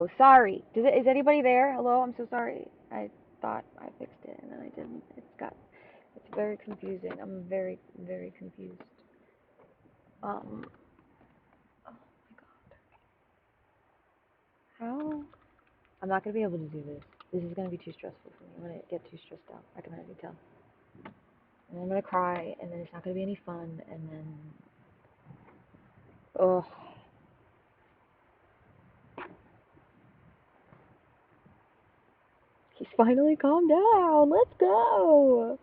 Oh, sorry. Is anybody there? Hello, I'm so sorry. I thought I fixed it and then I didn't. It's very confusing. I'm very, very confused. Oh my god. How? I'm not gonna be able to do this. This is gonna be too stressful for me. I'm gonna get too stressed out. I can already tell. And then I'm gonna cry, and then it's not gonna be any fun, and then, oh, he's finally calmed down. Let's go.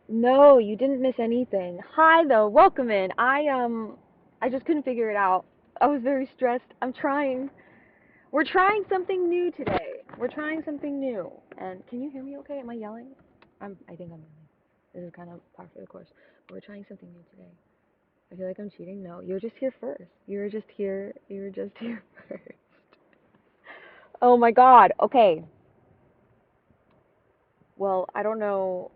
No, you didn't miss anything. Hi though, welcome in. I just couldn't figure it out. I was very stressed. I'm trying. We're trying something new today. We're trying something new. And can you hear me okay? Am I yelling? I think I'm yelling. This is kind of par for the course. But we're trying something new today. I feel like I'm cheating. No, you're just here first. You were just here. You were just here first. Oh my God. Okay. Well, I don't know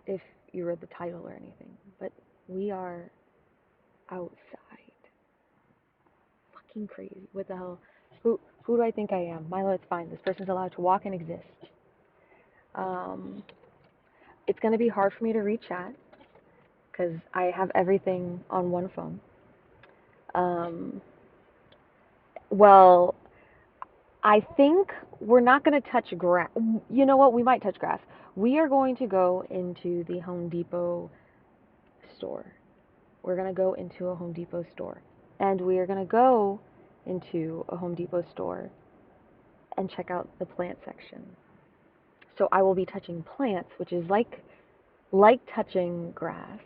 if you read the title or anything, but we are outside. Fucking crazy. What the hell? Who do I think I am? Milo, it's fine. This person's allowed to walk and exist. Um, it's gonna be hard for me to read chat because I have everything on one phone. Um, well, I think we're not gonna touch grass. You know what? We might touch grass. We are going to go into the Home Depot store. We're gonna go into a Home Depot store, and we are gonna go into a Home Depot store and check out the plant section. So I will be touching plants, which is like touching grass.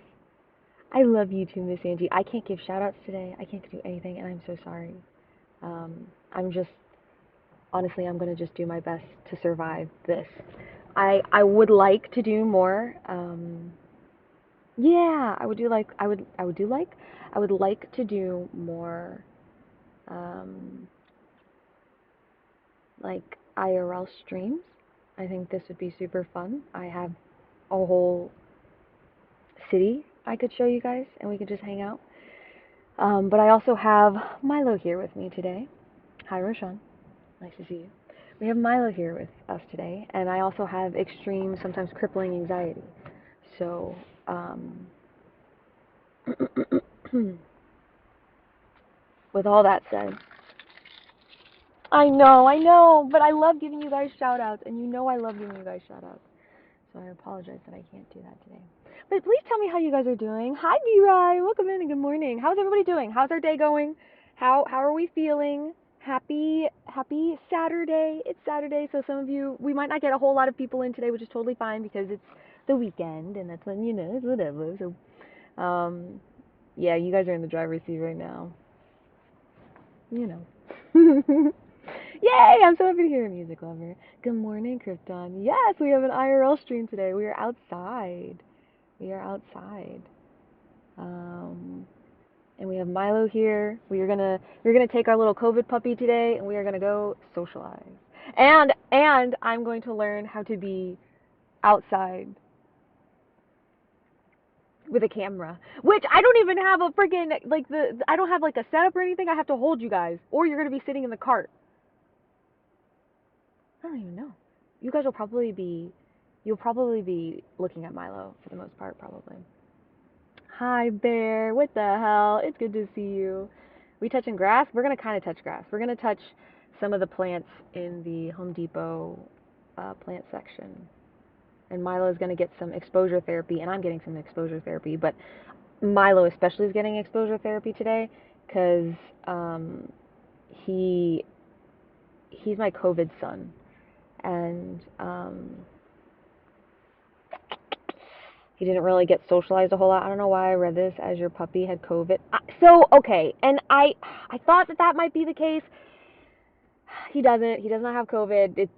I love you too, Miss Angie. I can't give shout outs today. I can't do anything, and I'm so sorry. I'm just honestly, I'm gonna just do my best to survive this. I would like to do more. Yeah, I would like to do more um, like IRL streams. I think this would be super fun. I have a whole city I could show you guys, and we could just hang out. But I also have Milo here with me today. Hi, Roshan. Nice to see you. We have Milo here with us today, and I also have extreme, sometimes crippling anxiety. So, with all that said, I know, but I love giving you guys shout outs, and you know I love giving you guys shout outs. So I apologize that I can't do that today. But please tell me how you guys are doing. Hi, B-Rai. Welcome in and good morning. How's everybody doing? How's our day going? How are we feeling? Happy Saturday. It's Saturday, so some of you, we might not get a whole lot of people in today, which is totally fine because it's the weekend and that's when, it's whatever. So, yeah, you guys are in the driver's seat right now. You know. Yay! I'm so happy to hear a music lover. Good morning, Krypton. Yes, we have an IRL stream today. We are outside. We are outside. Um, and we have Milo here. We're gonna take our little COVID puppy today, and we are gonna go socialize. And I'm going to learn how to be outside with a camera, which I don't even have a freaking like the I don't have like a setup or anything. I have to hold you guys, or you're gonna be sitting in the cart. I don't even know. You guys will probably be, you'll probably be looking at Milo for the most part, probably. Hi, Bear. What the hell? It's good to see you. We touching grass? We're gonna kind of touch grass. We're gonna touch some of the plants in the Home Depot plant section. And Milo is gonna get some exposure therapy, and I'm getting some exposure therapy. But Milo especially is getting exposure therapy today, cause he he's my COVID son, and he didn't really get socialized a whole lot. I don't know why I read this as your puppy had COVID. So okay, and I thought that that might be the case. He doesn't. He does not have COVID. Man,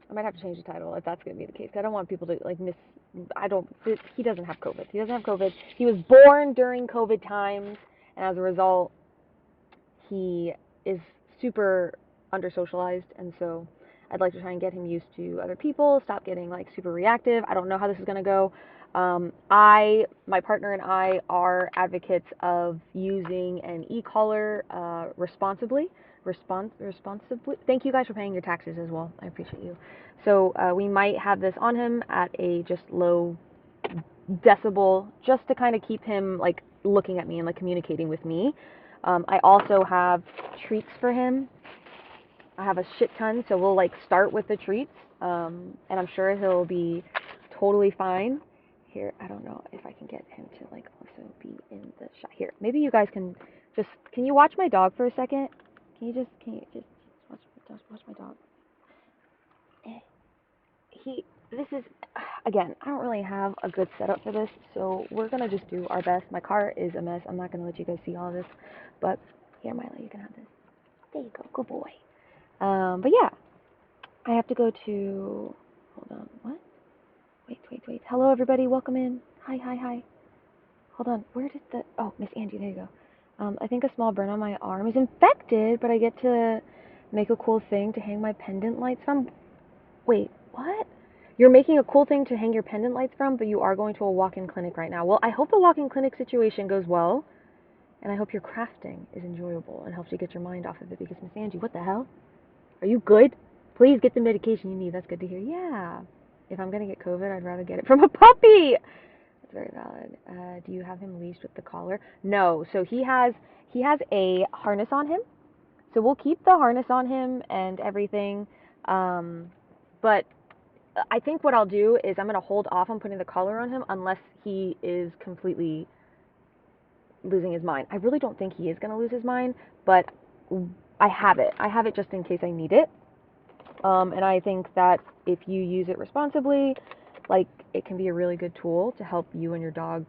I might have to change the title if that's going to be the case. I don't want people to like miss. I don't. He doesn't have COVID. He doesn't have COVID. He was born during COVID times, and as a result, he is super under socialized, and so I'd like to try and get him used to other people, stop getting like super reactive. I don't know how this is gonna go. My partner and I are advocates of using an e-collar responsibly. Responsibly. Thank you guys for paying your taxes as well. I appreciate you. So we might have this on him at a just low decibel, just to kind of keep him like looking at me and like communicating with me. I also have treats for him. I have a shit ton, so we'll like start with the treats, and I'm sure he'll be totally fine. Here, I don't know if I can get him to like also be in the shot. Here, maybe you guys can you watch my dog for a second? Can you just watch my dog? This is, again, I don't really have a good setup for this, so we're gonna just do our best. My car is a mess. I'm not gonna let you guys see all of this, but here, Milo, you can have this. There you go, good boy. But yeah, I have to go to, hold on, what? Wait. Hello, everybody, welcome in. Hi. Hold on, where did oh, Miss Angie, there you go. I think a small burn on my arm is infected, but I get to make a cool thing to hang my pendant lights from. Wait, what? You're making a cool thing to hang your pendant lights from, but you are going to a walk-in clinic right now. Well, I hope the walk-in clinic situation goes well, and I hope your crafting is enjoyable and helps you get your mind off of it, because Miss Angie, what the hell? Are you good? Please get the medication you need. That's good to hear. Yeah. If I'm going to get COVID, I'd rather get it from a puppy. That's very valid. Do you have him leashed with the collar? No. So he has a harness on him. So we'll keep the harness on him and everything. But I think what I'll do is I'm going to hold off on putting the collar on him unless he is completely losing his mind. I really don't think he is going to lose his mind, but I have it. I have it just in case I need it. And I think that if you use it responsibly, like, it can be a really good tool to help you and your dog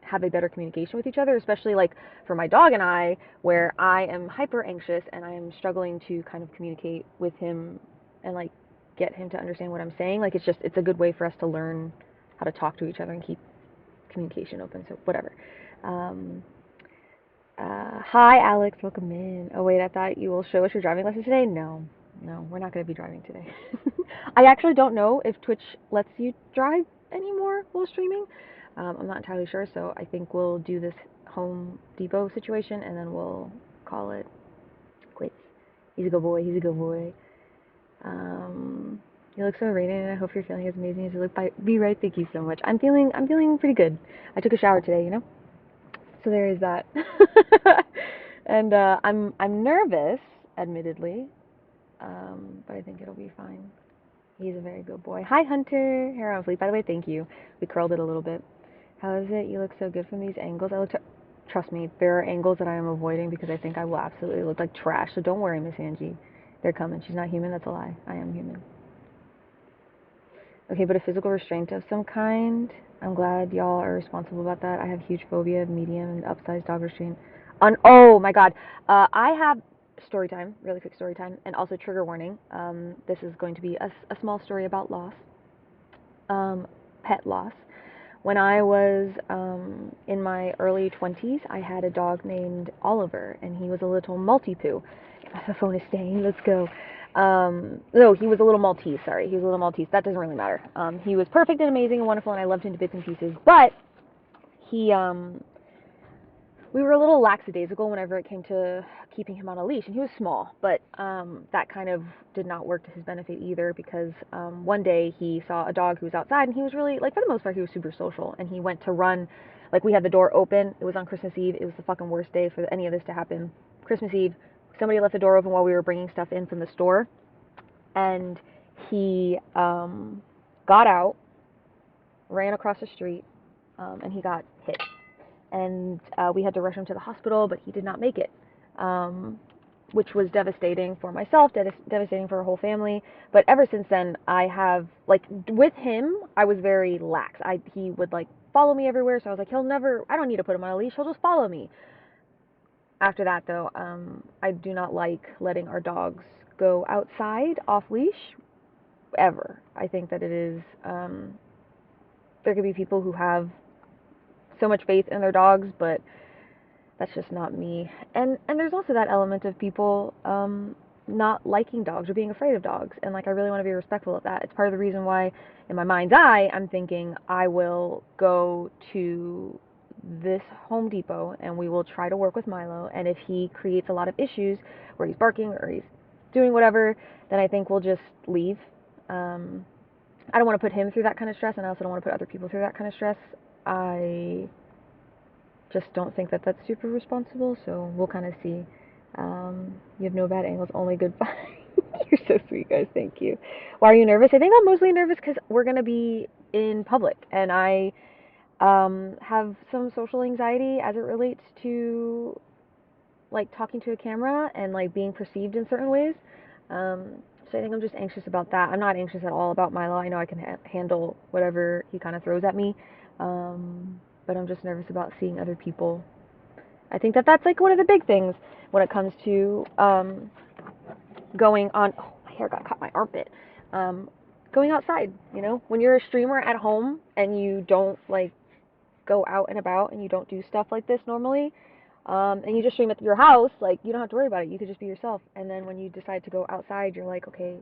have a better communication with each other, especially like for my dog and I, where I am hyper anxious and I am struggling to kind of communicate with him and like get him to understand what I'm saying. Like, it's a good way for us to learn how to talk to each other and keep communication open. So whatever. Hi Alex, welcome in. Oh wait, I thought you will show us your driving lesson today. No, we're not going to be driving today. I actually don't know if Twitch lets you drive anymore while streaming. I'm not entirely sure, so I think we'll do this Home Depot situation and then we'll call it quits. He's a good boy. You look so radiant, and I hope you're feeling as amazing as you look. Be right. Thank you so much. I'm feeling pretty good. I took a shower today, so there is that. And I'm nervous, admittedly, but I think it'll be fine. He's a very good boy. Hi, Hunter. Hair on fleek. By the way, thank you. We curled it a little bit. How is it? You look so good from these angles. Trust me, there are angles that I am avoiding because I think I will absolutely look like trash. So don't worry, Miss Angie. They're coming. She's not human. That's a lie. I am human. Okay, but a physical restraint of some kind. I'm glad y'all are responsible about that. I have huge phobia of medium and upsized dog restraint. Oh my god. I have story time, really quick story time, and also trigger warning. This is going to be a small story about loss. Pet loss. When I was in my early 20s, I had a dog named Oliver, and he was a little Maltipoo. The phone is staying. Let's go. No, he was a little Maltese. Sorry, he was a little Maltese. That doesn't really matter. He was perfect and amazing and wonderful, and I loved him to bits and pieces. But we were a little lackadaisical whenever it came to keeping him on a leash, and he was small, but that kind of did not work to his benefit either, because one day he saw a dog who was outside, and he was really, like, for the most part, he was super social, and he went to run, like, we had the door open. It was on Christmas Eve. It was the fucking worst day for any of this to happen. Christmas Eve, somebody left the door open while we were bringing stuff in from the store, and he got out, ran across the street, and he got hit. And we had to rush him to the hospital, but he did not make it, which was devastating for myself, devastating for our whole family. But ever since then, I have, like, with him, I was very lax. He would, like, follow me everywhere, so I was like, I don't need to put him on a leash, he'll just follow me. After that, though, I do not like letting our dogs go outside off leash, ever. I think that it is, there could be people who have so much faith in their dogs, but that's just not me. And there's also that element of people not liking dogs or being afraid of dogs, and like I really want to be respectful of that. It's part of the reason why in my mind's eye I'm thinking I will go to this Home Depot and we will try to work with Milo, and if he creates a lot of issues where he's barking or he's doing whatever, then I think we'll just leave. I don't want to put him through that kind of stress, and I also don't want to put other people through that kind of stress. I just don't think that that's super responsible, so we'll kind of see. You have no bad angles, only good vibes. You're so sweet, guys. Thank you. Why are you nervous? I think I'm mostly nervous because we're going to be in public, and I have some social anxiety as it relates to like talking to a camera and like being perceived in certain ways. So I think I'm just anxious about that. I'm not anxious at all about Milo. I know I can handle whatever he kind of throws at me, but I'm just nervous about seeing other people. I think that that's like one of the big things when it comes to going on. Oh, my hair got caught in my armpit. Going outside, you know, when you're a streamer at home and you don't like go out and about and you don't do stuff like this normally, and you just stream at your house, like you don't have to worry about it. You could just be yourself. And then when you decide to go outside, you're like, okay,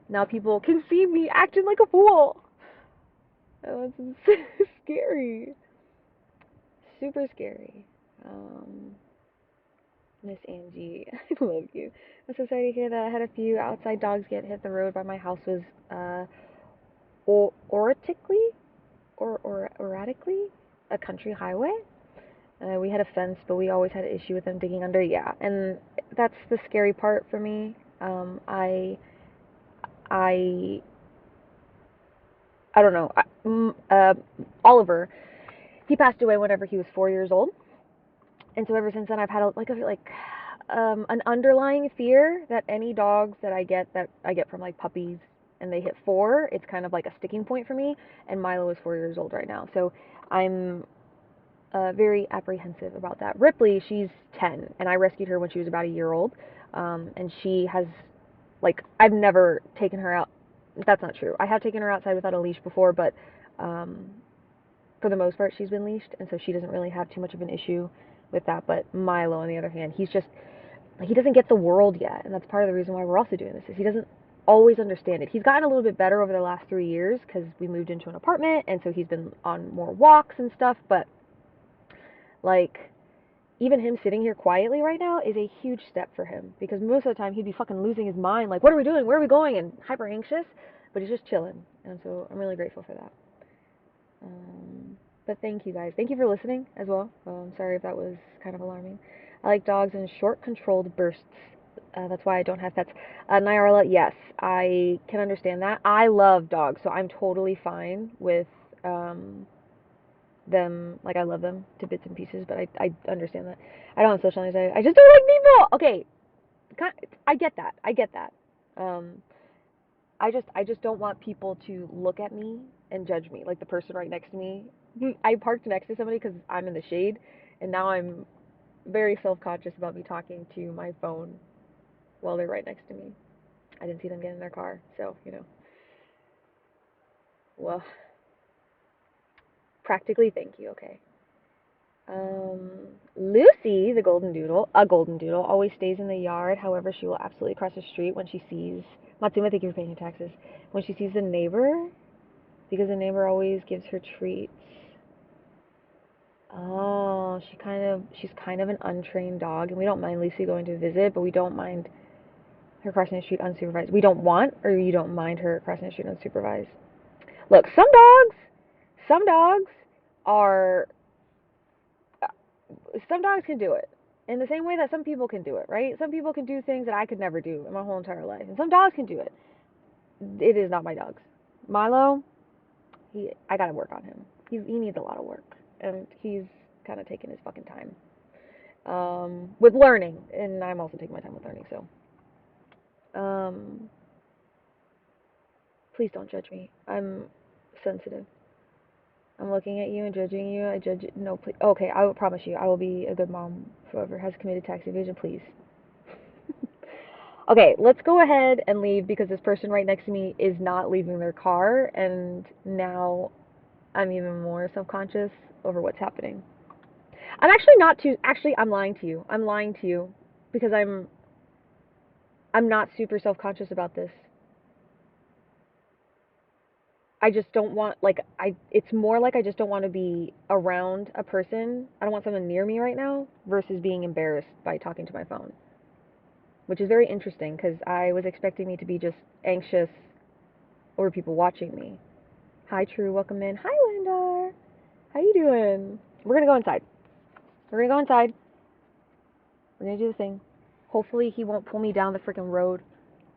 now people can see me acting like a fool. Oh, it's scary, super scary. Miss Angie, I love you. I'm so sorry to hear that. I had a few outside dogs get hit. The road by my house was erratically a country highway. We had a fence, but we always had an issue with them digging under. Yeah, and that's the scary part for me. I don't know. Oliver, he passed away whenever he was 4 years old, and so ever since then I've had an underlying fear that any dogs that I get from like puppies and they hit 4, it's kind of like a sticking point for me. And Milo is 4 years old right now, so I'm very apprehensive about that. Ripley, she's 10, and I rescued her when she was about a year old, and she has, like, I've never taken her out. That's not true. I have taken her outside without a leash before, but for the most part, she's been leashed, and so she doesn't really have too much of an issue with that. But Milo, on the other hand, he doesn't get the world yet, and that's part of the reason why we're also doing this, is he doesn't always understand it. He's gotten a little bit better over the last 3 years because we moved into an apartment, and so he's been on more walks and stuff, but like, even him sitting here quietly right now is a huge step for him, because most of the time he'd be fucking losing his mind, like, what are we doing, where are we going, and hyper anxious, but he's just chilling, and so I'm really grateful for that. But thank you guys. Thank you for listening as well. Sorry if that was kind of alarming. I like dogs in short, controlled bursts. That's why I don't have pets. IRL, yes, I can understand that. I love dogs, so I'm totally fine with them. Like, I love them to bits and pieces, but I understand that. I don't have social anxiety. I just don't like people. Okay, I get that. I just don't want people to look at me and judge me, like the person right next to me. I parked next to somebody because I'm in the shade, and now I'm very self-conscious about me talking to my phone while they're right next to me. I didn't see them get in their car, so, you know. Well, practically, thank you, okay. Lucy, a golden doodle, always stays in the yard. However, she will absolutely cross the street when she sees Matsuma. Thank you for paying your taxes. When she sees the neighbor, because the neighbor always gives her treats. Oh, she's kind of an untrained dog, and we don't mind Lucy going to visit, but we don't mind her crossing the street unsupervised. We don't want, or you don't mind her crossing the street unsupervised. Look, some dogs are, some dogs can do it in the same way that some people can do it, right? Some people can do things that I could never do in my whole entire life, and some dogs can do it. It is not my dogs. Milo, I gotta work on him. He needs a lot of work, and he's kind of taking his fucking time with learning, and I'm also taking my time with learning. So, please don't judge me. I'm sensitive. I'm looking at you and judging you. I judge. No, please. Okay, I will promise you, I will be a good mom. Whoever has committed tax evasion, please. Okay, let's go ahead and leave, because this person right next to me is not leaving their car, and now I'm even more self-conscious over what's happening. I'm actually not too, actually, I'm lying to you. I'm lying to you because I'm I'm not super self-conscious about this. I just don't want, like, it's more like I just don't want to be around a person. I don't want someone near me right now versus being embarrassed by talking to my phone, which is very interesting because I was expecting me to be just anxious over people watching me. Hi, True. Welcome in. Hi, Landar. How you doing? We're going to go inside. We're going to go inside. We're going to do the thing. Hopefully he won't pull me down the freaking road.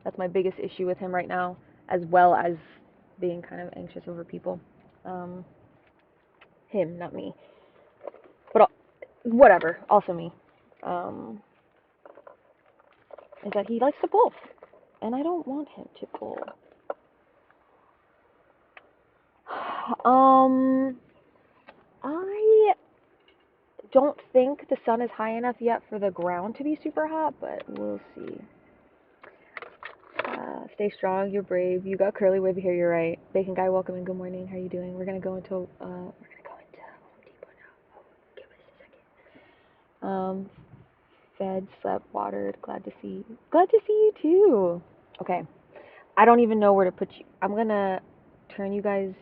That's my biggest issue with him right now, as well as being kind of anxious over people. Him, not me. But whatever, also me. Is that he likes to pull, and I don't want him to pull. I don't think the sun is high enough yet for the ground to be super hot, but we'll see. Stay strong, you're brave, you got curly wavy hair, you're right. Bacon guy, welcome and good morning, how are you doing? We're gonna go into Home Depot now. Oh, give us a second. Fed, slept, watered, glad to see you too. Okay, I don't even know where to put you. I'm gonna turn you guys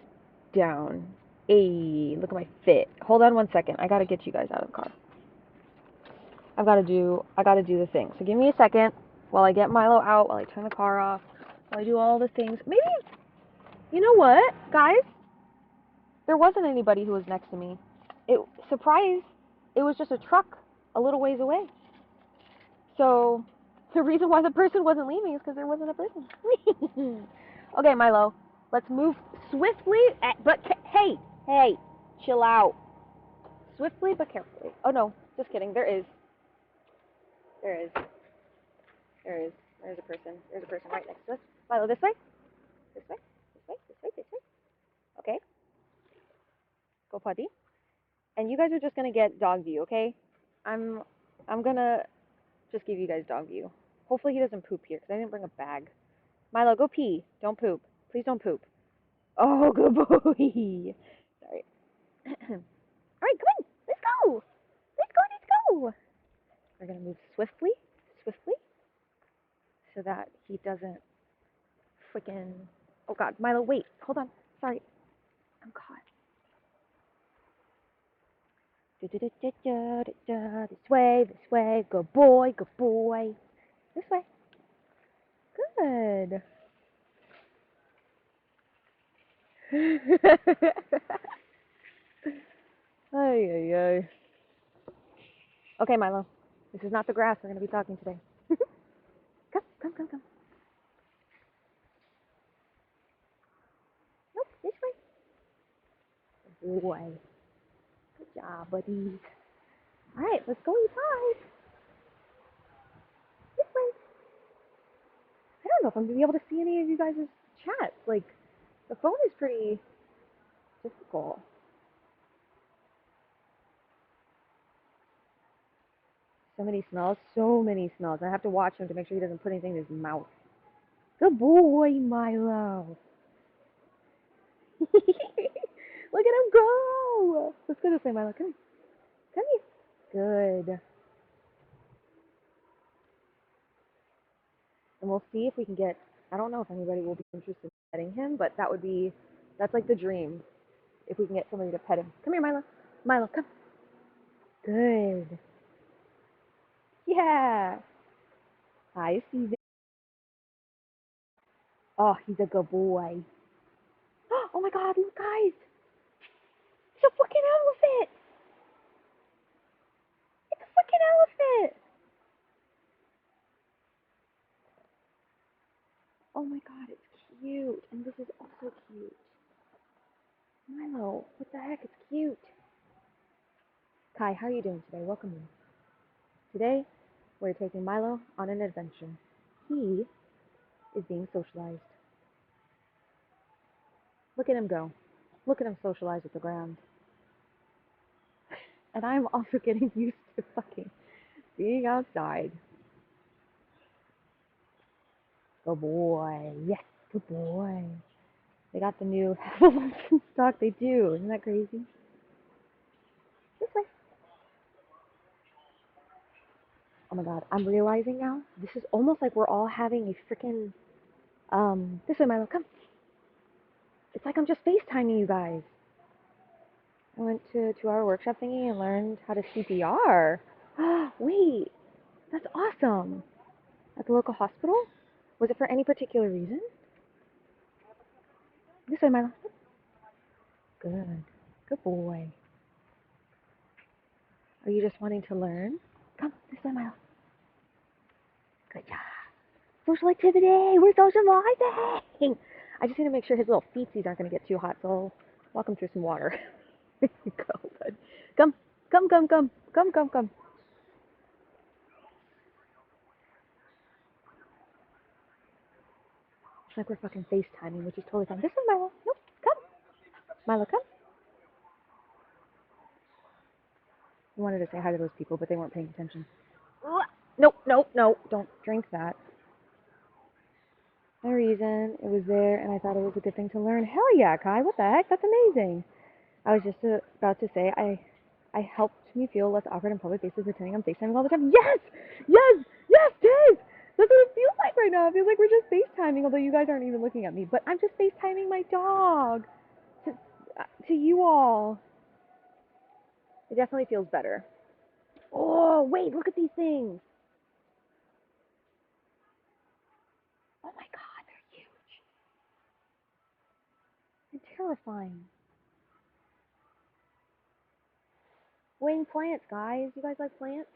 down. Hey, look at my fit. Hold on one second, I gotta get you guys out of the car. I gotta do the thing. So give me a second while I get Milo out, while I turn the car off, while I do all the things. Maybe, you know what, guys? There wasn't anybody who was next to me. Surprise, it was just a truck a little ways away. So the reason why the person wasn't leaving is because there wasn't a person. Okay, Milo, let's move swiftly, but hey, chill out. Swiftly but carefully. Oh no, just kidding. There is. There's a person. There's a person right next to us. Milo, this way. This way. This way. This way. This way. Okay. Go potty. And you guys are just gonna get dog view, okay? I'm gonna just give you guys dog view. Hopefully he doesn't poop here because I didn't bring a bag. Milo, go pee. Don't poop. Please don't poop. Oh, good boy. Sorry. All right, come on. Let's go. Let's go. Let's go. We're gonna move swiftly, so that he doesn't freaking. Oh God, Milo, wait. Hold on. Sorry, I'm caught. This way. Good boy. This way. Good. Ay. Okay, Milo. This is not the grass we're going to be talking today. Come. Nope, this way. Good boy. Good job, buddy. All right, let's go inside. This way. I don't know if I'm going to be able to see any of you guys' chats. Like, the phone is pretty difficult. So many smells. I have to watch him to make sure he doesn't put anything in his mouth. Good boy, Milo. Look at him go. Let's go this way, Milo. Come here. Good. And we'll see if we can get, I don't know if anybody will be interested in petting him, but that's like the dream, if we can get somebody to pet him. Come here, Milo. Milo, come. Good. Yeah. Hi, Steven. Oh, he's a good boy. Oh my God, look, guys. It's a fucking elephant. It's a fucking elephant. Oh my God, it's cute. And this is also cute. Milo, what the heck? It's cute. Kai, how are you doing today? Welcome in. Today, we're taking Milo on an adventure. He is being socialized. Look at him go. Look at him socialize with the ground. And I'm also getting used to fucking being outside. Good boy. Yes, good boy. They got the new Heffalumps in stock. They do. Isn't that crazy? This way. Oh my god, I'm realizing now, this is almost like we're all having a freaking, this way, Milo, come. It's like I'm just FaceTiming you guys. I went to a 2-hour workshop thingy and learned how to CPR. Wait, that's awesome. At the local hospital? Was it for any particular reason? This way, Milo. Good. Good boy. Are you just wanting to learn? Come, this way, Milo. Good job. Social activity! We're socializing! I just need to make sure his little feetsies aren't going to get too hot, so I'll walk him through some water. There you go, bud. Come, come, come, come, come, come, come. It's like we're fucking FaceTiming, which is totally fine. This is Milo. Nope, come. Milo, come. I wanted to say hi to those people, but they weren't paying attention. Nope, nope, nope. Don't drink that. No reason. It was there, and I thought it was a good thing to learn. Hell yeah, Kai. What the heck? That's amazing. I was just about to say, I helped me feel less awkward in public spaces pretending I'm FaceTiming all the time. Yes! Yes! Yes, Dave! That's what it feels like right now. It feels like we're just FaceTiming, although you guys aren't even looking at me. But I'm just FaceTiming my dog to you all. It definitely feels better. Oh, wait, look at these things. Oh my god, they're huge. And terrifying. Wing plants, guys. You guys like plants?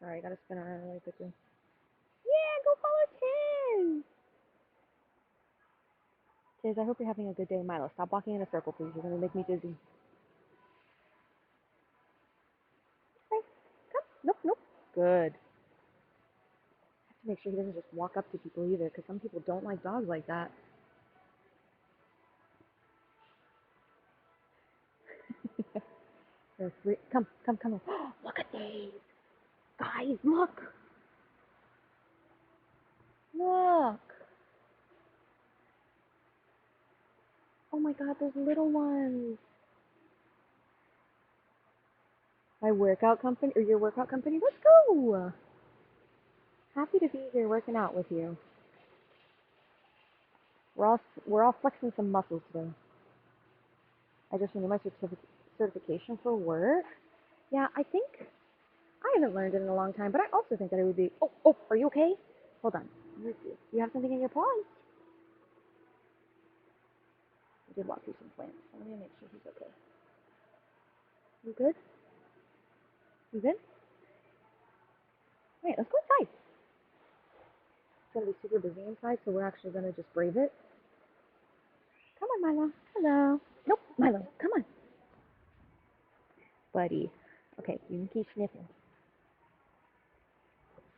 Sorry, I gotta spin around really quickly. Yeah, go follow Tiz! Tiz, I hope you're having a good day. Milo, stop walking in a circle, please. You're gonna make me dizzy. Okay, come. Nope, nope. Good. I have to make sure he doesn't just walk up to people either, because some people don't like dogs like that. There are 3. Come, come, come. Look at these. Guys, look. Look. Oh my god, those little ones. My workout company, or your workout company? Let's go. Happy to be here working out with you. We're all flexing some muscles today. I just renewed my certification for work. Yeah, I think I haven't learned it in a long time, but I also think that it would be. Oh, are you okay? Hold on. You have something in your paws? I did walk through some plants. So let me make sure he's okay. You good? You good? Wait, let's go inside. It's gonna be super busy inside, so we're actually gonna just brave it. Come on, Milo. Hello. Nope, Milo. Come on, buddy. Okay, you can keep sniffing.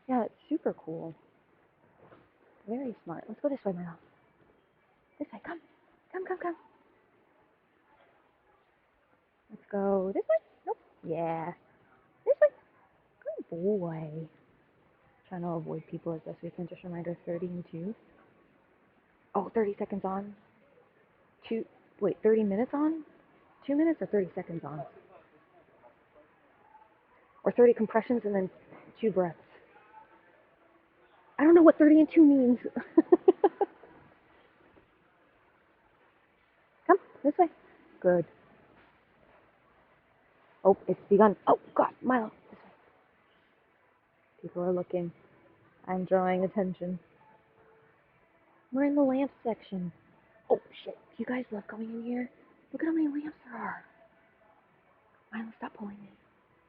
Yeah, it's super cool. Very smart. Let's go this way, Milo. This way. Come. Come, come, come. Let's go this way. Nope. Yeah. This way. Good boy. Trying to avoid people as best we can. Just a reminder, 30 and 2. Oh, 30 seconds on. 30 minutes on? 2 minutes or 30 seconds on? Or 30 compressions and then 2 breaths. I don't know what 30 and 2 means. Come, this way. Good. Oh, it's begun. Oh, God, Milo. This way. People are looking. I'm drawing attention. We're in the lamp section. Oh, shit. Do you guys love going in here? Look at how many lamps there are. Milo, stop pulling me.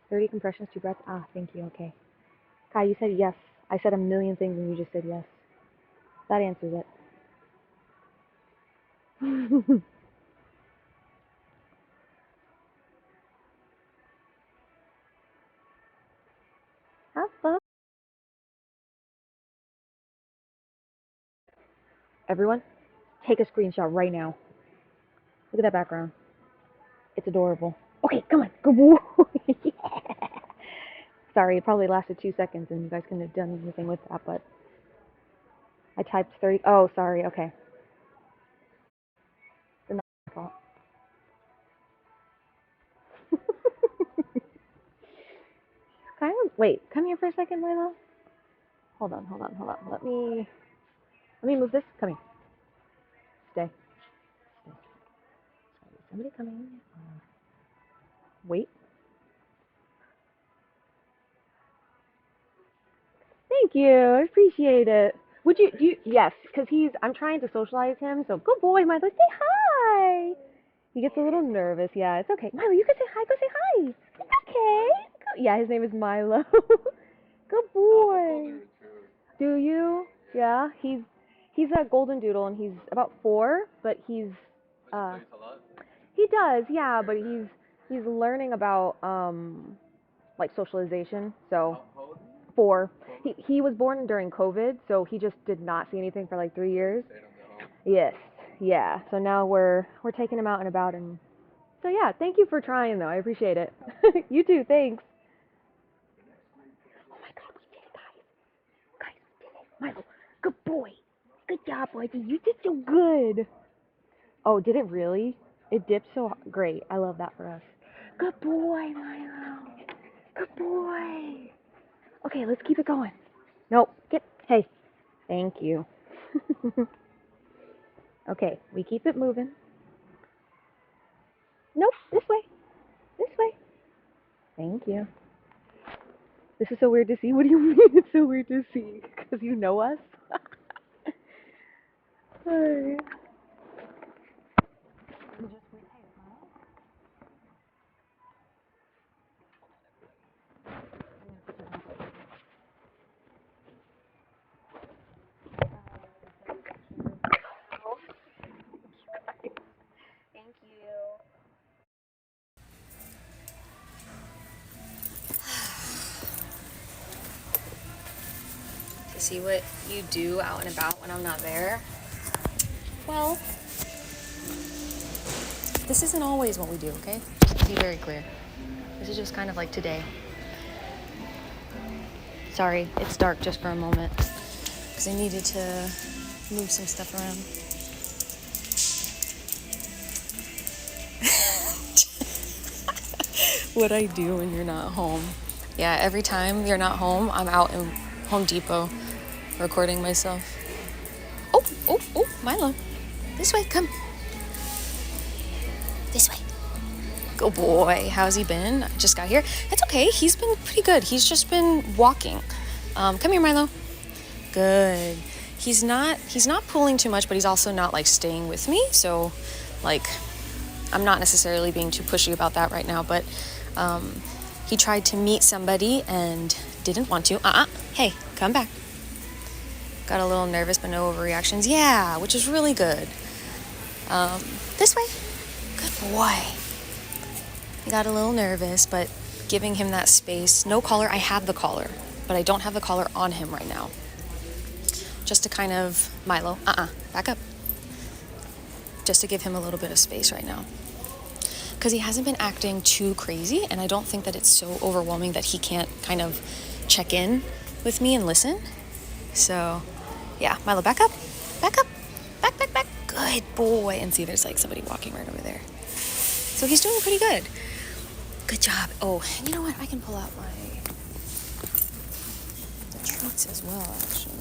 30 compressions, 2 breaths. Ah, thank you. Okay. Kai, you said yes. I said a million things and you just said yes. That answers it. Have fun. Everyone, take a screenshot right now. Look at that background. It's adorable. Okay, come on. Good boy. Yeah. Sorry, it probably lasted 2 seconds and you guys couldn't have done anything with that, but I typed 30. Oh, sorry. Okay. It's not my fault. Wait, come here for a second, Milo. Hold on. Let me move this. Come here. Stay. Somebody coming. Wait. Thank you. I appreciate it. Yes, because I'm trying to socialize him, so good boy, Milo. Say hi. He gets a little nervous. Yeah, it's okay. Milo, you can say hi. Go say hi. It's okay. Yeah, his name is Milo. Good boy. Do you? Yeah, he's a golden doodle, and he's about 4, but he does, yeah, but he's learning about like socialization. So 4. He was born during COVID, so he just did not see anything for like 3 years. Yes, yeah. So now we're taking him out and about, and so yeah. Thank you for trying, though. I appreciate it. You too. Thanks. Oh my God, we did it, guys. We did it. Milo, good boy. Good job, boy. You did so good. Oh, did it really? It dipped so great. I love that for us. Good boy, Milo. Good boy. Okay, let's keep it going. Nope. Hey. Thank you. Okay, we keep it moving. Nope, this way. This way. Thank you. This is so weird to see. What do you mean it's so weird to see? Because you know us? Hi. Thank you. To see what you do out and about when I'm not there? Well, this isn't always what we do, okay? To be very clear. This is just kind of like today. Sorry, it's dark just for a moment. Because I needed to move some stuff around. What I do when you're not home. Yeah, every time you're not home, I'm out in Home Depot recording myself. Oh, Milo. This way, come. This way. Good boy. How's he been? I just got here. It's okay. He's been pretty good. He's just been walking. Come here, Milo. Good. He's not pulling too much, but he's also not like staying with me. So, like, I'm not necessarily being too pushy about that right now, but he tried to meet somebody and didn't want to. Hey, come back. Got a little nervous, but no overreactions. Yeah, which is really good. This way. Good boy. He got a little nervous, but giving him that space. No collar. I have the collar, but I don't have the collar on him right now. Just to kind of, Milo, back up. Just to give him a little bit of space right now. Because he hasn't been acting too crazy, and I don't think that it's so overwhelming that he can't kind of check in with me and listen. So, yeah, Milo, back up. Back. Good boy. And see, there's like somebody walking right over there. So he's doing pretty good. Good job. Oh, and you know what? I can pull out the treats as well, actually.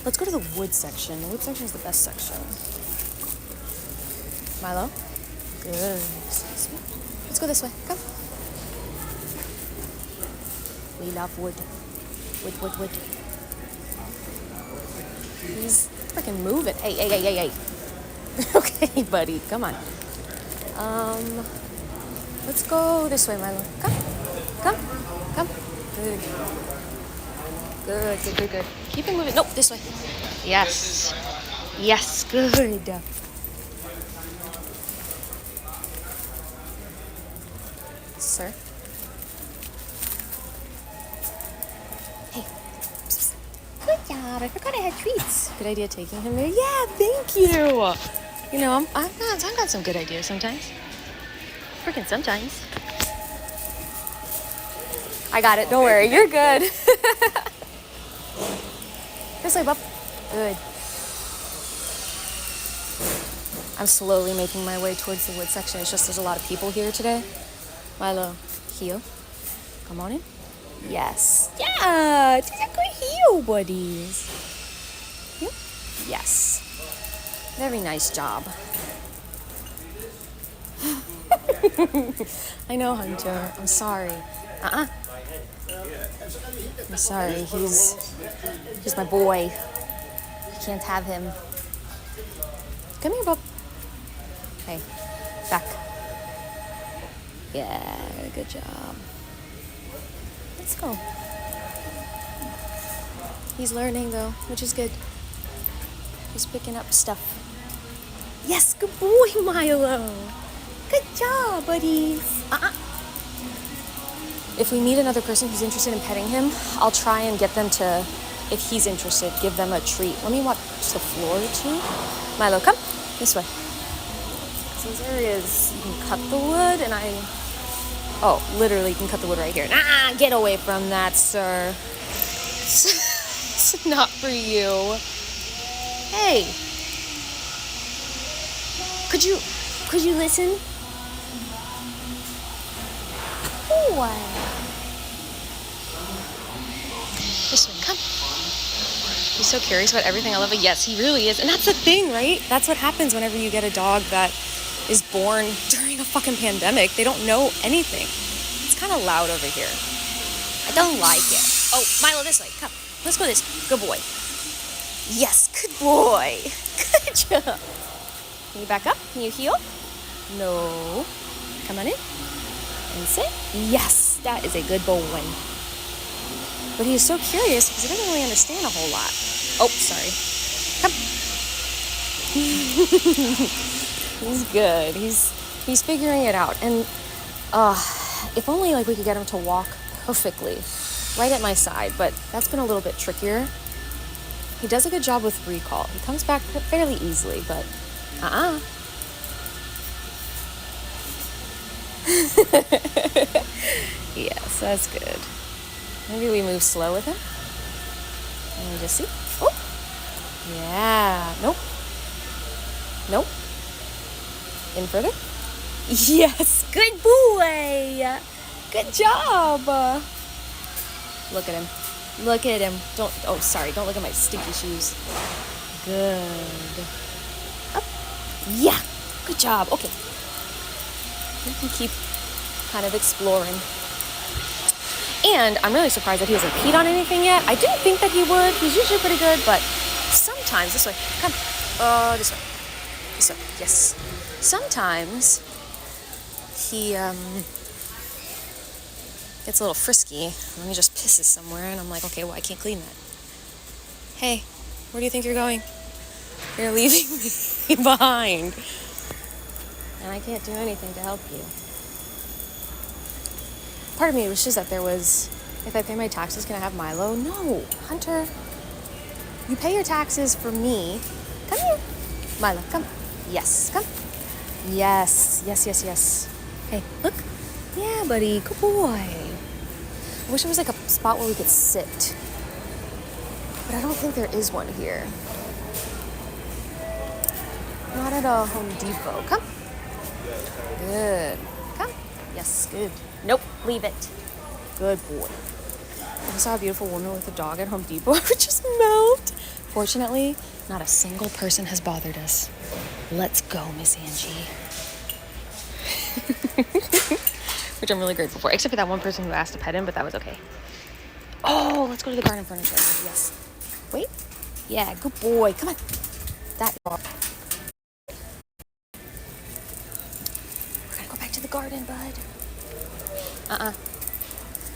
Let's go to the wood section. The wood section is the best section. Milo? Good. Let's go this way. Come. We love wood. Wood. He's freaking moving. Hey. Okay, buddy. Come on. Let's go this way, Milo. Come. Good. Keep it moving. Nope, this way. Yes, good. Sir? Hey. Good job. I forgot I had treats. Good idea taking him there. Yeah, thank you. You know, I've got some good ideas sometimes. Freaking sometimes. I got it. Don't worry. You're good. This way, bub. Good. I'm slowly making my way towards the wood section. It's just there's a lot of people here today. Milo, Heel. Come on in. Yes. Yeah. These are good heel buddies. Heel. Yes. Very nice job. I know, Hunter. I'm sorry. I'm sorry. He's my boy. Can't have him. Come here, bub. Hey, back. Yeah, good job. Let's go. He's learning though, which is good. He's picking up stuff. Yes, good boy, Milo. Good job, buddies. If we meet another person who's interested in petting him, I'll try and get them to, if he's interested, give them a treat. Let me watch the floor too. Milo, come this way. So those areas, you can cut the wood, and oh, literally, you can cut the wood right here. Get away from that, sir. It's not for you. Hey. Could you listen? What? This one, come. He's so curious about everything. I love it. Yes, he really is. And that's the thing, right? That's what happens whenever you get a dog that is born during a fucking pandemic. They don't know anything. It's kind of loud over here. I don't like it. Oh, Milo, this way. Come. Let's go this way. Good boy. Yes, good boy. Good job. Can you back up? Can you heel? No. Come on in. And sit. Yes, that is a good boy. But he is so curious because he doesn't really understand a whole lot. Oh, sorry. Come. He's good. He's figuring it out. And if only we could get him to walk perfectly right at my side, but that's been a little bit trickier. He does a good job with recall. He comes back fairly easily, but Yes, that's good. Maybe we move slow with him. And we just see. Oh! Yeah. Nope. Nope. In further. Yes! Good boy! Good job! Look at him. Look at him. Don't look at my stinky shoes. Good. Up. Yeah! Good job. Okay. We can keep kind of exploring. And I'm really surprised that he hasn't peed on anything yet. I didn't think that he would. He's usually pretty good, but sometimes, this way, come. This way. This way, yes. Sometimes he gets a little frisky, and then he just pisses somewhere, and I'm like, okay, well, I can't clean that. Hey, where do you think you're going? You're leaving me behind. And I can't do anything to help you. Part of me wishes that there was, if I pay my taxes, can I have Milo? No, Hunter. You pay your taxes for me. Come here. Milo, come. Yes, come. Yes. Hey, look. Yeah, buddy. Good boy. I wish there was a spot where we could sit. But I don't think there is one here. Not at a Home Depot. Come. Good. Come. Yes, good. Nope, leave it. Good boy. I saw a beautiful woman with a dog at Home Depot. I would just melt. Fortunately, not a single person has bothered us. Let's go, Miss Angie. Which I'm really grateful for, except for that one person who asked to pet him, but that was okay. Oh, let's go to the garden furniture. Yes. Wait. Yeah, good boy. Come on. That dog. We're gonna go back to the garden, bud.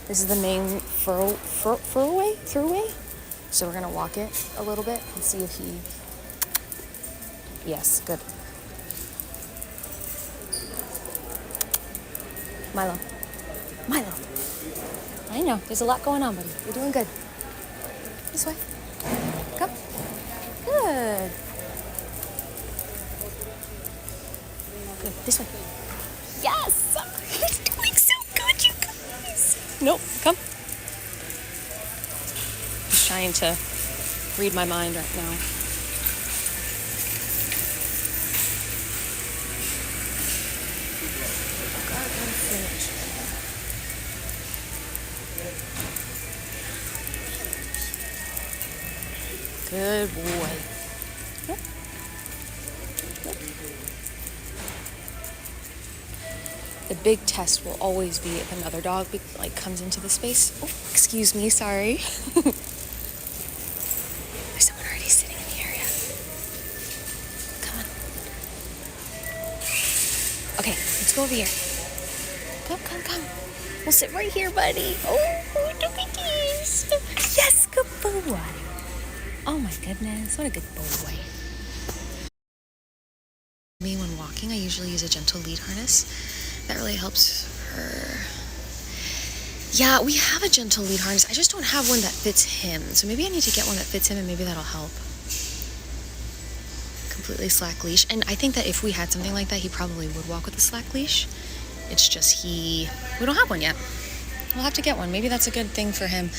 This is the main throughway. So we're gonna walk it a little bit and see if he. Yes, good. Milo. I know, there's a lot going on, buddy. You're doing good. This way. Come. Good. Good. This way. Yes! He's doing so good, you guys. Nope. Come. He's trying to read my mind right now. Good boy. Yep. Yep. The big test will always be if another dog comes into the space. Oh, excuse me, sorry. There's someone already sitting in the area. Come on. Okay, let's go over here. Come. We'll sit right here, buddy. Oh, look at this. Yes, good boy. Oh my goodness, what a good boy. Me, when walking, I usually use a gentle lead harness. That really helps her. Yeah, we have a gentle lead harness. I just don't have one that fits him. So maybe I need to get one that fits him, and maybe that'll help. Completely slack leash. And I think that if we had something like that, he probably would walk with a slack leash. It's just we don't have one yet. We'll have to get one. Maybe that's a good thing for him.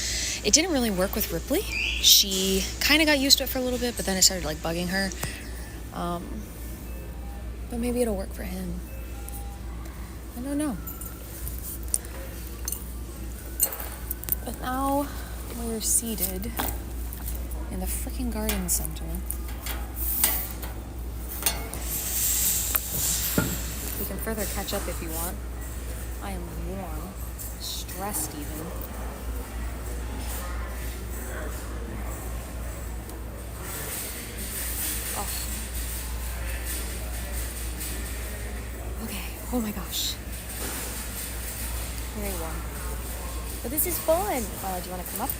It didn't really work with Ripley. She kind of got used to it for a little bit, but then it started bugging her. But maybe it'll work for him. I don't know. But now we're seated in the freaking garden center. We can further catch up if you want. I am warm, stressed even. Oh. Okay, oh my gosh. Very warm. But this is fun. Do you want to come up?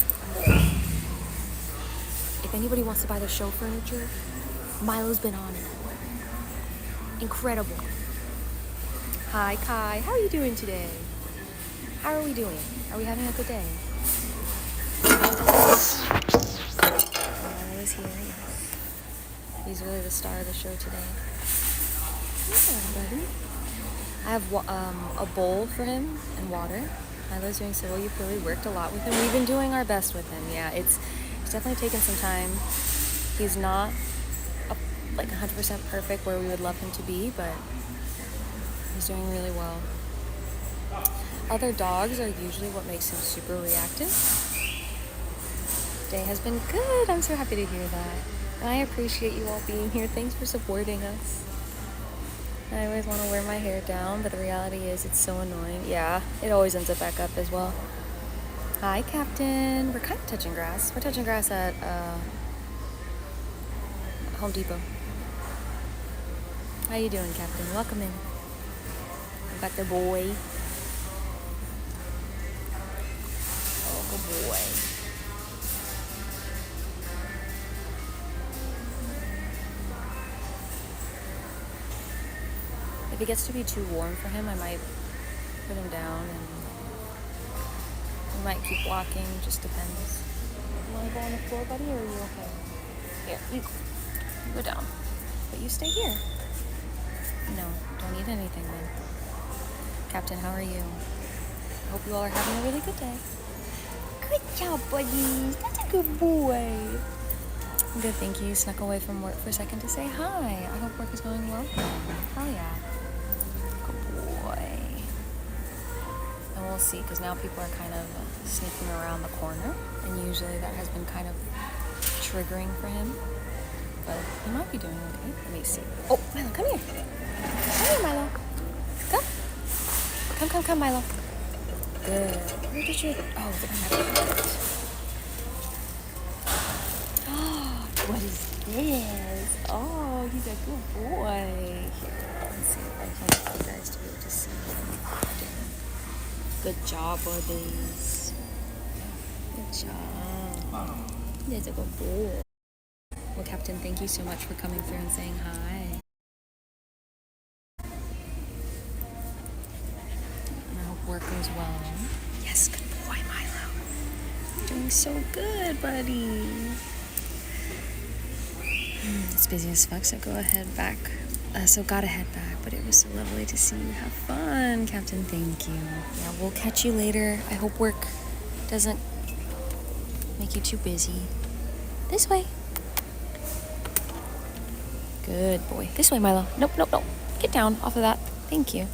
If anybody wants to buy the show furniture, Milo's been on it. Incredible. Hi, Kai. How are you doing today? How are we doing? Are we having a good day? Milo's here, yes. He's really the star of the show today. Yeah, buddy. I have a bowl for him and water. Milo's doing so well. You've really worked a lot with him. We've been doing our best with him. Yeah, it's definitely taken some time. He's not 100% perfect where we would love him to be, but he's doing really well. Other dogs are usually what makes him super reactive. Day has been good. I'm so happy to hear that. And I appreciate you all being here. Thanks for supporting us. I always want to wear my hair down, but the reality is it's so annoying. Yeah, it always ends up back up as well. Hi, Captain. We're kind of touching grass. We're touching grass at Home Depot. How you doing, Captain? Welcome in. We got the boy. Oh, good boy. If it gets to be too warm for him, I might put him down and we might keep walking, just depends. You want to go on the floor, buddy, or are you okay? Here, you go down. But you stay here. No, don't eat anything then. Captain, how are you? I hope you all are having a really good day. Good job, buddies. That's a good boy. Good, thank you. Snuck away from work for a second to say hi. I hope work is going well. Hell yeah. And we'll see, because now people are kind of sneaking around the corner, and usually that has been kind of triggering for him, but he might be doing okay. Let me see. Oh, Milo, come here. Come here, Milo. Come, Milo. Good. Where did you... Oh, they're gonna have to... Oh, what is this? Oh, he's a good boy. Here, let's see if I can get you guys to be able to see him. Good job, buddies. Good job. There's a good boy. Well, Captain, thank you so much for coming through and saying hi. And I hope work goes well. Yes, good boy, Milo. You're doing so good, buddy. It's busy as fuck, so gotta head back, but it was so lovely to see you have fun, Captain. Thank you. Yeah, we'll catch you later. I hope work doesn't make you too busy. This way. Good boy. This way, Milo. Nope. Get down off of that. Thank you.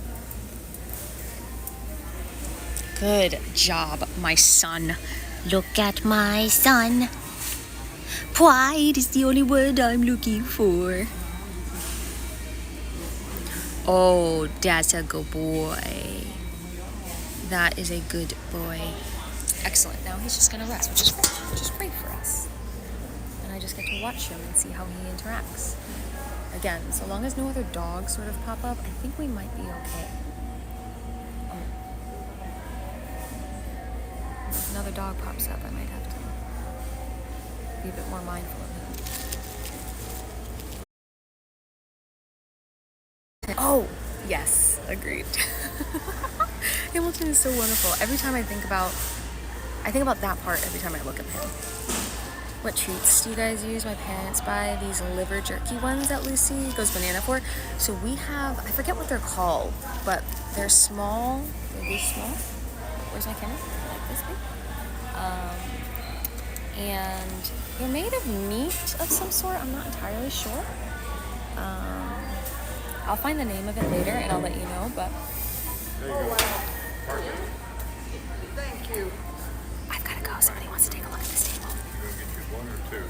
Good job, my son. Look at my son. Pride is the only word I'm looking for. Oh, that's a good boy. That is a good boy. Excellent. Now he's just gonna rest, which is great for us. And I just get to watch him and see how he interacts. Again, so long as no other dogs sort of pop up, I think we might be okay. If another dog pops up, I might have to be a bit more mindful of him. Oh, yes, agreed. Hamilton is so wonderful. Every time I think about that part every time I look at him. What treats do you guys use? My parents buy these liver jerky ones that Lucy goes banana for. So we have, I forget what they're called, but they're small. They're this small. Where's my camera? Like this big. And they're made of meat of some sort. I'm not entirely sure. I'll find the name of it later and I'll let you know, but there you go. Perfect. Thank you. I've got to go. Somebody wants to take a look at this table. You're going to get you one or two.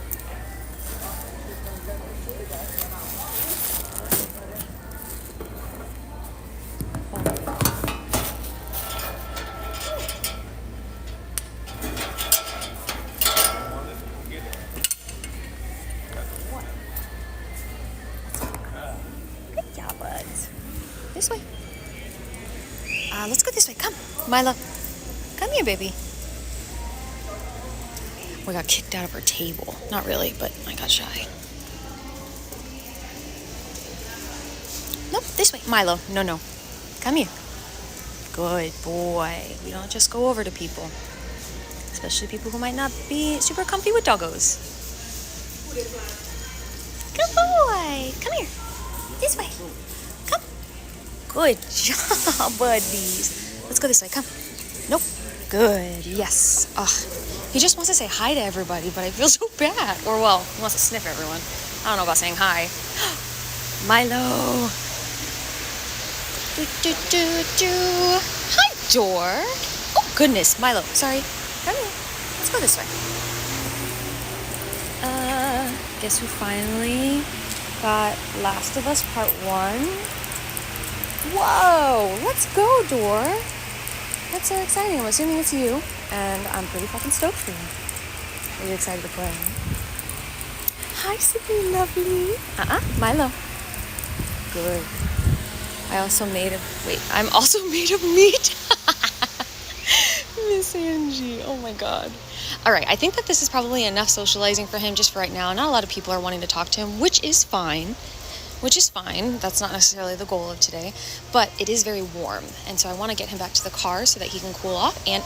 Good job, buds. This way. Let's go this way. Come, Milo. Come here, baby. We got kicked out of our table. Not really, but I got shy. Nope, this way. Milo, no. Come here. Good boy. We don't just go over to people. Especially people who might not be super comfy with doggos. Good boy. Come here. This way. Come. Good job, buddies. Let's go this way. Come. Nope. Good. Yes. He just wants to say hi to everybody, but I feel so bad. Or, well, he wants to sniff everyone. I don't know about saying hi. Milo. Hi, Dor. Oh, goodness. Milo. Sorry. Come here. Let's go this way. Guess we finally got Last of Us Part 1. Whoa. Let's go, Dor. That's so exciting. I'm assuming it's you, and I'm pretty fucking stoked for you. Are you excited to play? Hi, Sydney Lovely. Milo. Good. I'm also made of meat. Miss Angie. Oh my god. All right, I think that this is probably enough socializing for him just for right now. Not a lot of people are wanting to talk to him, which is fine. That's not necessarily the goal of today, but it is very warm, and so I want to get him back to the car so that he can cool off and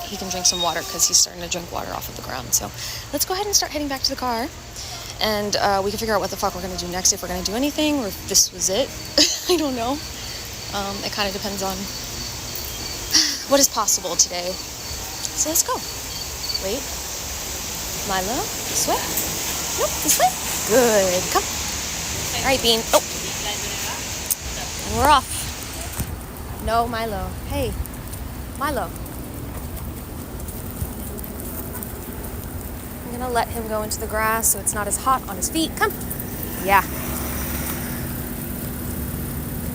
he can drink some water because he's starting to drink water off of the ground. So let's go ahead and start heading back to the car, and we can figure out what the fuck we're going to do next, if we're going to do anything or if this was it. I don't know. It kind of depends on what is possible today. So let's go. Wait. Milo, this way. Nope, this way. Good. Come. All right, Bean. Oh. And we're off. No, Milo. Hey, Milo. I'm going to let him go into the grass so it's not as hot on his feet. Come. Yeah.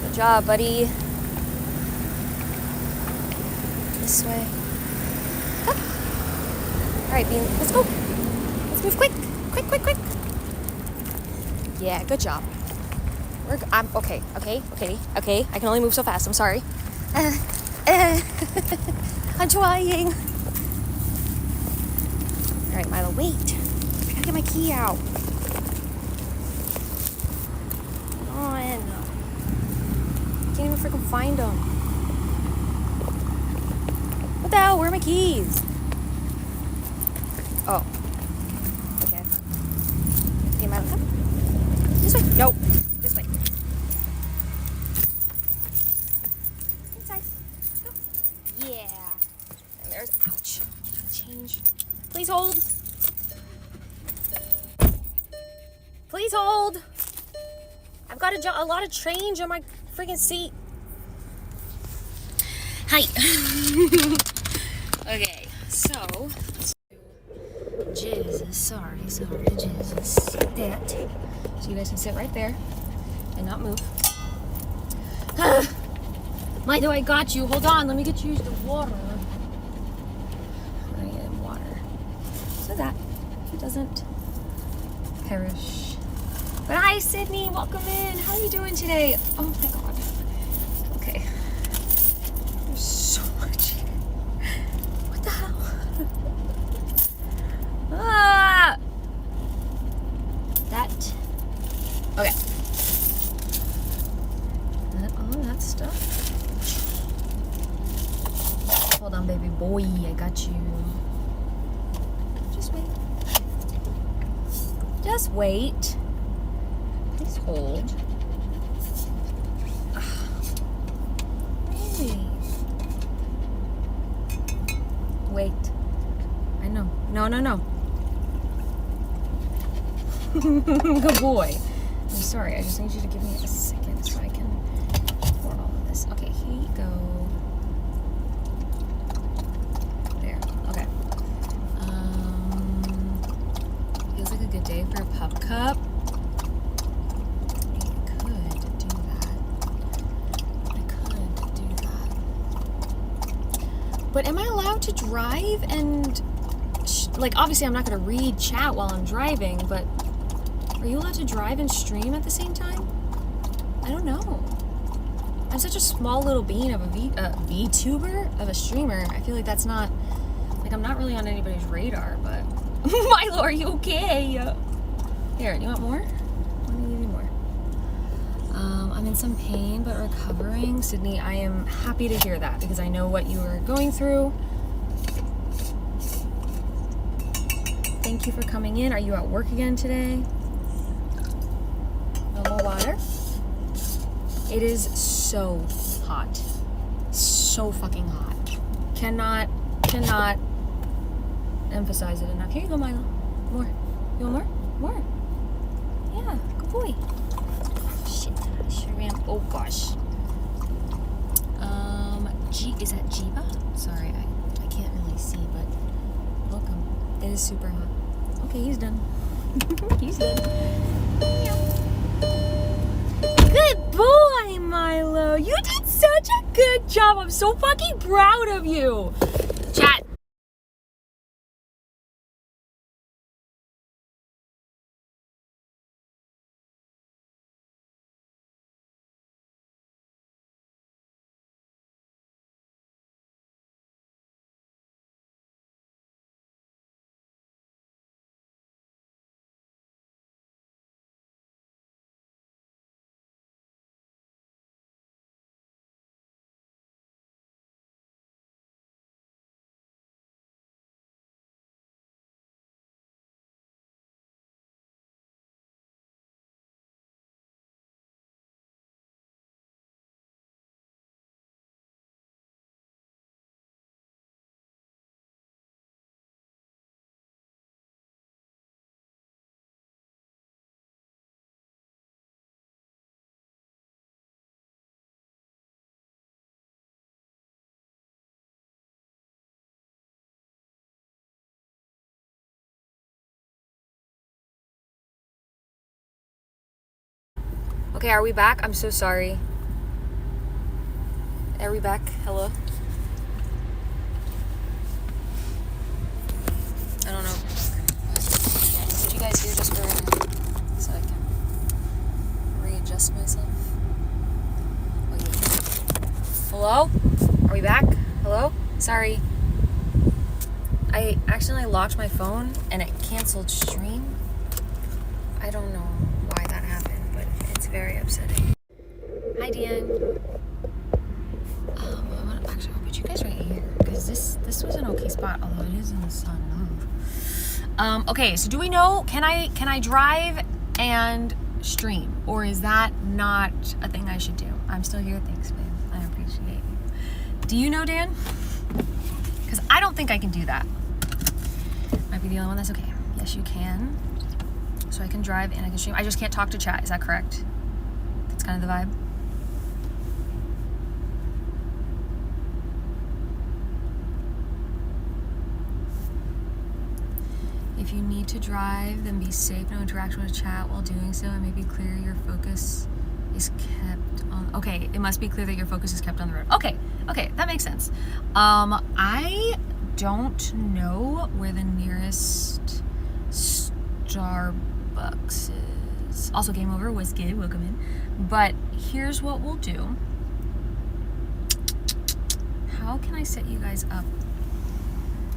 Good job, buddy. This way. Come. All right, Bean. Let's go. Let's move quick. Quick. Yeah, good job. I'm okay. I can only move so fast. I'm sorry. I'm trying. All right, Milo, wait. I gotta get my key out. Come on. Can't even freaking find them. What the hell? Where are my keys? Oh. Okay. Okay, Milo, come. This way. Nope. This way. Inside. Go. Yeah. And there's, ouch. Change. Please hold. Please hold. I've got a lot of change on my freaking seat. Hi. Okay, so Jesus, sorry, Jesus. Like that. So you guys can sit right there and not move. Milo, I got you. Hold on, let me get you the water. I'm gonna get him water so that he doesn't perish. But hi, Sydney, welcome in. How are you doing today? Oh my God. Okay. There's so much here. What the hell? Ah! That. Okay. All that stuff. Hold on, baby boy. I got you. Just wait. Just wait. Please hold. Really? Wait. I know. No. Good boy. I'm sorry. I just need you to give me a second so I can pour all of this. Okay, here you go. There. Okay. Feels like a good day for a pup cup. But am I allowed to drive and, like, obviously I'm not going to read chat while I'm driving, but are you allowed to drive and stream at the same time? I don't know. I'm such a small little bean of a VTuber, of a streamer. I feel like that's not, like, I'm not really on anybody's radar, but Milo, are you okay? Here, do you want more? Let me give you more. I'm in some pain, but recovering. Sydney, I am happy to hear that because I know what you are going through. Thank you for coming in. Are you at work again today? No more water? It is so hot. So fucking hot. Cannot emphasize it enough. Here you go, Milo. More. You want more? More. Yeah, good boy. Shit, I sure am. Oh gosh. Is that Jiba? Sorry, I can't really see, but welcome. It is super hot. Okay, he's done. He's done. Yeah. Good boy, Milo. You did such a good job. I'm so fucking proud of you. Chat. Okay, are we back? I'm so sorry. Are we back? Hello? I don't know. Did you guys hear just for a so I can readjust myself? Oh, yeah. Hello? Are we back? Hello? Sorry. I accidentally locked my phone and it canceled stream. I don't know why that happened, but it's very upsetting. Hi, Dan. Actually, I'll put you guys right here because this was an okay spot, although it is in the sun. Okay, so do we know? Can I drive and stream, or is that not a thing I should do? I'm still here. Thanks, babe. I appreciate you. Do you know, Dan? Because I don't think I can do that. Might be the only one that's okay. Yes, you can. So I can drive and I can stream. I just can't talk to chat. Is that correct? That's kind of the vibe. If you need to drive, then be safe. No interaction with chat while doing so. It may be clear your focus is kept on. Okay, it must be clear that your focus is kept on the road. Okay, that makes sense. I don't know where the nearest Starbucks is. Also, game over. Was good. Welcome in. But here's what we'll do. How can I set you guys up?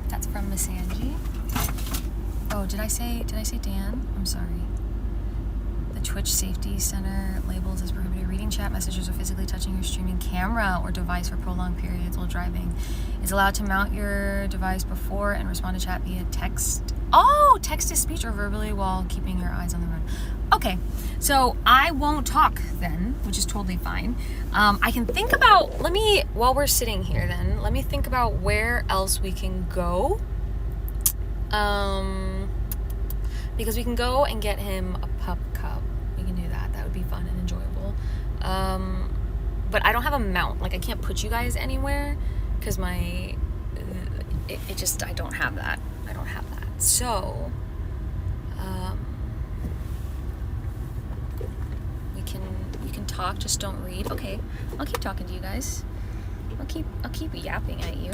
That's from Miss Angie. Oh, did I say Dan? I'm sorry. The Twitch Safety Center labels as prohibited. Reading chat messages or physically touching your streaming camera or device for prolonged periods while driving. Is allowed to mount your device before and respond to chat via text. Oh, text to speech or verbally while keeping your eyes on the road. Okay, so I won't talk then, which is totally fine. I can think about, while we're sitting here then, let me think about where else we can go. Because we can go and get him a pup cup. We can do that. That would be fun and enjoyable. But I don't have a mount. Like, I can't put you guys anywhere because I don't have that. So, you can talk, just don't read. Okay, I'll keep talking to you guys. I'll keep yapping at you.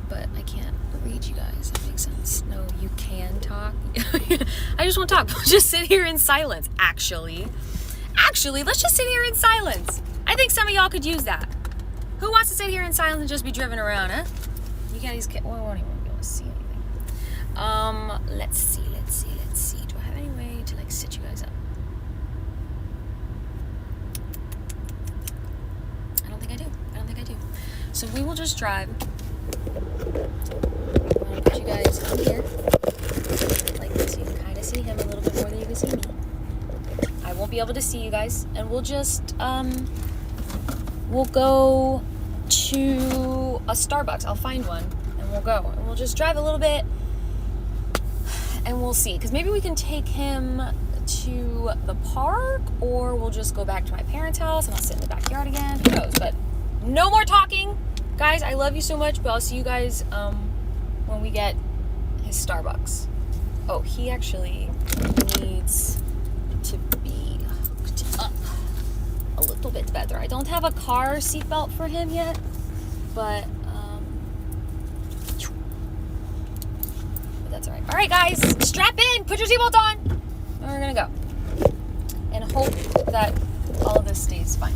But I can't read you guys. That makes sense. No, you can talk. I just won't talk. Just sit here in silence. Actually, let's just sit here in silence. I think some of y'all could use that. Who wants to sit here in silence and just be driven around, huh? You guys we won't even be able to see anything. Let's see. Do I have any way to like sit you guys up? I don't think I do. So we will just drive. I'm gonna put you guys on here like this. You can kind of see him a little bit more than you can see me. I won't be able to see you guys, and we'll just we'll go to a Starbucks. I'll find one and we'll go and we'll just drive a little bit and we'll see, because maybe we can take him to the park, or we'll just go back to my parents' house and I'll sit in the backyard again. Who knows? But no more talking. Guys, I love you so much, but I'll see you guys when we get his Starbucks. Oh, he actually needs to be hooked up a little bit better. I don't have a car seatbelt for him yet, but that's all right. All right, guys, strap in, put your seatbelt on, and we're gonna go. And hope that all of this stays fine.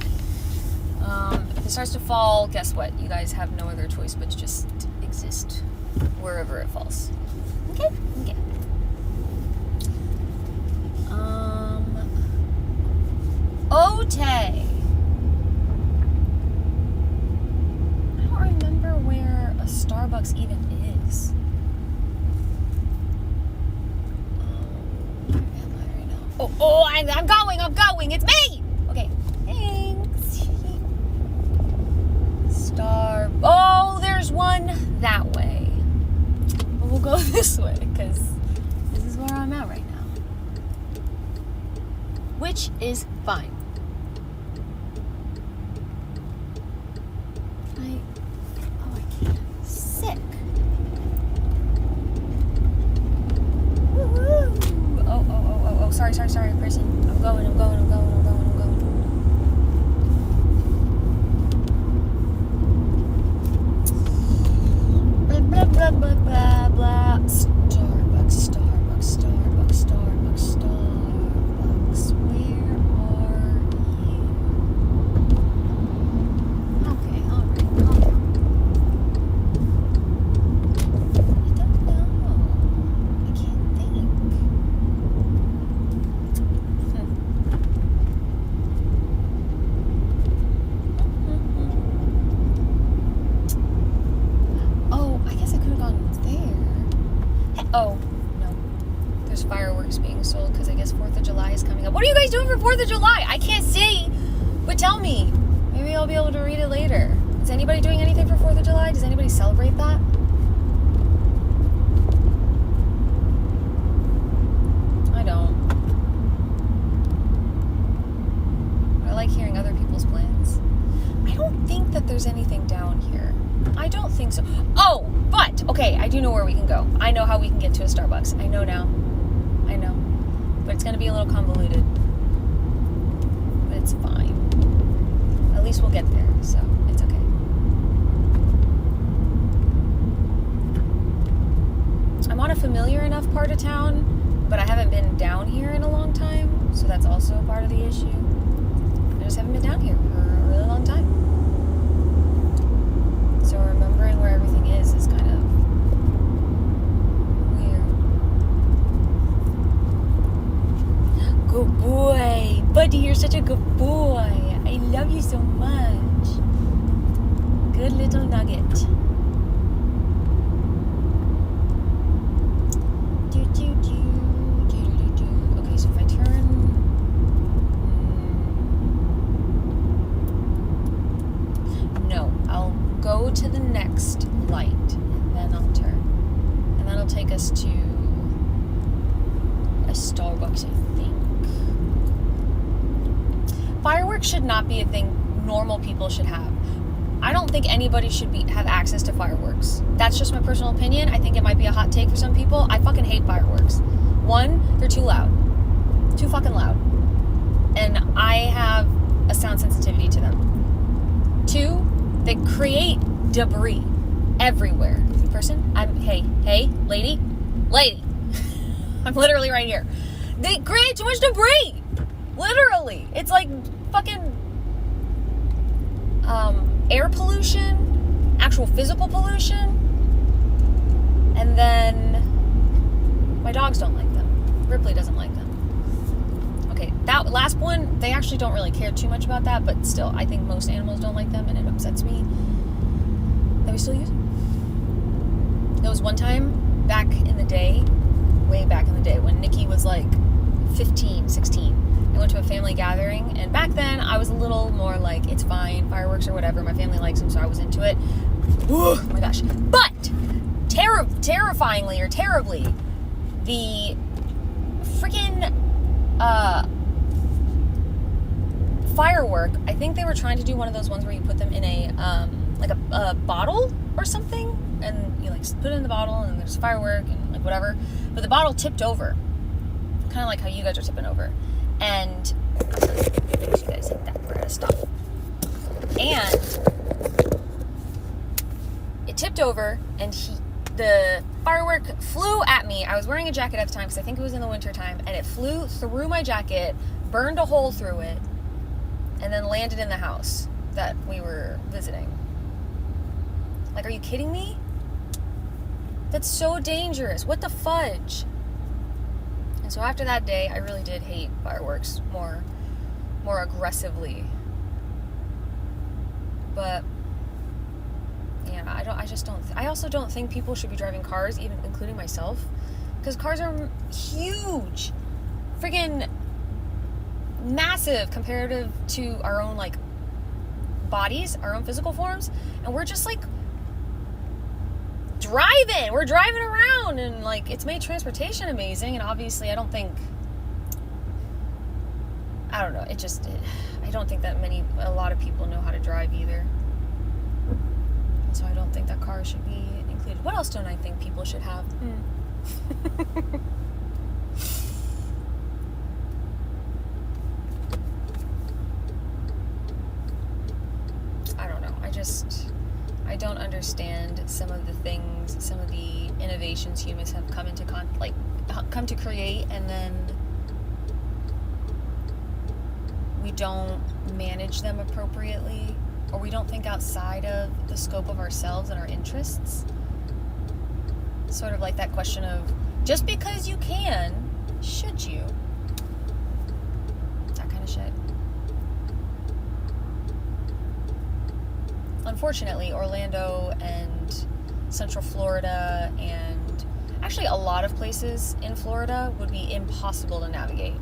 If it starts to fall, guess what? You guys have no other choice but to just exist wherever it falls. Okay? Okay. Otay. I don't remember where a Starbucks even is. Where am I right now? Oh, I'm going. It's me! Okay. Thanks. Oh, there's one that way. But we'll go this way because this is where I'm at right now. Which is fine. I can't. Sick. Woo-hoo. Oh, sorry, person. I'm going. Blah, blah, blah, blah. Starbucks. Where are you? Okay, alright. I don't know. I can't think. Oh, I guess I could have gone there. Oh, no. There's fireworks being sold because I guess 4th of July is coming up. What are you guys doing for 4th of July? I can't see, but tell me. Maybe I'll be able to read it later. Is anybody doing anything for 4th of July? Does anybody celebrate that? I don't. I like hearing other people's plans. I don't think that there's anything down here. I don't think so. So, oh, but, okay, I do know where we can go. I know how we can get to a Starbucks. I know now. I know. But it's going to be a little convoluted. But it's fine. At least we'll get there, so it's okay. I'm on a familiar enough part of town, but I haven't been down here in a long time, so that's also a part of the issue. I just haven't been down here for a really long time. So remembering where everything is kind of weird. Good boy! Buddy, you're such a good boy. I love you so much. Good little nugget. Okay, so if I turn... No, I'll go to the next light, and then I'll turn. And that'll take us to a Starbucks, I think. Fireworks should not be a thing normal people should have. I don't think anybody should have access to fireworks. That's just my personal opinion. I think it might be a hot take for some people. I fucking hate fireworks. One, they're too loud. Too fucking loud. And I have a sound sensitivity to them. Two, they create debris everywhere. Hey, lady. I'm literally right here. They create too much debris. Literally. It's like fucking air pollution, actual physical pollution, and then my dogs don't like them. Ripley doesn't like them. Okay, that last one, they actually don't really care too much about that, but still, I think most animals don't like them, and it upsets me that we still use them. There was one time back in the day, way back in the day, when Nikki was like 15, 16. I went to a family gathering, and back then I was a little more like, it's fine, fireworks or whatever, my family likes them, so I was into it. Oh my gosh. But terrifyingly or terribly, the freaking firework, I think they were trying to do one of those ones where you put them in a like a bottle or something, and you like put it in the bottle, and there's firework and like whatever, but the bottle tipped over, kind of like how you guys are tipping over. And you guys hit that, we're at a stop. And it tipped over, and the firework flew at me. I was wearing a jacket at the time because I think it was in the winter time, and it flew through my jacket, burned a hole through it, and then landed in the house that we were visiting. Like, are you kidding me? That's so dangerous. What the fudge? So after that day, I really did hate fireworks more aggressively. But yeah, I also don't think people should be driving cars, even including myself, because cars are huge, friggin' massive comparative to our own like bodies, our own physical forms, and we're just like we're driving around, and like it's made transportation amazing, and obviously I don't think I don't think that a lot of people know how to drive either, so I don't think that cars should be included. What else don't I think people should have? I don't know. I don't understand some of the innovations humans have come to create, and then we don't manage them appropriately, or we don't think outside of the scope of ourselves and our interests. Sort of like that question of, just because you can, should you? That kind of shit. Unfortunately, Orlando and Central Florida, and actually a lot of places in Florida, would be impossible to navigate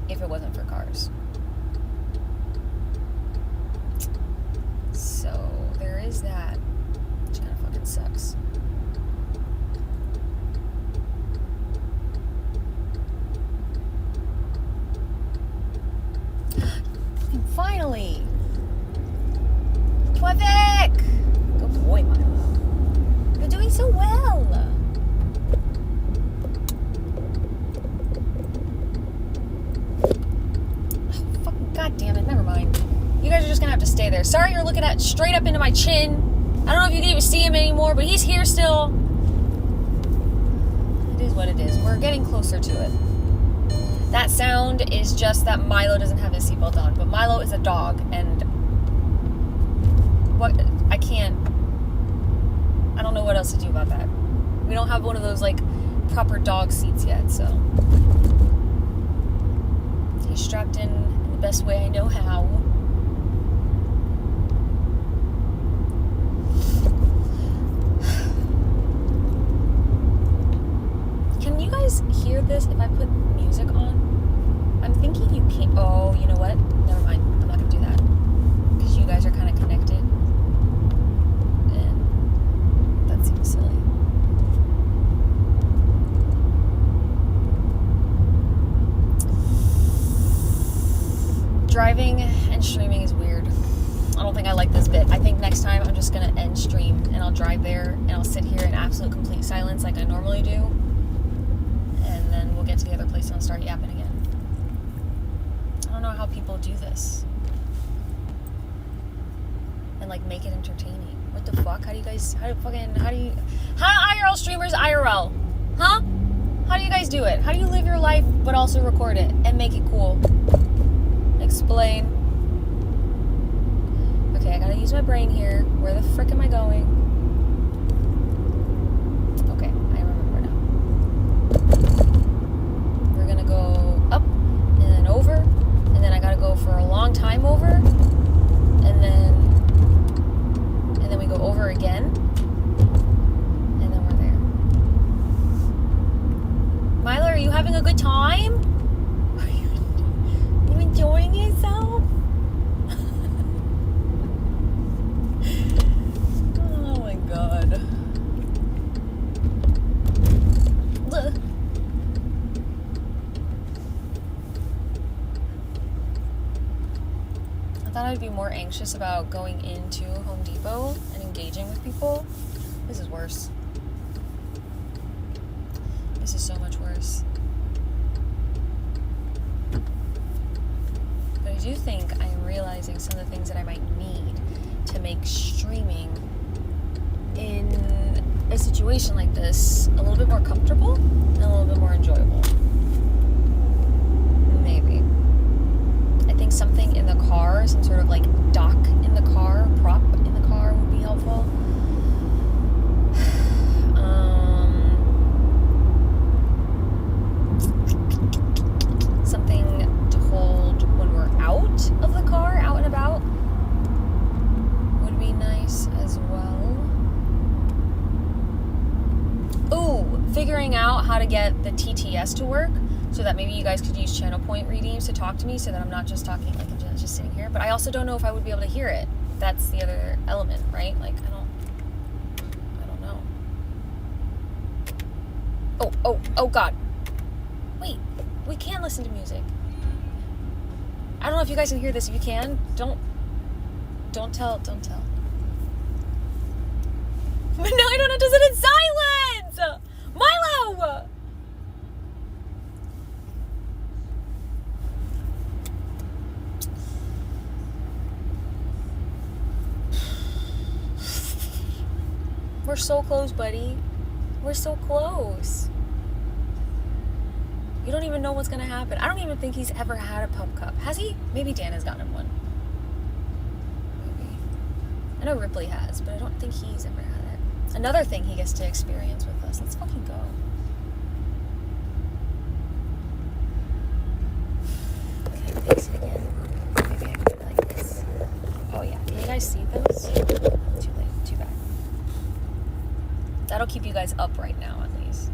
if it wasn't for cars. So there is that, which kind of fucking sucks. Finally! Traffic! got straight up into my chin. I don't know if you can even see him anymore, but he's here still. It is what it is. We're getting closer to it. That sound is just that Milo doesn't have his seatbelt on, but Milo is a dog, and what I don't know what else to do about that. We don't have one of those like proper dog seats yet, so he's strapped in the best way I know how. Can you guys hear this if I put music on? I'm thinking you can't. Oh, you know what? Never mind. I'm not gonna do that because you guys are kind of connected, and that seems silly. Driving and streaming is weird. I don't think I like this bit. I think next time I'm just gonna end stream and I'll drive there and I'll sit here in absolute complete silence like I normally do, and then we'll get to the other place and I'll start yapping again. I don't know how people do this and like make it entertaining. What the fuck? How do IRL streamers IRL? Huh? How do you guys do it? How do you live your life but also record it and make it cool? Explain. Okay, I gotta use my brain here. Where the frick am I going? Okay, I remember now. We're gonna go up and then over, and then I gotta go for a long time over, and then we go over again, and then we're there. Milo, are you having a good time? Are you enjoying yourself? Oh my god. I thought I'd be more anxious about going into Home Depot and engaging with people. This is worse. This is so much worse. But I do think I am realizing some of the things that I might need to make streaming in a situation like this a little bit more comfortable and a little bit more enjoyable. Maybe. I think something in the car, some sort of like dock in the car, prop in the car would be helpful. Something to hold when we're out of the car, out and about, would be nice as well. Ooh, figuring out how to get the TTS to work so that maybe you guys could use channel point redeems to talk to me so that I'm not just talking, like I'm just sitting here. But I also don't know if I would be able to hear it. That's the other element, right? Like, I don't know. Oh God. Wait, we can listen to music. I don't know if you guys can hear this. If you can, don't tell. But now I don't have to sit in silence! Milo! We're so close, buddy. We're so close. You don't even know what's gonna happen. I don't even think he's ever had a pub cup. Has he? Maybe Dan has gotten him one. Maybe. I know Ripley has, but I don't think he's ever had it. Another thing he gets to experience with us. Let's fucking go. Okay, face it again. Maybe I can do it like this. Oh yeah. Can you guys see those? Too late. Too bad. That'll keep you guys upright now, at least.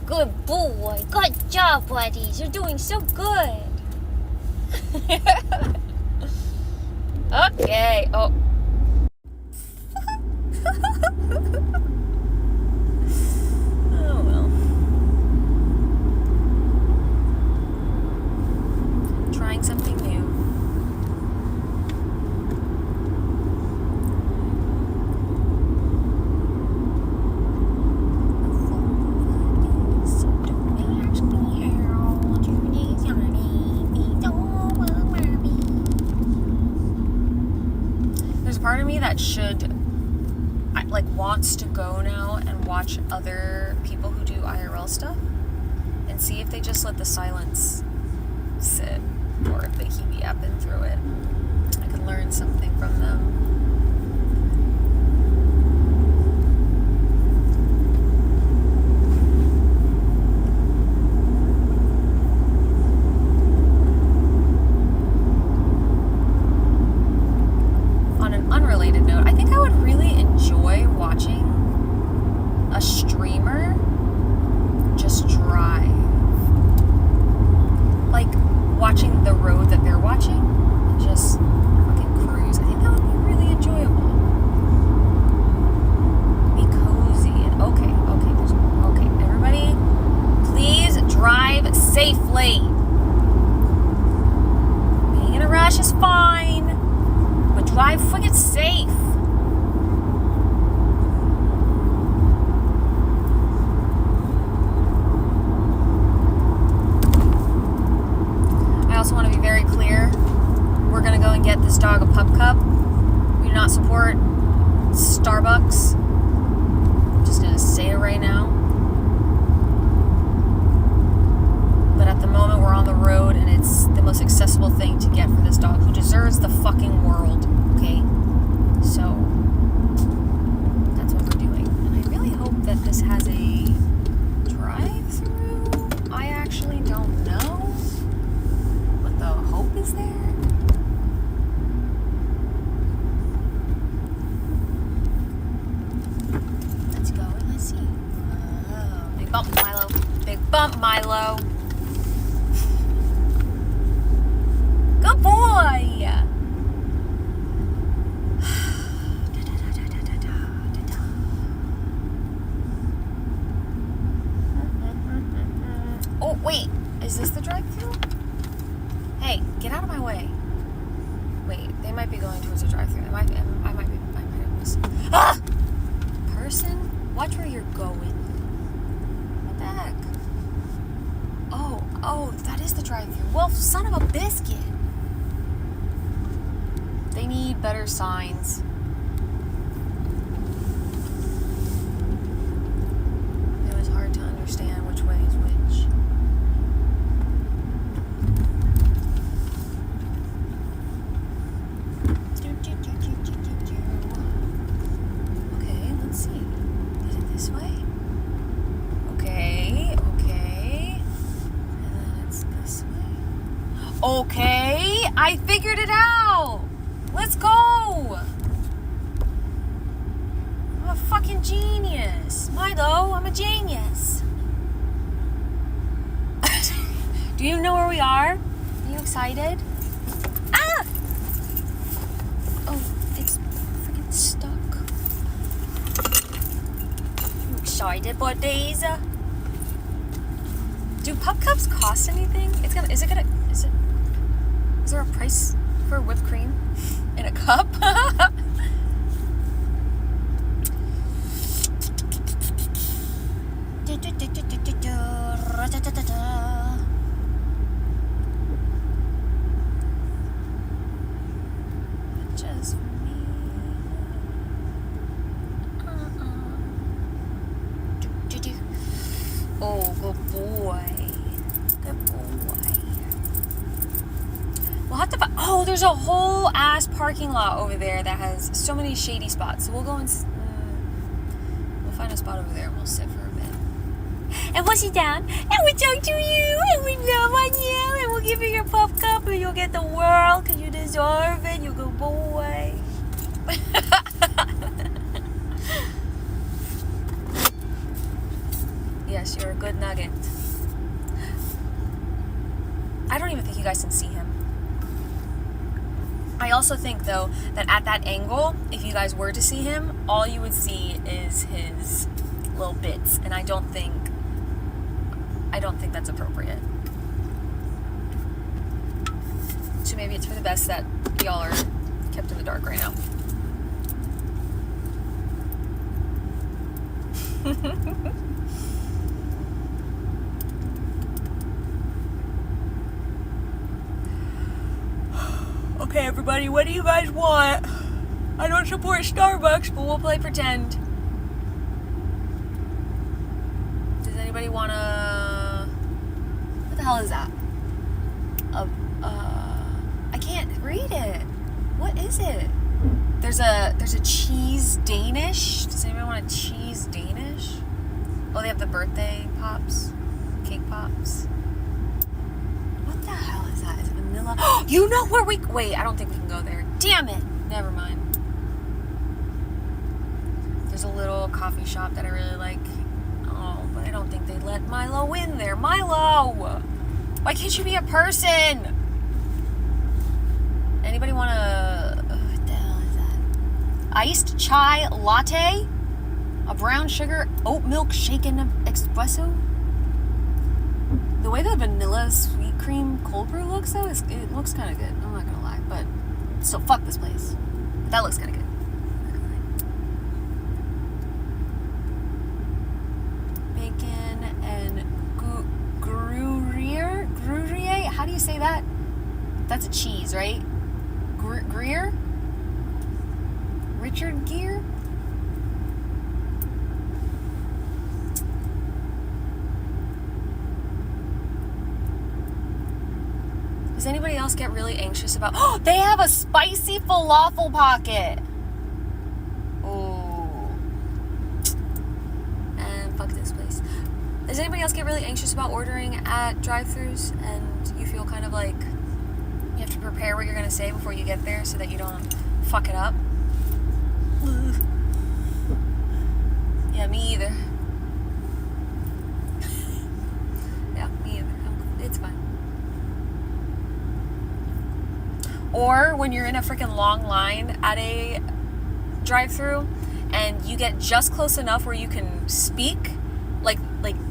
Good boy. Good job, buddies. You're doing so good. Okay. Oh. Oh, well. Trying something new. wants to go now and watch other people who do IRL stuff and see if they just let the silence sit or if they keep yapping through it. I can learn something from them. On an unrelated note, I think I would really enjoy watching a streamer just drive. Like watching the road that they're watching and just fucking cruise. I think that would be really enjoyable. Be cozy and okay, everybody, please drive safely. Being in a rush is fine, but drive fucking safe. I also want to be very clear. We're going to go and get this dog a pup cup. We do not support Starbucks. I'm just going to say it right now. But at the moment, we're on the road, and it's the most accessible thing to get for this dog, who deserves the fucking world, okay? So, that's what we're doing. And I really hope that this has a drive-through. I actually don't know. But the hope is there. Let's go and let's see. Oh, big bump, Milo. Big bump, Milo. Good boy! Oh, wait. Is this the drive-thru? Hey, get out of my way. Wait, they might be going towards the drive-thru. I might have missed. Ah! Person, watch where you're going. What the heck? Oh, that is the drive-thru. Well, son of a biscuit. They need better signs. It was hard to understand which way is which. Okay, let's see. Is it this way? Okay. And then it's this way. Okay, I figured it out! Let's go! I'm a fucking genius. Milo, I'm a genius. Do you know where we are? Are you excited? Ah! Oh, it's freaking stuck. You excited, buddies? Do pup cups cost anything? Is there a price for whipped cream in a cup? Just for me. Oh, good boy. Good boy. We'll have to find... Oh, there's a whole ass parking lot over there that has so many shady spots. So we'll go and... we'll find a spot over there and we'll sit for a bit. And we'll sit down and we'll talk to you and we love on you and we'll give you your pup cup and you'll get the world because you deserve it, you good boy. Yes, you're a good nugget. I don't even think you guys can see him. I also think, though, that at that angle, if you guys were to see him, all you would see is his little bits, and I don't think that's appropriate. So maybe it's for the best that y'all are kept in the dark right now. Okay, everybody, what do you guys want? I don't support Starbucks, but we'll play pretend. Does anybody wanna... What the hell is that? I can't read it. What is it? There's a cheese Danish. Does anybody want a cheese Danish? Oh, they have the birthday pops. Cake pops. What the hell is that? Is it vanilla? Oh, you know where we... Wait, I don't think we can go there. Damn it. Never mind. There's a little coffee shop that I really like. Oh, but I don't think they'd let Milo in there. Milo! Why can't you be a person? Anybody want a... what the hell is that? Iced chai latte? A brown sugar oat milk shaken espresso? The way the vanilla sweet cream cold brew looks, though, it looks kind of good. I'm not gonna lie, but still, fuck this place. That looks kind of good. Bacon and Gruyere? How do you say that? That's a cheese, right? Gruyere? Richard Gere? Does anybody else get really anxious about... Oh, they have a spicy falafel pocket. Oh. And fuck this place. Does anybody else get really anxious about ordering at drive-thrus and you feel kind of like you have to prepare what you're going to say before you get there so that you don't fuck it up? Ugh. Yeah, me either. Yeah, me either. It's fine. Or when you're in a freaking long line at a drive-thru and you get just close enough where you can speak, like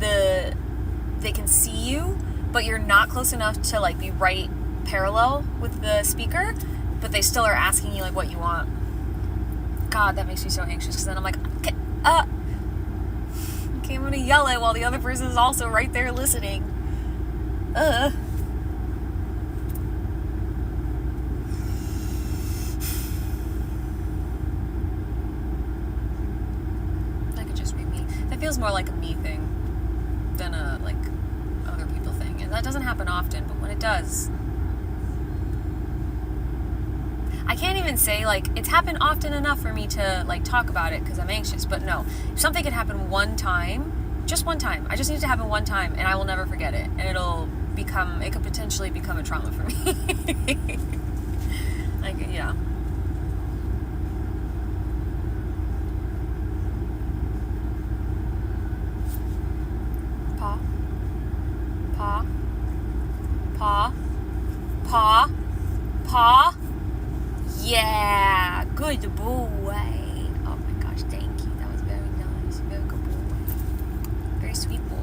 they can see you, but you're not close enough to like be right parallel with the speaker, but they still are asking you like what you want. God, that makes me so anxious because then I'm like, okay, I'm gonna yell it while the other person is also right there listening. That could just be me. That feels more like a me thing than a like other people thing, and that doesn't happen often, but when it does, I can't even say like it's happened often enough for me to like talk about it because I'm anxious. But no, if something can happen one time, just one time, I just need it to happen one time and I will never forget it, and it could potentially become a trauma for me. Like, yeah. Paw. Yeah, good boy. Oh my gosh, thank you. That was very nice. Very good boy. Very sweet boy.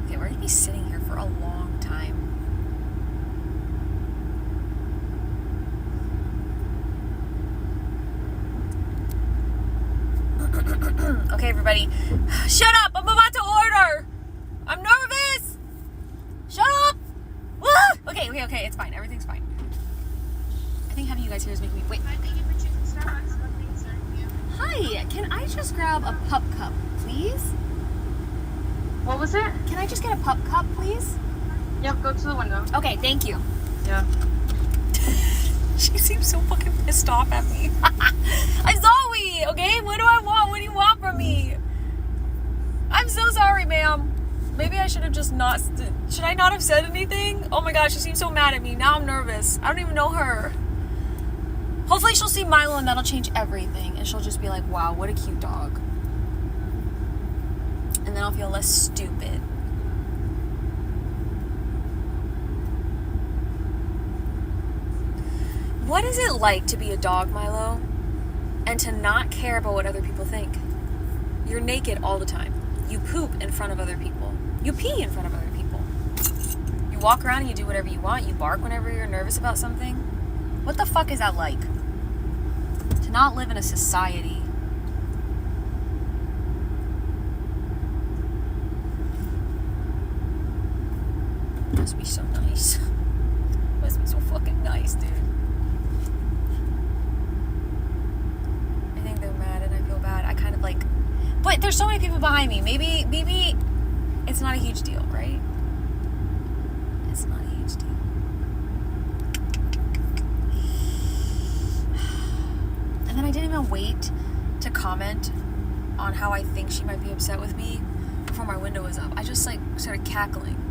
Okay, we're gonna be sitting here for a long time. Okay, everybody, shut up! I'm about to order! I'm nervous! Shut up! Okay, it's fine. Everything's fine. I think having you guys here is making me... Wait. Hi, thank you for choosing Starbucks. What can I serve you? Hi, can I just grab a pup cup, please? What was it? Can I just get a pup cup, please? Yep, go to the window. Okay, thank you. Yeah. She seems so fucking pissed off at me. I'm Zoe, okay? What do I want? What do you want from me? I'm so sorry, ma'am. Maybe I should have just not... Should I not have said anything? Oh my gosh, she seems so mad at me. Now I'm nervous. I don't even know her. Hopefully she'll see Milo and that'll change everything. And she'll just be like, wow, what a cute dog. And then I'll feel less stupid. What is it like to be a dog, Milo? And to not care about what other people think? You're naked all the time. You poop in front of other people. You pee in front of other people. You walk around and you do whatever you want. You bark whenever you're nervous about something. What the fuck is that like? To not live in a society. Must be so nice. Must be so fucking nice, dude. I think they're mad and I feel bad. I kind of like... But there's so many people behind me. Maybe it's not a huge deal, right? It's not a huge deal. And then I didn't even wait to comment on how I think she might be upset with me before my window was up. I just like started cackling.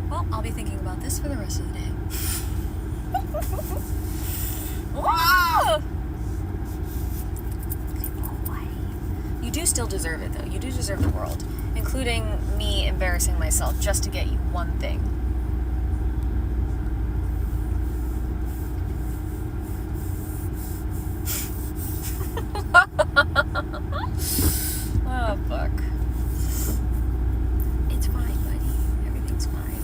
Well, I'll be thinking about this for the rest of the day. Whoa! You do still deserve it, though. You do deserve the world, including me embarrassing myself just to get you one thing. Oh, fuck. It's fine, buddy. Everything's fine.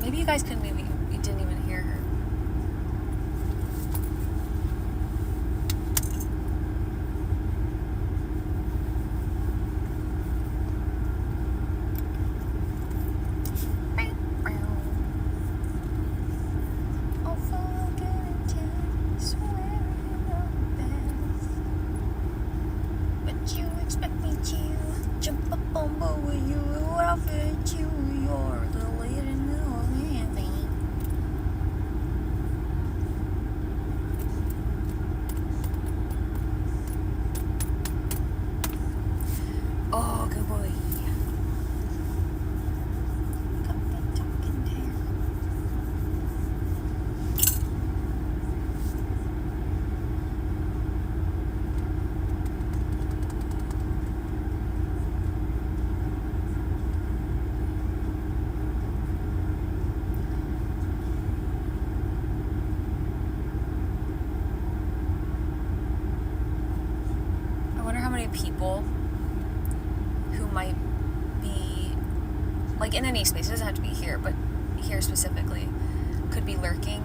Maybe you guys couldn't, maybe you didn't even hear her. Oh, good boy. I wonder how many people who might be, like, in any space, it doesn't have to be here, but here specifically, could be lurking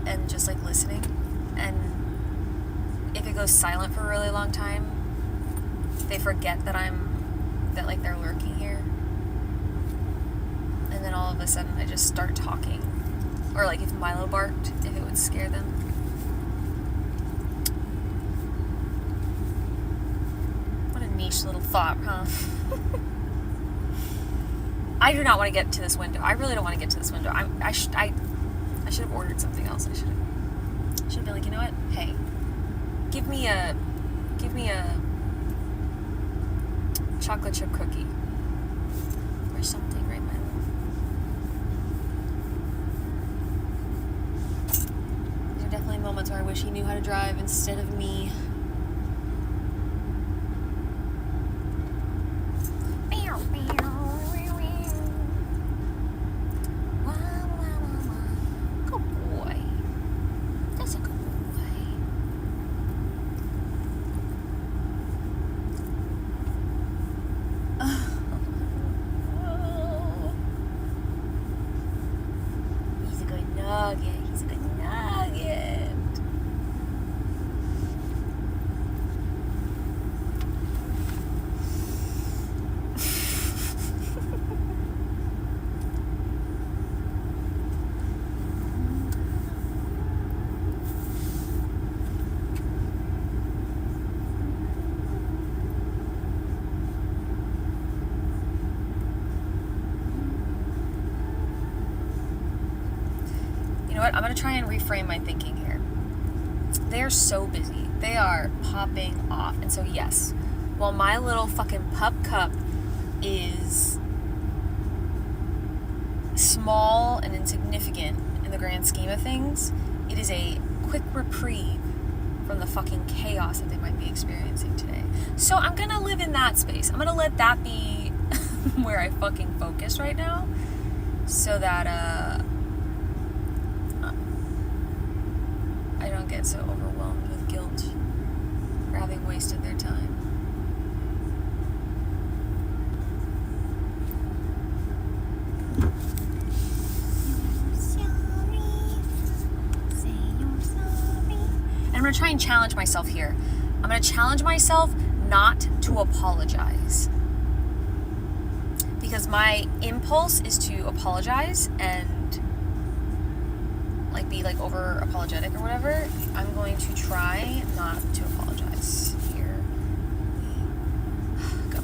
and just, like, listening. And if it goes silent for a really long time, they forget that like, they're lurking here. And then all of a sudden, I just start talking. Or, like, if Milo barked, if it would scare them. Niche little thought, huh? I do not want to get to this window. I really don't want to get to this window. I should have ordered something else. I should have been like, you know what? Hey, give me a chocolate chip cookie or something, right, Milo? There are definitely moments where I wish he knew how to drive instead of me. He's a good nugget. You know what? I'm going to try and reframe my thinking here. They are so busy. They are popping off. And so, yes, while my little fucking pup cup is small and insignificant in the grand scheme of things, it is a quick reprieve from the fucking chaos that they might be experiencing today. So I'm going to live in that space. I'm going to let that be where I fucking focus right now so that, I don't get so overwhelmed with guilt for having wasted their time. So going to try and challenge myself here. I'm going to challenge myself not to apologize. Because my impulse is to apologize and like be like over apologetic or whatever. I'm going to try not to apologize. Here we go.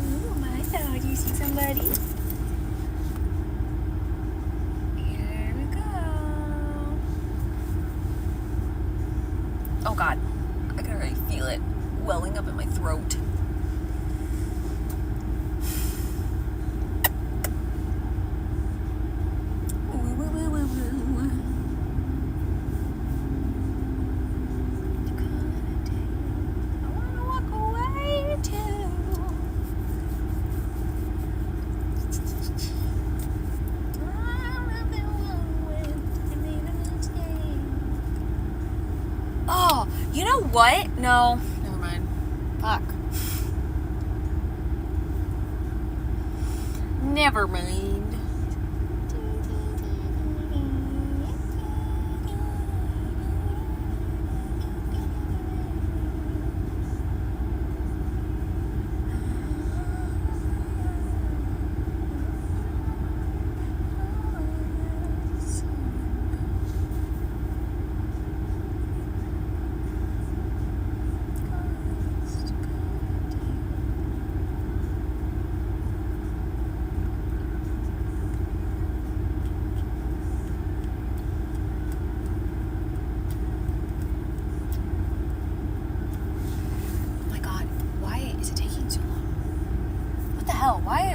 Ooh, my dog, you see somebody? Here we go. Oh God, I can already feel it welling up in my throat. You know what? No, never mind. Fuck. Never mind.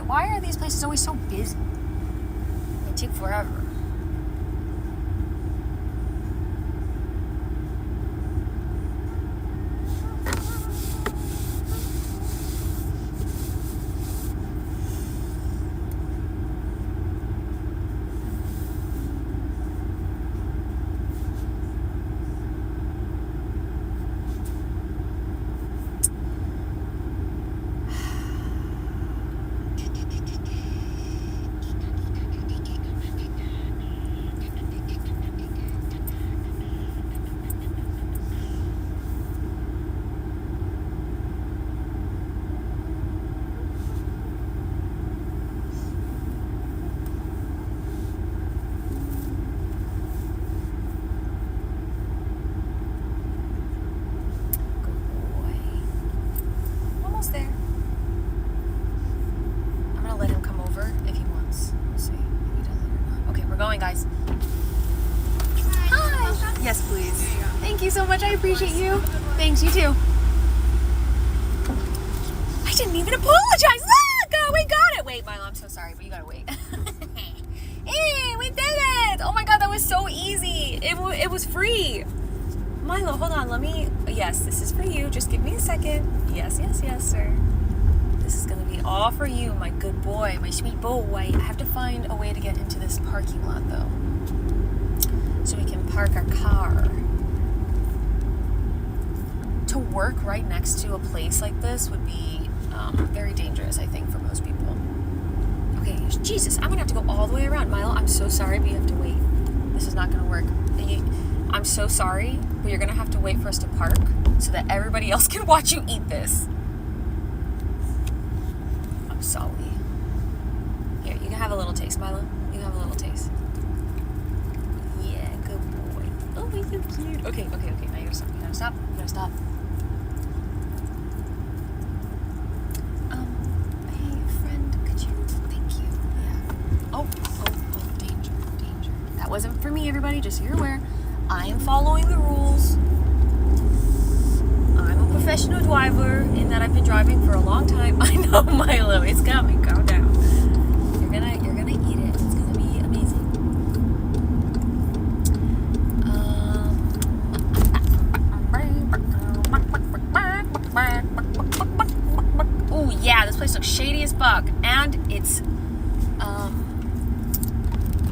Why are these places always so busy? They take forever. Guys. Hi. Yes, please. Thank you so much. I appreciate you. Thanks, you too. I didn't even apologize. Look, we got it. Wait, Milo, I'm so sorry, but you gotta wait. Hey, we did it. Oh my God, that was so easy. It was free. Milo, hold on. Let me. Yes, this is for you. Just give me a second. Yes, sir. This is gonna be all for you, my good boy, my sweet boy. I have to find a way to get into this parking lot, though, so we can park our car. To work right next to a place like this would be very dangerous, I think, for most people. Okay, Jesus, I'm gonna have to go all the way around. Milo, I'm so sorry, but you have to wait. This is not gonna work. I'm so sorry, but you're gonna have to wait for us to park so that everybody else can watch you eat this. Sorry. Here, you can have a little taste, Milo. You can have a little taste. Yeah, good boy. Oh, he's so cute. Okay. Now you gotta stop. You gotta stop. Hey, friend, could you? Thank you. Yeah. Oh, danger. That wasn't for me, everybody, just so you're aware. I am following the rules. I'm a professional driver in that I've been driving for a long time. I know, Milo, it's coming. Calm down. You're gonna eat it. It's gonna be amazing. Oh yeah, this place looks shady as fuck, and it's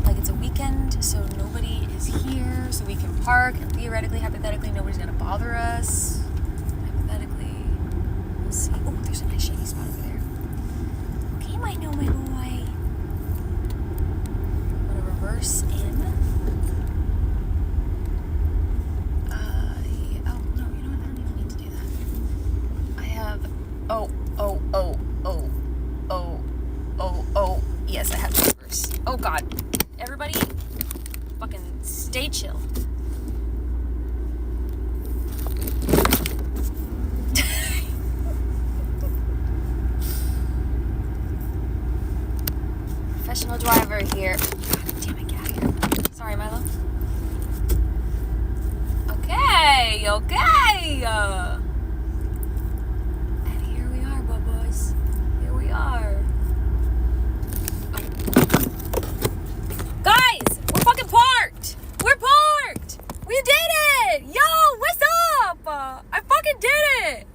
like it's a weekend, so nobody is here, so we can park, and theoretically, hypothetically, nobody's gonna bother us. See. Oh, there's a nice shady spot over there. Okay, my boy. I'm gonna reverse in. Yes, I have papers. Oh God. Everybody, fucking stay chill. Professional driver here. God damn it, get out of here. Sorry, Milo. Okay. And here we are, boys. Here we are. Guys, we're fucking parked. We're parked. We did it. Yo, what's up? I fucking did it.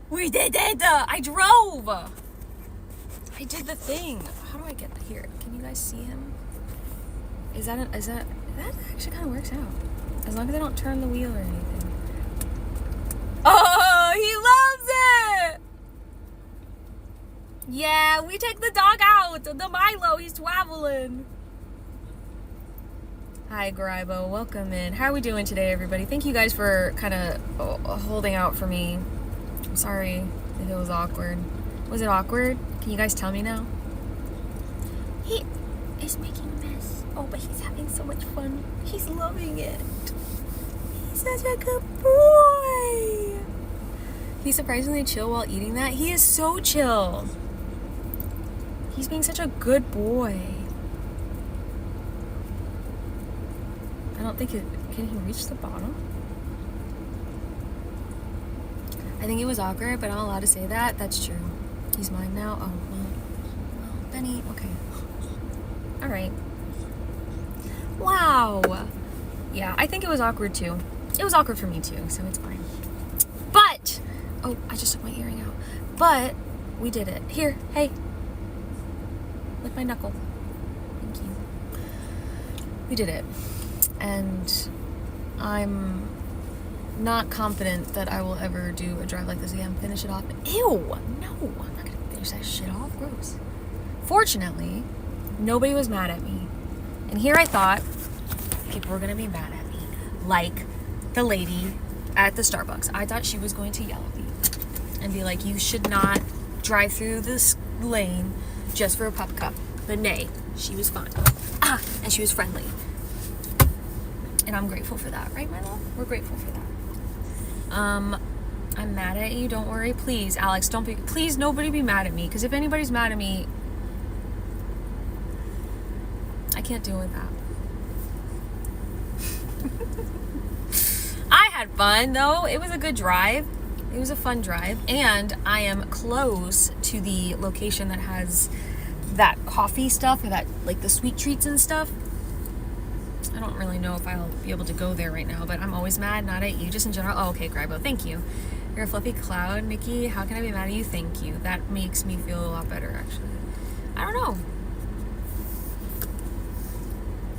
We did it. I drove. I did the thing. How do I get here? Can you guys see him? That actually kind of works out. As long as I don't turn the wheel or anything. Oh, he loves it! Yeah, we take the dog out. The Milo, he's traveling. Hi, Grybo. Welcome in. How are we doing today, everybody? Thank you guys for kind of holding out for me. I'm sorry if it was awkward. Was it awkward? Can you guys tell me now? He is making a mess. Oh, but he's having so much fun. He's loving it. He's such a good boy. He's surprisingly chill while eating that. He is so chill. He's being such a good boy. I don't think can he reach the bottom? I think it was awkward, but I'm allowed to say that. That's true. He's mine now. Oh, well, Benny. Okay. All right. Wow. Yeah, I think it was awkward too. It was awkward for me too, so it's fine. But, oh, I just took my earring out. But we did it. Here, hey. Lick my knuckle. Thank you. We did it. And I'm not confident that I will ever do a drive like this again. Finish it off. Ew! No, I'm not gonna finish that shit off. Gross. Fortunately, nobody was mad at me. And here I thought people were gonna be mad at me. Like the lady at the Starbucks. I thought she was going to yell at me and be like, you should not drive through this lane just for a pup cup. But nay, she was fun. And she was friendly. And I'm grateful for that, right, Milo? We're grateful for that. I'm mad at you. Don't worry, please, Alex. Please, nobody be mad at me. Because if anybody's mad at me, I can't deal with that. I had fun though. It was a good drive. It was a fun drive, and I am close to the location that has that coffee stuff or that like the sweet treats and stuff. I don't really know if I'll be able to go there right now, but I'm always mad, not at you, just in general. Oh, okay, Grybo, thank you. You're a fluffy cloud, Nikki. How can I be mad at you? Thank you. That makes me feel a lot better, actually. I don't know.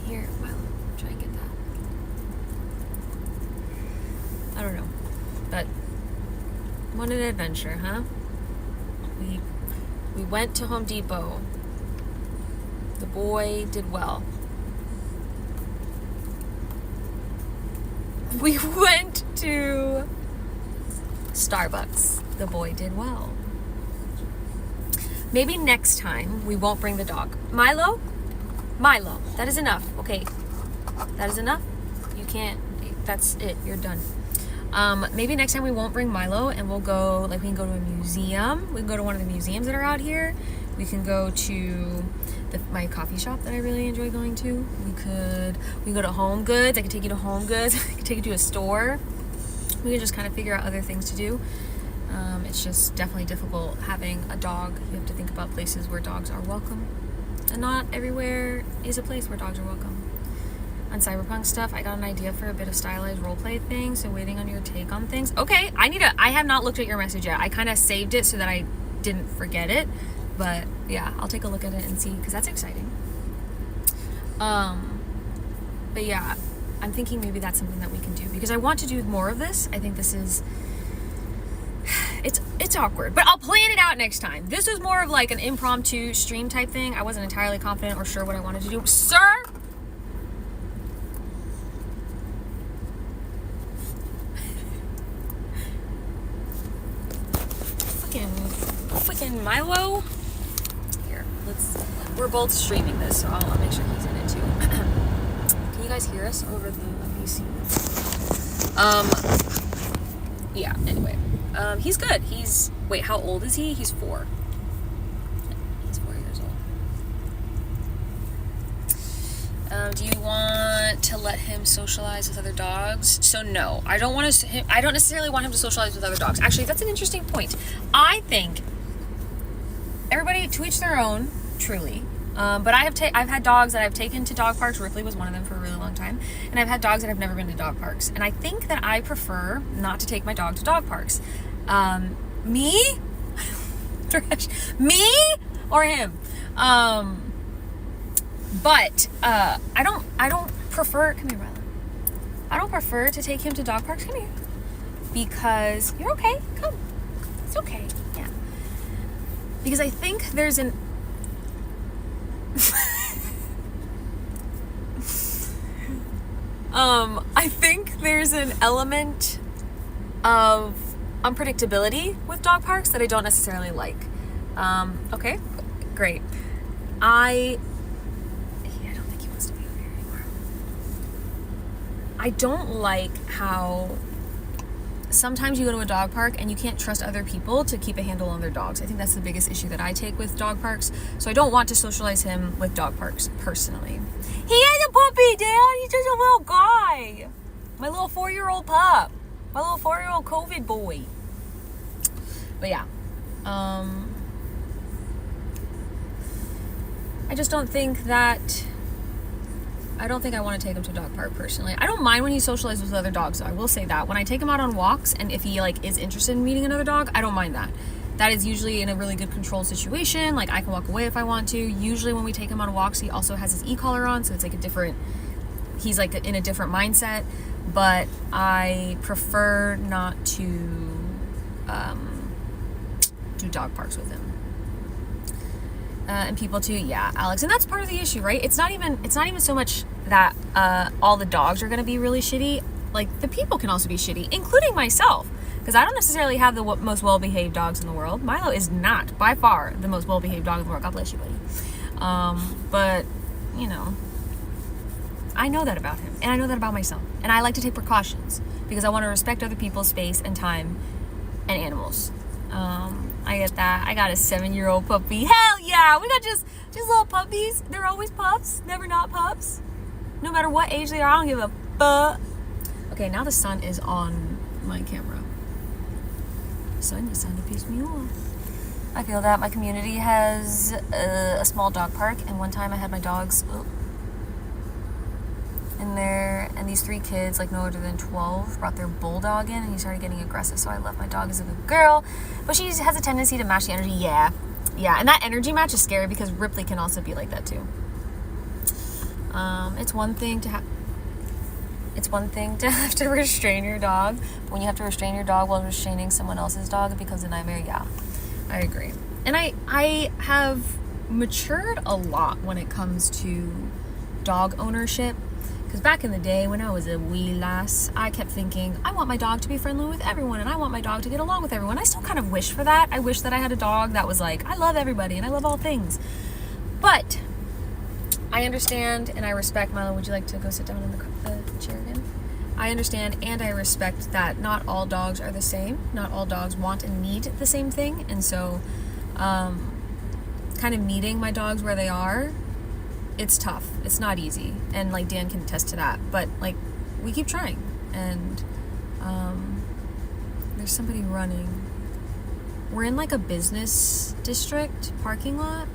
Here, Milo, try and get that. I don't know, but what an adventure, huh? We went to Home Depot. The boy did well. We went to Starbucks. The boy did well. Maybe next time we won't bring the dog. Milo, that is enough. Okay, that is enough. You can't, that's it, you're done. Maybe next time we won't bring Milo and we'll go, like we can go to a museum. We can go to one of the museums that are out here. We can go to my coffee shop that I really enjoy going to. We can go to Home Goods. I can take you to Home Goods. I can take you to a store. We can just kind of figure out other things to do. It's just definitely difficult having a dog. You have to think about places where dogs are welcome. And not everywhere is a place where dogs are welcome. On Cyberpunk stuff, I got an idea for a bit of stylized roleplay thing, so waiting on your take on things. Okay, I have not looked at your message yet. I kind of saved it so that I didn't forget it. But yeah, I'll take a look at it and see, because that's exciting. But yeah, I'm thinking maybe that's something that we can do, because I want to do more of this. I think this is, it's awkward, but I'll plan it out next time. This was more of like an impromptu stream type thing. I wasn't entirely confident or sure what I wanted to do. Sir? Freaking Milo. Here, We're both streaming this, so I'll make sure he's in it too. Can you guys hear us over the AC? Yeah, anyway. He's good. Wait, how old is he? He's 4. He's 4 years old. Do you want to let him socialize with other dogs? So no, I don't necessarily want him to socialize with other dogs. Actually, that's an interesting point. I think everybody to each their own, truly. But I've had dogs that I've taken to dog parks. Ripley was one of them for a really long time. And I've had dogs that have never been to dog parks. And I think that I prefer not to take my dog to dog parks. Me? Me or him? But I don't prefer, come here, Milo. I don't prefer to take him to dog parks. Come here. Because, you're okay, come. It's okay, yeah. Because I think there's an I think there's an element of unpredictability with dog parks that I don't necessarily like. Okay, great. I don't think he wants to be over here anymore. I don't like how sometimes you go to a dog park and you can't trust other people to keep a handle on their dogs. I think that's the biggest issue that I take with dog parks. So I don't want to socialize him with dog parks personally. He is a puppy, Dad. He's just a little guy. My little 4-year-old pup. My little 4-year-old COVID boy. But yeah. I just don't think that... I don't think I want to take him to a dog park personally. I don't mind when he socializes with other dogs though. I will say that. When I take him out on walks and if he is interested in meeting another dog, I don't mind that. That is usually in a really good controlled situation. Like I can walk away if I want to. Usually when we take him on walks, he also has his e-collar on. So it's he's in a different mindset. But I prefer not to do dog parks with him. And people too, yeah, Alex. And that's part of the issue, right? It's not even so much that all the dogs are going to be really shitty. Like, the people can also be shitty, including myself. Because I don't necessarily have the most well-behaved dogs in the world. Milo is not, by far, the most well-behaved dog in the world. God bless you, buddy. But, I know that about him. And I know that about myself. And I like to take precautions. Because I want to respect other people's space and time and animals. I get that. I got a 7-year-old puppy. Hell yeah! We got just little puppies. They're always pups. Never not pups. No matter what age they are, I don't give a fuck. Okay, now the sun is on my camera. Sun, you're starting to piss me off. I feel that my community has a small dog park, and one time I had my dogs in there, and these 3 kids, no older than 12, brought their bulldog in, and he started getting aggressive, so I left my dog as a good girl, but she has a tendency to match the energy. Yeah, and that energy match is scary, because Ripley can also be like that, too. It's one thing to have to restrain your dog, but when you have to restrain your dog while restraining someone else's dog, it becomes a nightmare. Yeah, I agree. And I have matured a lot when it comes to dog ownership. Because back in the day, when I was a wee lass, I kept thinking, I want my dog to be friendly with everyone, and I want my dog to get along with everyone. I still kind of wish for that. I wish that I had a dog that was like, I love everybody, and I love all things. But I understand, and I respect, Milo, would you like to go sit down in the chair again? I understand, and I respect that not all dogs are the same. Not all dogs want and need the same thing. And so, kind of meeting my dogs where they are, it's tough. It's not easy. And Dan can attest to that. But we keep trying. And there's somebody running. We're in a business district parking lot.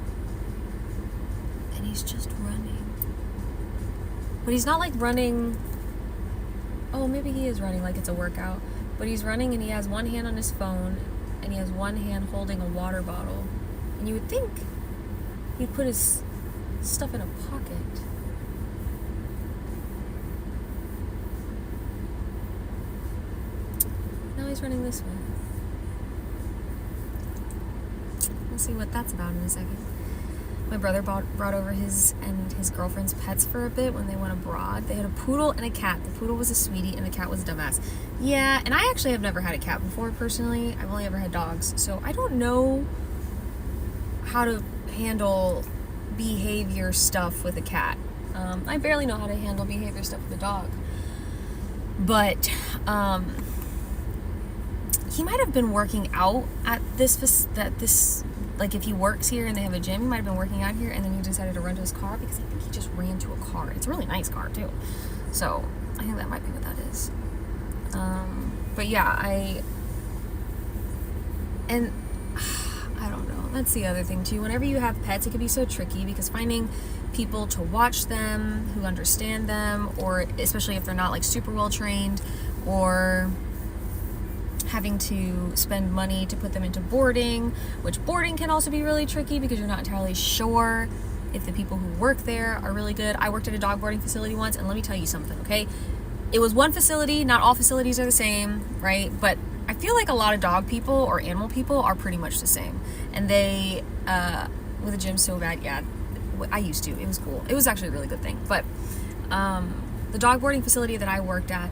And he's just running. But he's not running. Oh, maybe he is running like it's a workout. But he's running and he has one hand on his phone. And he has one hand holding a water bottle. And you would think he'd put his stuff in a pocket. Now he's running this way. We'll see what that's about in a second. My brother brought over his and his girlfriend's pets for a bit when they went abroad. They had a poodle and a cat. The poodle was a sweetie and the cat was a dumbass. Yeah, and I actually have never had a cat before personally. I've only ever had dogs. So I don't know how to handle behavior stuff with a cat. I barely know how to handle behavior stuff with a dog. But he might have been working out at this, like if he works here and they have a gym, he might have been working out here, and then he decided to run to his car, because I think he just ran to a car. It's a really nice car too. So I think that might be what that is. But yeah, I don't know. That's the other thing too. Whenever you have pets, it can be so tricky, because finding people to watch them who understand them, or especially if they're not like super well trained, or having to spend money to put them into boarding, which boarding can also be really tricky because you're not entirely sure if the people who work there are really good. I worked at a dog boarding facility once, and let me tell you something, okay? It was one facility, not all facilities are the same, right? But I feel like a lot of dog people or animal people are pretty much the same. And they, with a gym so bad, yeah, I used to. It was cool. It was actually a really good thing. But the dog boarding facility that I worked at,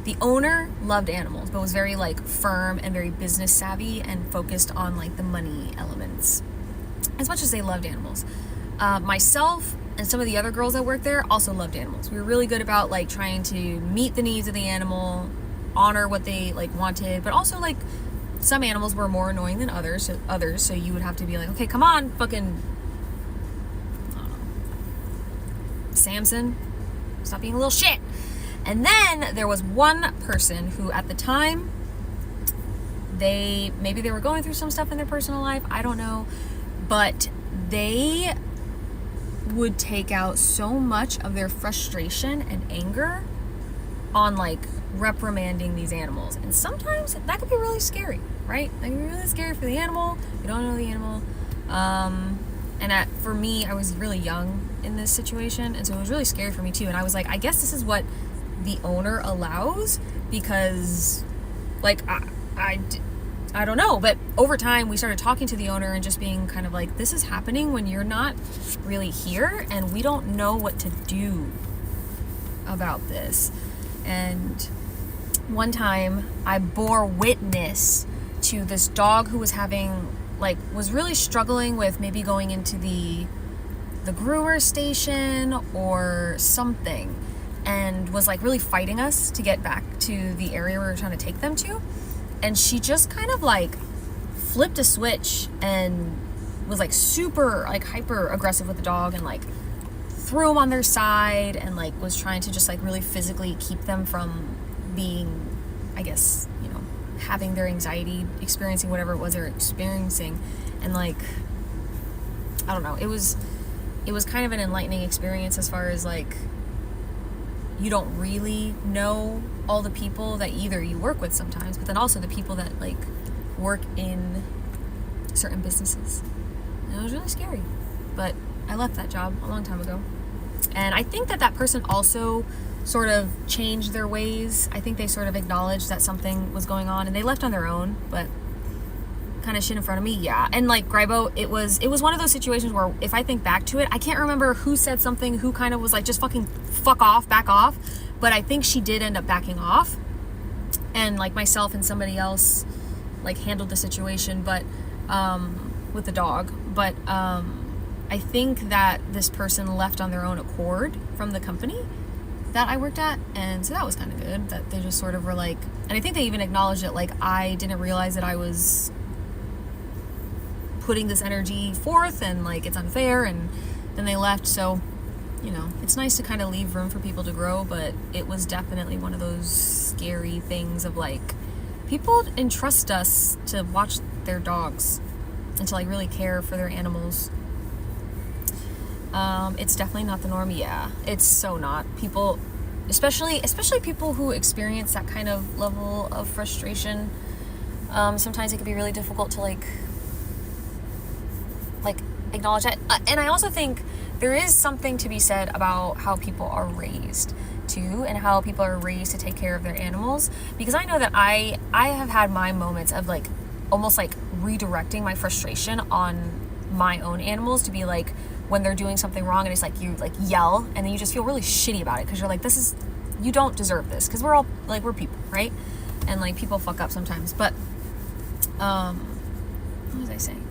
the owner loved animals, but was very like firm and very business savvy and focused on like the money elements, as much as they loved animals. Myself and some of the other girls that worked there also loved animals. We were really good about like trying to meet the needs of the animal, honor what they like wanted, but also like some animals were more annoying than others. So you would have to be like, okay, come on, fucking, I don't know, Samson, stop being a little shit. And then there was one person who at the time, maybe they were going through some stuff in their personal life, I don't know, but they would take out so much of their frustration and anger on like reprimanding these animals. And sometimes that could be really scary, right? That can be really scary for the animal. You don't know the animal. For me, I was really young in this situation, and so it was really scary for me too. And I was like, I guess this is what the owner allows, because like I don't know, but over time we started talking to the owner and just being kind of like, this is happening when you're not really here, and we don't know what to do about this. And one time I bore witness to this dog who was was really struggling with maybe going into the groomer station or something, and was like really fighting us to get back to the area we were trying to take them to. And she just kind of like flipped a switch and was like super like hyper aggressive with the dog, and like threw them on their side, and like was trying to just like really physically keep them from being, I guess, you know, having their anxiety, experiencing whatever it was they're experiencing. And like, I don't know, it was kind of an enlightening experience, as far as like, you don't really know all the people that either you work with sometimes, but then also the people that like work in certain businesses. And it was really scary, but I left that job a long time ago. And I think that person also sort of changed their ways. I think they sort of acknowledged that something was going on, and they left on their own, but kind of shit in front of me, yeah. And like Grybo, it was one of those situations where if I think back to it, I can't remember who said something, who kind of was like, just fucking fuck off, back off. But I think she did end up backing off, and like myself and somebody else like handled the situation, but with the dog. But I think that this person left on their own accord from the company that I worked at, and so that was kind of good, that they just sort of were like, and I think they even acknowledged it, like I didn't realize that I was putting this energy forth, and like it's unfair, and then they left. So, you know, it's nice to kind of leave room for people to grow, but it was definitely one of those scary things of like, people entrust us to watch their dogs and to like really care for their animals. It's definitely not the norm. Yeah, it's so not. People, especially people who experience that kind of level of frustration, sometimes it can be really difficult to like acknowledge that. And I also think there is something to be said about how people are raised too, and how people are raised to take care of their animals, because I know that I have had my moments of like almost like redirecting my frustration on my own animals, to be like, when they're doing something wrong and it's like you like yell, and then you just feel really shitty about it because you're like, you don't deserve this, because we're all like, we're people, right? And like people fuck up sometimes. But what was I saying?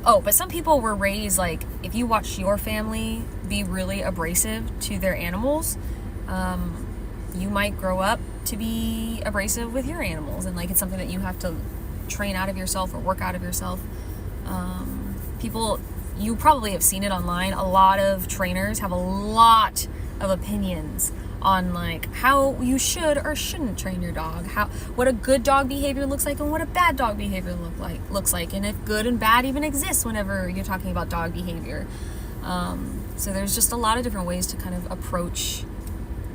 Oh, but some people were raised, like, if you watch your family be really abrasive to their animals, you might grow up to be abrasive with your animals. And, like, it's something that you have to train out of yourself or work out of yourself. People, you probably have seen it online. A lot of trainers have a lot of opinions on like how you should or shouldn't train your dog, what a good dog behavior looks like and what a bad dog behavior looks like, and if good and bad even exists whenever you're talking about dog behavior. So there's just a lot of different ways to kind of approach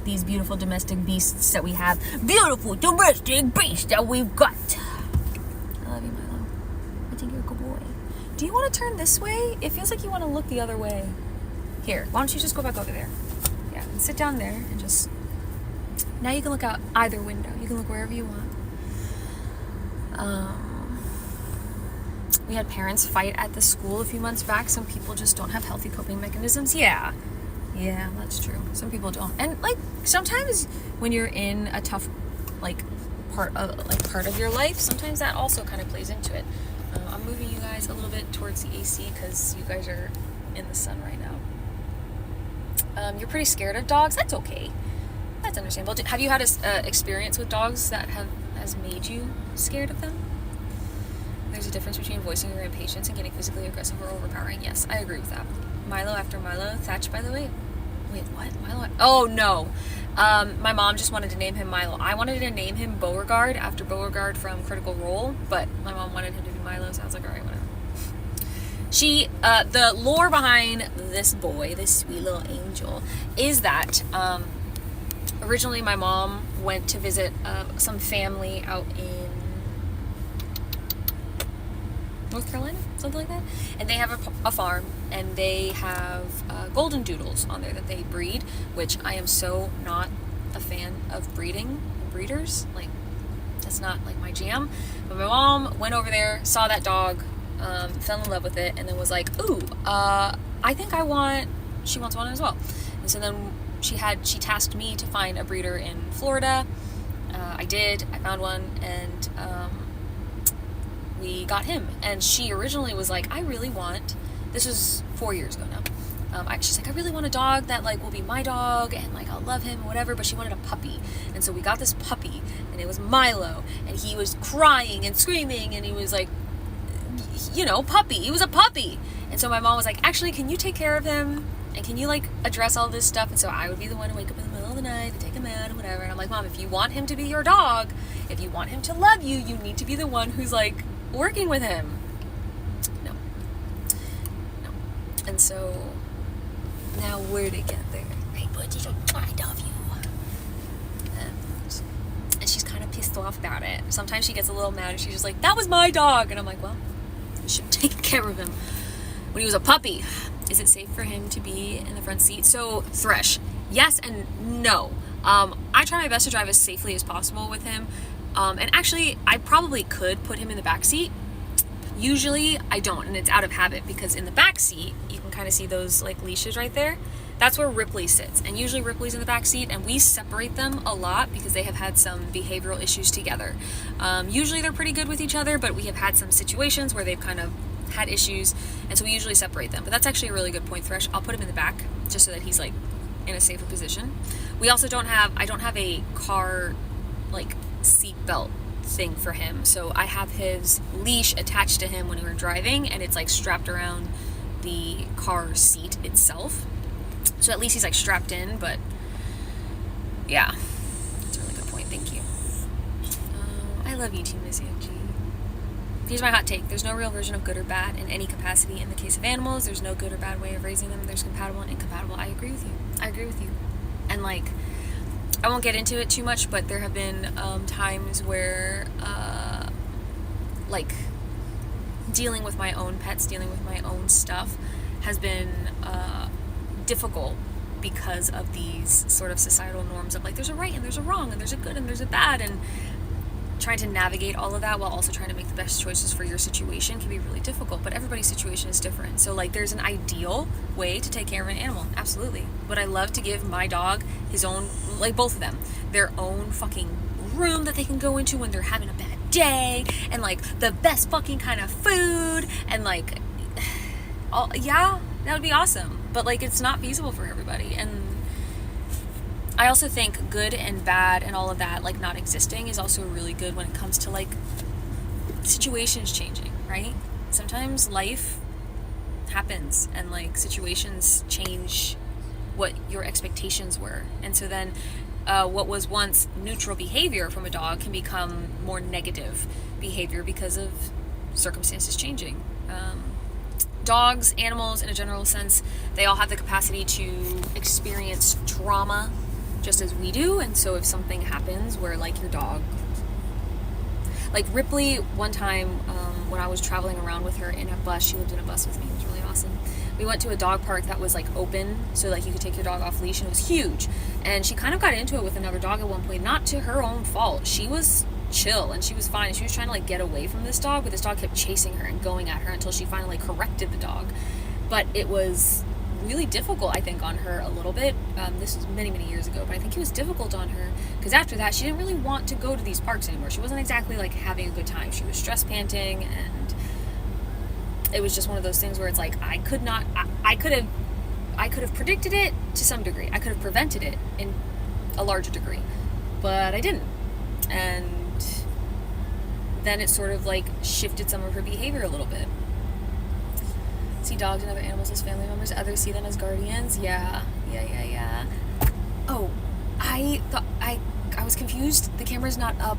these beautiful domestic beasts that we have. Beautiful domestic beasts that we've got. I love you, Milo. I think you're a good boy. Do you want to turn this way? It feels like you want to look the other way. Here, why don't you just go back over there? Yeah, and sit down there and just... Now you can look out either window. You can look wherever you want. We had parents fight at the school a few months back. Some people just don't have healthy coping mechanisms. Yeah, that's true. Some people don't. And like sometimes when you're in a tough part of your life, sometimes that also kind of plays into it. I'm moving you guys a little bit towards the AC because you guys are in the sun right now. You're pretty scared of dogs. That's okay. That's understandable. Have you had an experience with dogs that has made you scared of them? There's a difference between voicing your impatience and getting physically aggressive or overpowering. Yes, I agree with that. Milo after Milo. Thatch, by the way. Wait, what? Milo? Oh, no. My mom just wanted to name him Milo. I wanted to name him Beauregard after Beauregard from Critical Role, but my mom wanted him to be Milo, so I was like, all right, whatever. The lore behind this boy, this sweet little angel, is that originally my mom went to visit some family out in North Carolina, something like that, and they have a farm, and they have golden doodles on there that they breed, which I am so not a fan of breeders. Like, that's not like my jam. But my mom went over there, saw that dog, fell in love with it, and then was like, ooh, I think she wants one as well. And so then she tasked me to find a breeder in Florida. I did. I found one, and we got him. And she originally was like, this was 4 years ago now. She's like, I really want a dog that like will be my dog and like I'll love him, whatever. But she wanted a puppy, and so we got this puppy, and it was Milo, and he was crying and screaming, and he was like, puppy. He was a puppy. And so my mom was like, actually, can you take care of him? And can you like address all this stuff? And so I would be the one to wake up in the middle of the night to take him out and whatever. And I'm like, Mom, if you want him to be your dog, if you want him to love you, you need to be the one who's like working with him. No. And so now we're together. Hey, buddy, I love you. And she's kind of pissed off about it. Sometimes she gets a little mad and she's just like, that was my dog. And I'm like, well, you should have taken care of him when he was a puppy. Is it safe for him to be in the front seat? So, Thresh, yes and no. I try my best to drive as safely as possible with him. And actually, I probably could put him in the back seat. Usually, I don't, and it's out of habit because in the back seat, you can kind of see those like leashes right there. That's where Ripley sits, and usually Ripley's in the back seat, and we separate them a lot because they have had some behavioral issues together. Usually, they're pretty good with each other, but we have had some situations where they've kind of had issues, and so we usually separate them. But that's actually a really good point, Thresh. I'll put him in the back just so that he's like in a safer position. We also I don't have a car like seat belt thing for him, so I have his leash attached to him when we're driving, and it's like strapped around the car seat itself, so at least he's like strapped in. But yeah, that's a really good point. Thank you. I love you too, Miss Angie. Here's my hot take. There's no real version of good or bad in any capacity. In the case of animals, there's no good or bad way of raising them. There's compatible and incompatible. I agree with you. And like, I won't get into it too much, but there have been times where like dealing with my own pets, dealing with my own stuff has been difficult because of these sort of societal norms of like there's a right and there's a wrong and there's a good and there's a bad, and trying to navigate all of that while also trying to make the best choices for your situation can be really difficult. But everybody's situation is different. So like there's an ideal way to take care of an animal. Absolutely. Would I love to give my dog his own, like both of them, their own fucking room that they can go into when they're having a bad day, and like the best fucking kind of food, and like yeah, that would be awesome. But like, it's not feasible for everybody. And I also think good and bad and all of that, like not existing, is also really good when it comes to like situations changing, right? Sometimes life happens and like situations change what your expectations were. And so then what was once neutral behavior from a dog can become more negative behavior because of circumstances changing. Dogs, animals in a general sense, they all have the capacity to experience trauma just as we do. And so if something happens where like your dog, like Ripley, one time when I was traveling around with her in a bus, she lived in a bus with me, it was really awesome. We went to a dog park that was like open, so like you could take your dog off leash, and it was huge. And she kind of got into it with another dog at one point, not to her own fault. She was chill and she was fine. She was trying to like get away from this dog, but this dog kept chasing her and going at her until she finally corrected the dog. But it was really difficult, I think, on her a little bit. This was many, many years ago, but I think it was difficult on her because after that, she didn't really want to go to these parks anymore. She wasn't exactly like having a good time. She was stress panting, and it was just one of those things where it's like I could have predicted it to some degree. I could have prevented it in a larger degree, but I didn't. And then it sort of like shifted some of her behavior a little bit. See dogs and other animals as family members. Others see them as guardians. Yeah. Oh, I thought I was confused. The camera's not up.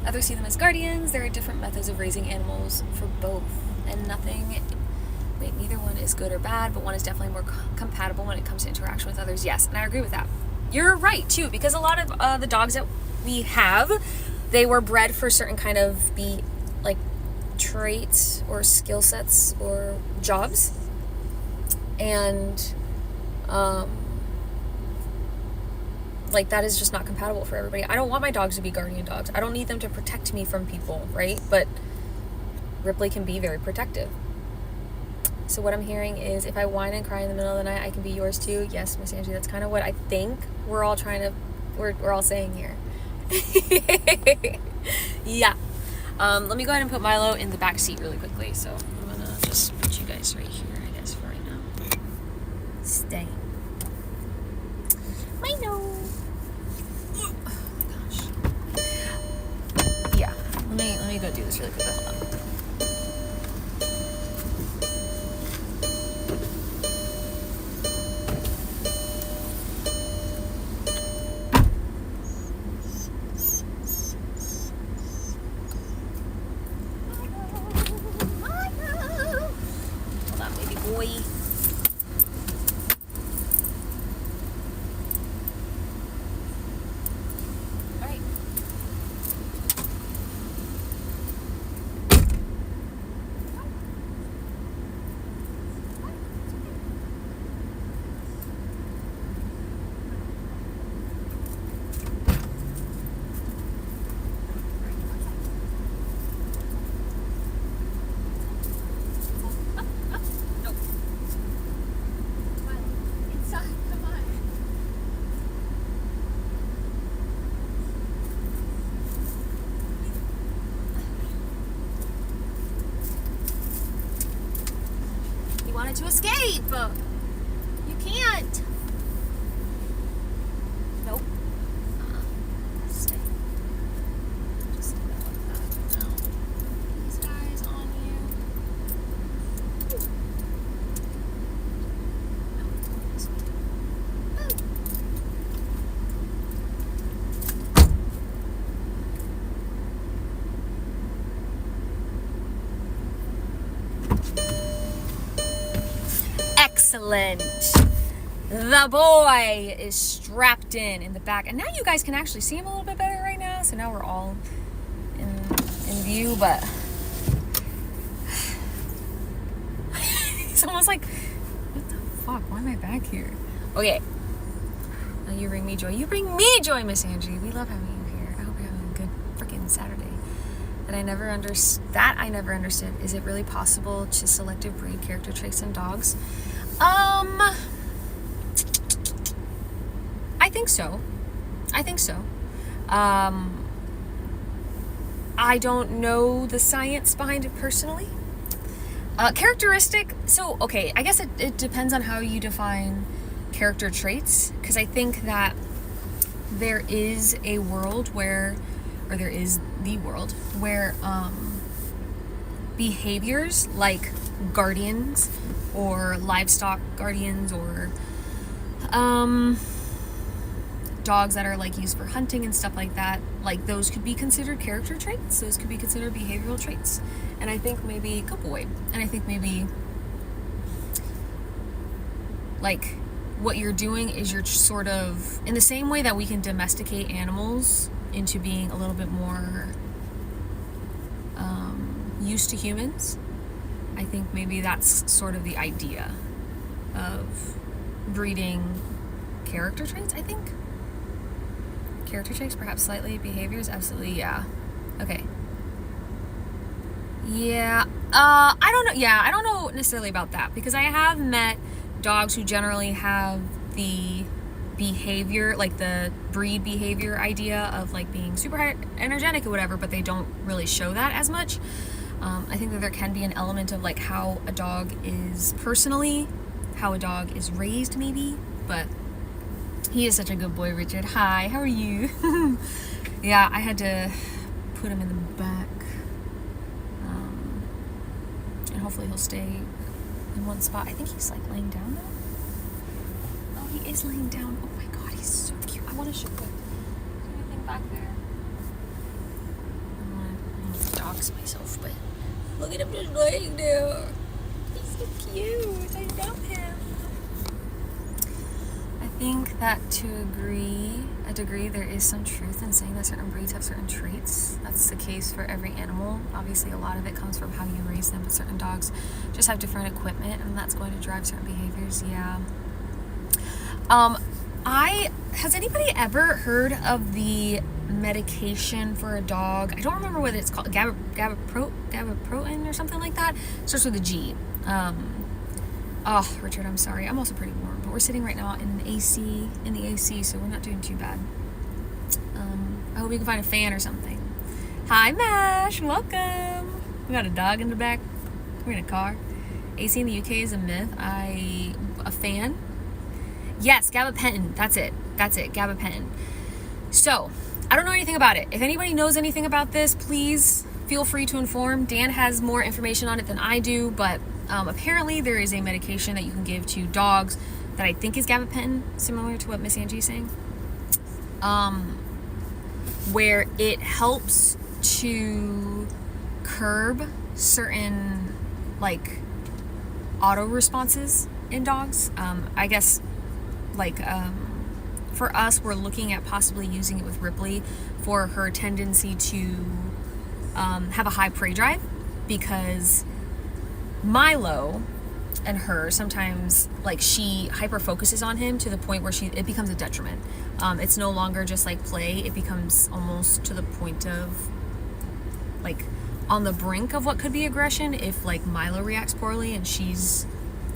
Others see them as guardians. There are different methods of raising animals for both, and neither one is good or bad, but one is definitely more compatible when it comes to interaction with others. Yes, and I agree with that. You're right too, because a lot of the dogs that we have, they were bred for certain kind of traits or skill sets or jobs, and like that is just not compatible for everybody. I don't want my dogs to be guardian dogs. I don't need them to protect me from people, right? But Ripley can be very protective. So what I'm hearing is if I whine and cry in the middle of the night, I can be yours too. Yes, Miss Angie, that's kind of what I think we're all saying here. Yeah. Let me go ahead and put Milo in the back seat really quickly. So I'm gonna just put you guys right here, I guess, for right now. Stay. Milo. Oh my gosh. Yeah. Let me go do this really quickly. Hold on. To escape. You can't. Nope. Stay. Just stay there like that. No. These guys on you. No, this way. Excellent. The boy is strapped in the back. And now you guys can actually see him a little bit better right now. So now we're all in view, but it's almost like, what the fuck? Why am I back here? Okay. Now you bring me joy. You bring me joy, Miss Angie. We love having you here. I hope you're having a good freaking Saturday. I never understood. Is it really possible to selective breed character traits in dogs? I think so. I don't know the science behind it personally. Characteristic, so, okay, I guess it depends on how you define character traits, because I think that there is a world where, or there is the world where behaviors like guardians or livestock guardians or dogs that are like used for hunting and stuff like that, like those could be considered character traits, those could be considered behavioral traits. And I think maybe, good boy, and I think maybe like what you're doing is you're sort of, in the same way that we can domesticate animals into being a little bit more used to humans, I think maybe that's sort of the idea of breeding character traits, I think. Character traits, perhaps slightly. Behaviors, absolutely, yeah. Okay. Yeah, I don't know. Yeah, I don't know necessarily about that, because I have met dogs who generally have the behavior, like the breed behavior idea of like being super energetic or whatever, but they don't really show that as much. I think that there can be an element of like how a dog is personally, how a dog is raised maybe, but he is such a good boy, Richard. Hi, how are you? Yeah, I had to put him in the back. And hopefully he'll stay in one spot. I think he's like laying down now. Oh, he is laying down. Oh my god, he's so cute. I want to show you. Is there anything back there? I need to dox myself, but look at him just laying there. He's so cute. I love him. I think that to a degree, there is some truth in saying that certain breeds have certain traits. That's the case for every animal. Obviously, a lot of it comes from how you raise them, but certain dogs just have different equipment, and that's going to drive certain behaviors. Yeah. Has anybody ever heard of the medication for a dog? I don't remember what it's called. Gabapentin or something like that. It starts with a G. Oh, Richard, I'm sorry. I'm also pretty warm, but we're sitting right now in the AC, so we're not doing too bad. I hope you can find a fan or something. Hi, Mash. Welcome. We got a dog in the back. We're in a car. AC in the UK is a myth. A fan? Yes, gabapentin. That's it. Gabapentin. So, I don't know anything about it. If anybody knows anything about this, please feel free to inform. Dan has more information on it than I do, but apparently there is a medication that you can give to dogs that I think is gabapentin, similar to what Miss Angie is saying, where it helps to curb certain like auto responses in dogs. I guess like for us, we're looking at possibly using it with Ripley for her tendency to have a high prey drive, because Milo and her sometimes, like, she hyper focuses on him to the point where it becomes a detriment. It's no longer just like play, it becomes almost to the point of like on the brink of what could be aggression if like Milo reacts poorly and she's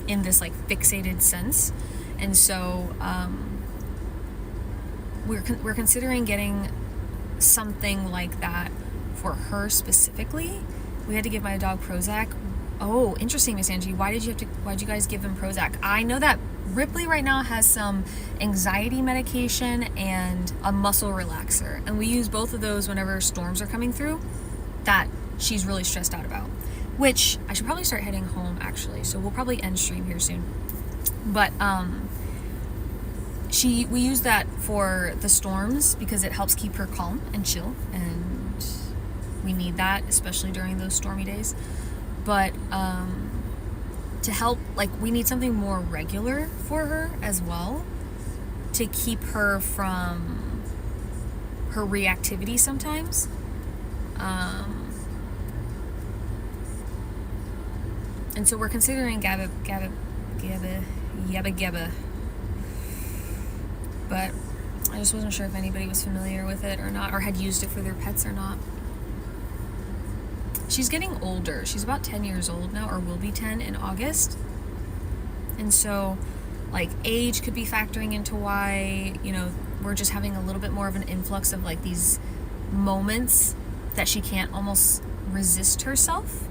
in this like fixated sense. And so we're considering getting something like that for her specifically. We had to give my dog Prozac. Oh, interesting, Miss Angie. Why'd you guys give him Prozac? I know that Ripley right now has some anxiety medication and a muscle relaxer, and we use both of those whenever storms are coming through that she's really stressed out about, which I should probably start heading home actually, so we'll probably end stream here soon. But we use that for the storms because it helps keep her calm and chill, and we need that, especially during those stormy days. But to help, like, we need something more regular for her as well to keep her from her reactivity sometimes. And so we're considering Gabba, but I just wasn't sure if anybody was familiar with it or not, or had used it for their pets or not. She's getting older. She's about 10 years old now, or will be 10 in August. And so, like, age could be factoring into why, you know, we're just having a little bit more of an influx of, like, these moments that she can't almost resist herself.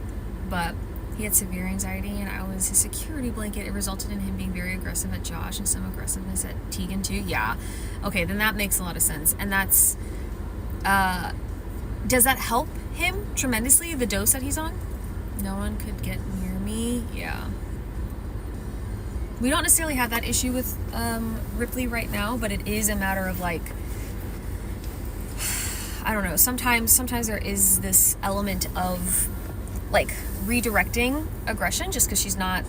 But, He had severe anxiety, and I was his security blanket. It resulted in him being very aggressive at Josh and some aggressiveness at Tegan too. Yeah. Okay, then that makes a lot of sense. And that's, does that help him tremendously, the dose that he's on? No one could get near me. Yeah. We don't necessarily have that issue with Ripley right now, but it is a matter of like, I don't know, sometimes there is this element of like redirecting aggression just because she's not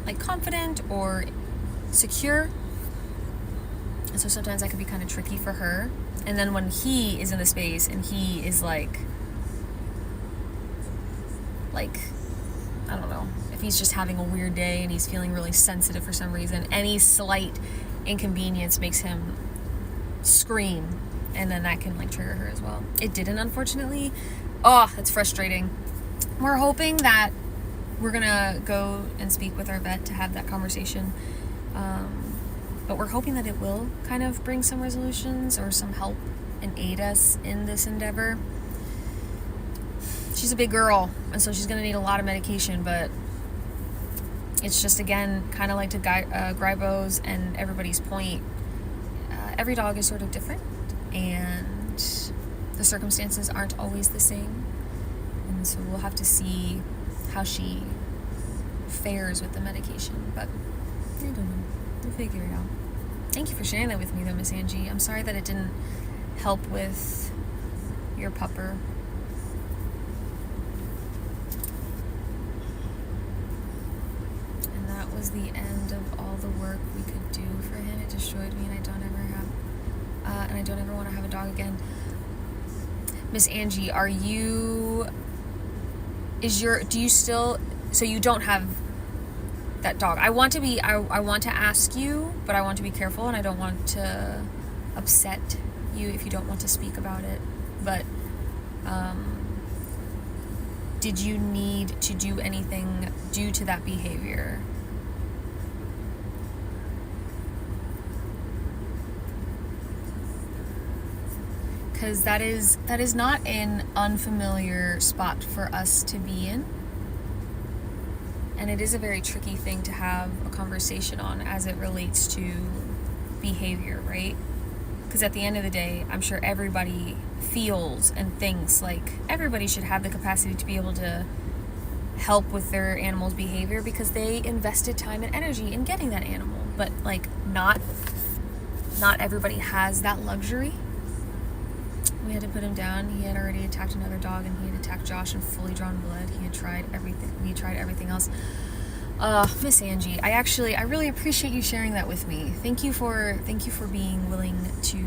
like confident or secure, and so sometimes that could be kind of tricky for her. And then when he is in the space and he is like I don't know, if he's just having a weird day and he's feeling really sensitive for some reason, any slight inconvenience makes him scream, and then that can like trigger her as well. It didn't, unfortunately. Oh, that's frustrating. We're hoping that we're gonna go and speak with our vet to have that conversation, but we're hoping that it will kind of bring some resolutions or some help and aid us in this endeavor. She's a big girl, and so she's gonna need a lot of medication, but it's just, again, kind of like to Grybo's and everybody's point, every dog is sort of different, and the circumstances aren't always the same. And so we'll have to see how she fares with the medication. But I don't know. We'll figure it out. Thank you for sharing that with me, though, Miss Angie. I'm sorry that it didn't help with your pupper. And that was the end of all the work we could do for him. It destroyed me, and I don't ever want to have a dog again. Miss Angie, do you still, so you don't have that dog? I want to ask you, but I want to be careful, and I don't want to upset you if you don't want to speak about it. But did you need to do anything due to that behavior? Because that is not an unfamiliar spot for us to be in. And it is a very tricky thing to have a conversation on as it relates to behavior, right? Because at the end of the day, I'm sure everybody feels and thinks like everybody should have the capacity to be able to help with their animal's behavior because they invested time and energy in getting that animal. But like not everybody has that luxury. We had to put him down. He had already attacked another dog, and he had attacked Josh in fully drawn blood. He had tried everything. We tried everything else. Miss Angie, I really appreciate you sharing that with me. Thank you for being willing to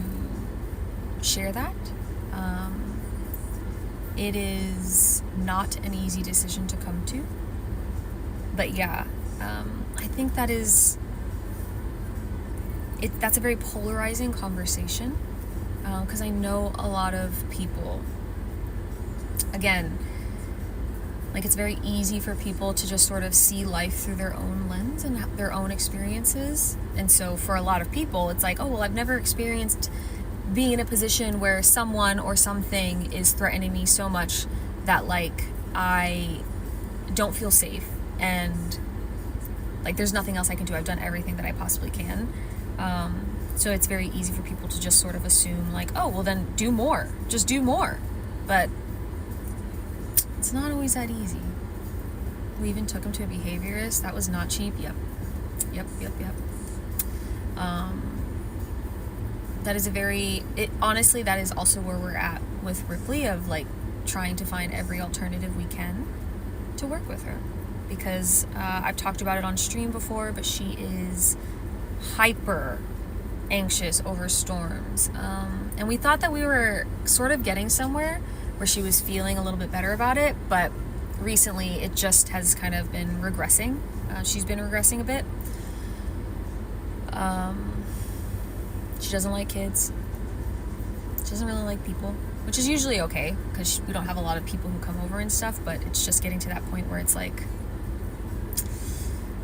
share that. It is not an easy decision to come to, but yeah, I think that's a very polarizing conversation. Because I know a lot of people, again, like it's very easy for people to just sort of see life through their own lens and their own experiences. And so for a lot of people, it's like, oh, well, I've never experienced being in a position where someone or something is threatening me so much that like I don't feel safe and like there's nothing else I can do. I've done everything that I possibly can. So it's very easy for people to just sort of assume like, oh, well then do more. Just do more. But it's not always that easy. We even took him to a behaviorist. That was not cheap. Yep. Honestly, that is also where we're at with Ripley, of like trying to find every alternative we can to work with her. Because I've talked about it on stream before, but she is hyper anxious over storms, and we thought that we were sort of getting somewhere where she was feeling a little bit better about it, but recently it just has kind of been regressing. She's been regressing a bit. She doesn't like kids. She doesn't really like people, which is usually okay because we don't have a lot of people who come over and stuff, but it's just getting to that point where it's like,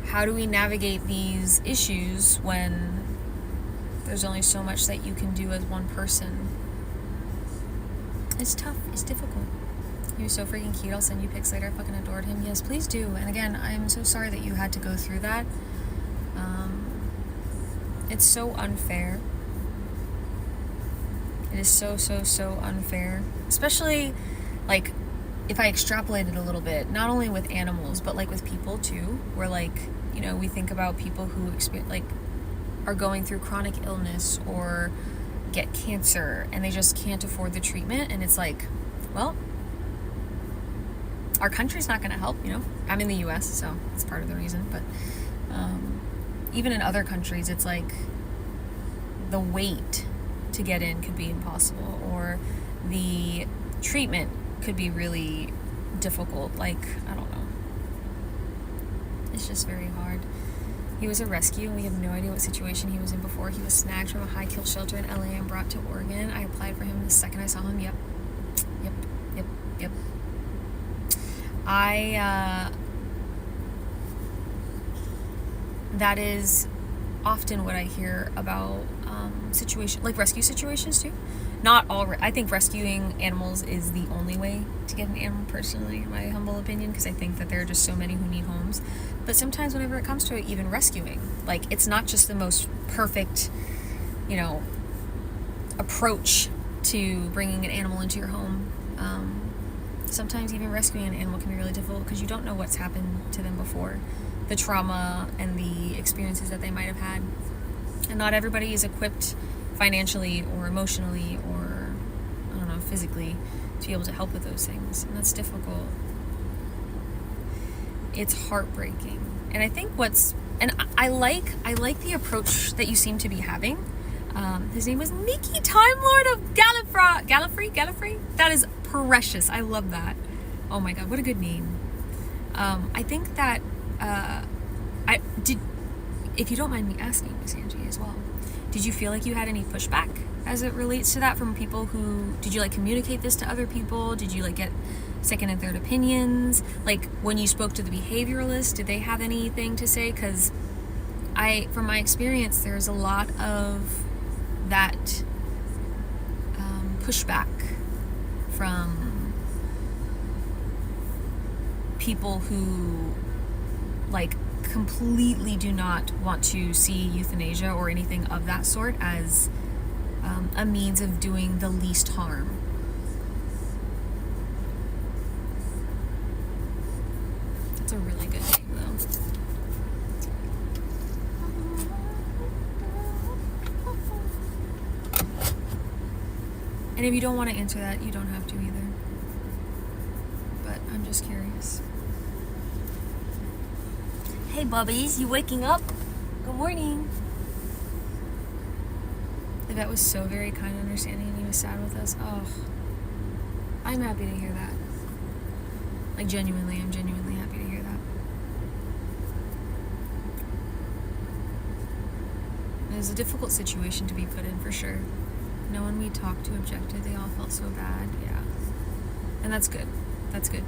how do we navigate these issues when there's only so much that you can do as one person? It's tough. It's difficult. He was so freaking cute. I'll send you pics later. I fucking adored him. Yes, please do. And again, I'm so sorry that you had to go through that. It's so unfair. It is so, so, so unfair. Especially, like, if I extrapolate it a little bit, not only with animals, but, like, with people, too. Where, like, you know, we think about people who, are going through chronic illness or get cancer, and they just can't afford the treatment. And it's like, well, our country's not going to help, you know? I'm in the U.S., so it's part of the reason. But even in other countries, it's like the wait to get in could be impossible, or the treatment could be really difficult. Like, I don't know. It's just very hard. He was a rescue, and we have no idea what situation he was in before. He was snagged from a high-kill shelter in LA and brought to Oregon. I applied for him the second I saw him. Yep. That is often what I hear about rescue situations too. Not all. I think rescuing animals is the only way to get an animal, personally, in my humble opinion, because I think that there are just so many who need homes. But sometimes whenever it comes to it, even rescuing, like, it's not just the most perfect, you know, approach to bringing an animal into your home. Sometimes even rescuing an animal can be really difficult because you don't know what's happened to them before, the trauma and the experiences that they might have had. And not everybody is equipped financially or emotionally or, I don't know, physically to be able to help with those things. And that's difficult. It's heartbreaking. And I think I like the approach that you seem to be having. His name was Mickey, Time Lord of Gallifrey. That is precious. I love that. Oh my God, what a good name. I think that if you don't mind me asking, Miss Angie, as well, did you feel like you had any pushback as it relates to that from people who, did you, like, communicate this to other people? Did you, like, get second and third opinions? Like, when you spoke to the behavioralist, did they have anything to say? Because from my experience, there's a lot of that pushback from people who, like, completely do not want to see euthanasia or anything of that sort as a means of doing the least harm. That's a really good name, though. And if you don't want to answer that, you don't have to either. But I'm just curious. Hey, Bubbies, you waking up? Good morning. The vet was so very kind and understanding, and he was sad with us. Oh, I'm happy to hear that. Like, genuinely, I'm genuinely happy to hear that. It was a difficult situation to be put in, for sure. No one we talked to objected. They all felt so bad. Yeah. And that's good. That's good.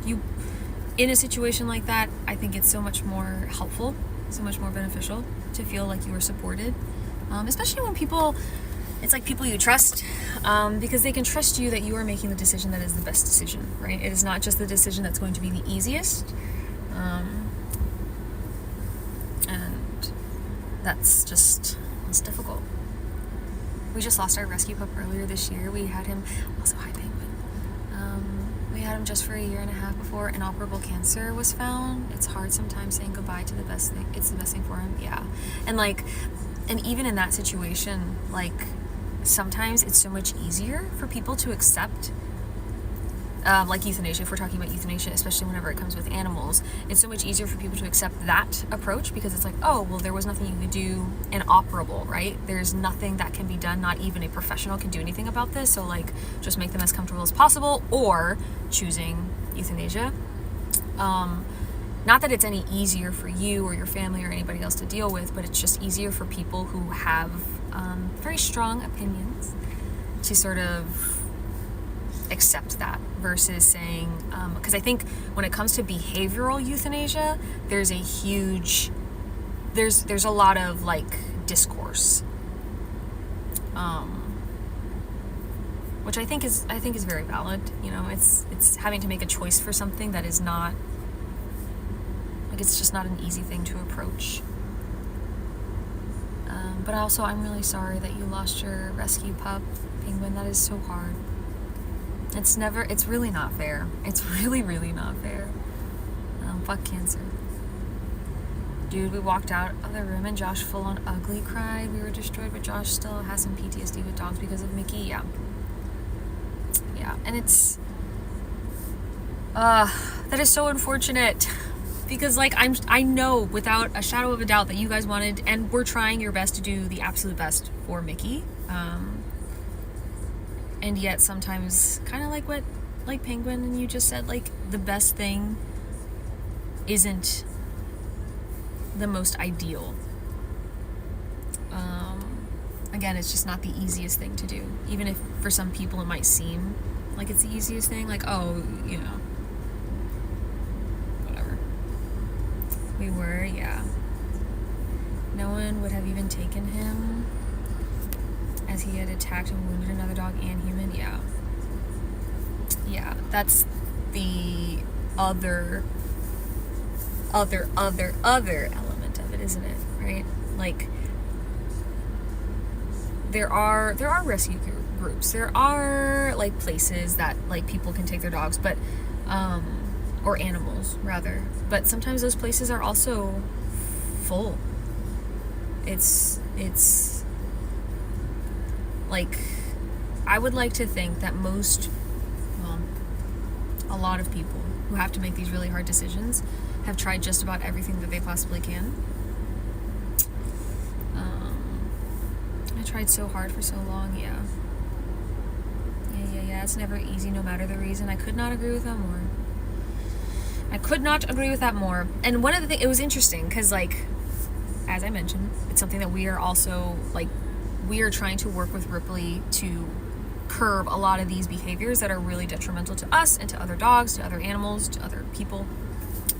In a situation like that, I think it's so much more helpful, so much more beneficial to feel like you were supported. Especially when it's like people you trust, because they can trust you that you are making the decision that is the best decision, right? It is not just the decision that's going to be the easiest. And that's difficult. We just lost our rescue pup earlier this year. We had him, also hi Penguin. We had him just for 1.5 years before inoperable cancer was found. It's hard sometimes saying goodbye to the best thing. It's the best thing for him, yeah. And even in that situation, like, sometimes it's so much easier for people to accept, like euthanasia, if we're talking about euthanasia, especially whenever it comes with animals, it's so much easier for people to accept that approach because it's like, oh, well, there was nothing you could do inoperable, right? There's nothing that can be done. Not even a professional can do anything about this. So, like, just make them as comfortable as possible, or choosing euthanasia. Not that it's any easier for you or your family or anybody else to deal with, but it's just easier for people who have very strong opinions to sort of accept that versus saying, because I think when it comes to behavioral euthanasia, there's a lot of, like, discourse. which I think is very valid. You know, it's having to make a choice for something that is not, like, it's just not an easy thing to approach. But also, I'm really sorry that you lost your rescue pup, Penguin. That is so hard. It's really not fair. It's really, really not fair. Fuck cancer. Dude, we walked out of the room and Josh full on ugly cried. We were destroyed, but Josh still has some PTSD with dogs because of Mickey. Yeah. Yeah, and it's, that is so unfortunate. Because, like, I know without a shadow of a doubt that you guys wanted, and we're trying your best to do the absolute best for Mickey. And yet sometimes, kind of like what, like Penguin and you just said, like, the best thing isn't the most ideal. Again, it's just not the easiest thing to do. Even if for some people it might seem like it's the easiest thing, like, oh, you know, whatever. We were, yeah. No one would have even taken him as he had attacked and wounded another dog and human. Yeah. Yeah, that's the other element of it, isn't it? Right? Like, there are rescue groups. There are, like, places that, like, people can take their dogs, but or animals rather. But sometimes those places are also full. It's like, I would like to think that a lot of people who have to make these really hard decisions have tried just about everything that they possibly can. I tried so hard for so long, yeah. Yeah, it's never easy no matter the reason. I could not agree with that more. And one of the things, it was interesting, because, like, as I mentioned, it's something that we are also, like, we are trying to work with Ripley to curb a lot of these behaviors that are really detrimental to us and to other dogs, to other animals, to other people.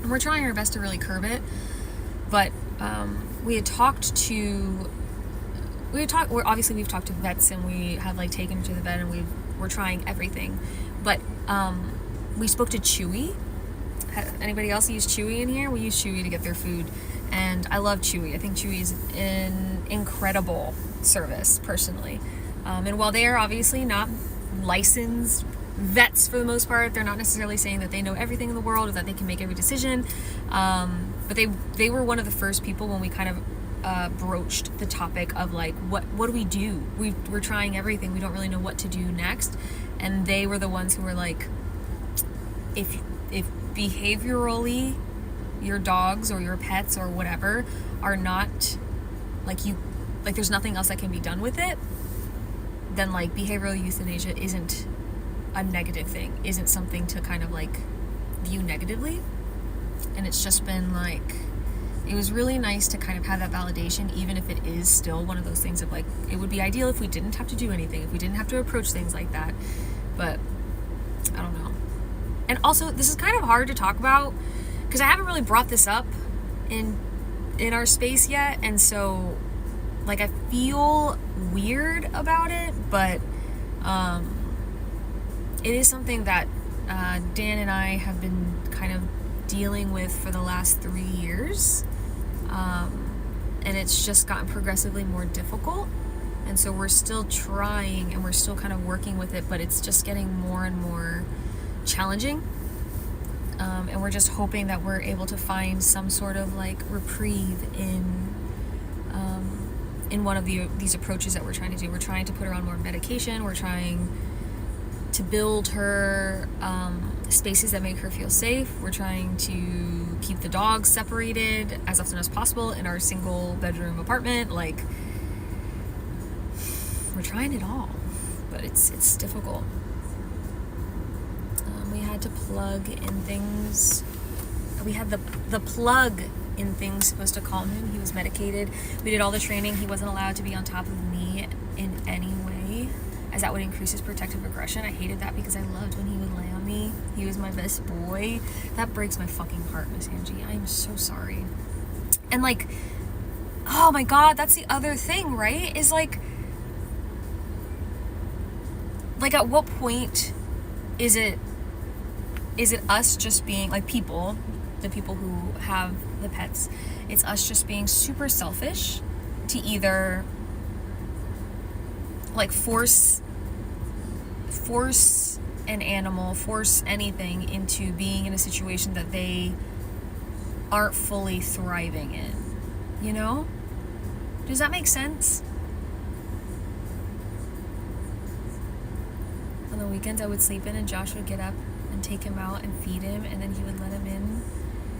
And we're trying our best to really curb it. But we've talked to vets, and we have, like, taken him to the vet, and we're trying everything. But we spoke to Chewy. Anybody else use Chewy in here? We use Chewy to get their food, and I love Chewy. I think Chewy is an incredible service, personally. And while they are obviously not licensed vets for the most part, they're not necessarily saying that they know everything in the world or that they can make every decision. But they were one of the first people when we kind of broached the topic of, like, what do we do? We're trying everything. We don't really know what to do next. And they were the ones who were like, if behaviorally your dogs or your pets or whatever are not, like, there's nothing else that can be done with it, then, like, behavioral euthanasia isn't a negative thing, isn't something to kind of, like, view negatively. And it's just been, like, it was really nice to kind of have that validation, even if it is still one of those things of, like, it would be ideal if we didn't have to do anything, if we didn't have to approach things like that. But I don't know. And also, this is kind of hard to talk about because I haven't really brought this up in our space yet, and so, like, I feel weird about it, but it is something that Dan and I have been kind of dealing with for the last 3 years, and it's just gotten progressively more difficult, and so we're still trying and we're still kind of working with it, but it's just getting more and more challenging, and we're just hoping that we're able to find some sort of, like, reprieve in one of these approaches that we're trying to do. We're trying to put her on more medication. We're trying to build her spaces that make her feel safe. We're trying to keep the dogs separated as often as possible in our single bedroom apartment. Like, we're trying it all, but it's difficult. We had to plug in things. We had the plug in things supposed to calm him. He was medicated. We did all the training. He wasn't allowed to be on top of me in any way, as that would increase his protective aggression. I hated that because I loved when he would lay on me. He was my best boy. That breaks my fucking heart, Miss Angie. I am so sorry. And, like, oh my God, that's the other thing, right? Is, like, like, at what point is it us just being, like, people, the people who have the pets, it's us just being super selfish to either, like, force an animal, force anything into being in a situation that they aren't fully thriving in, you know? Does that make sense? On the weekends I would sleep in and Josh would get up and take him out and feed him, and then he would let him in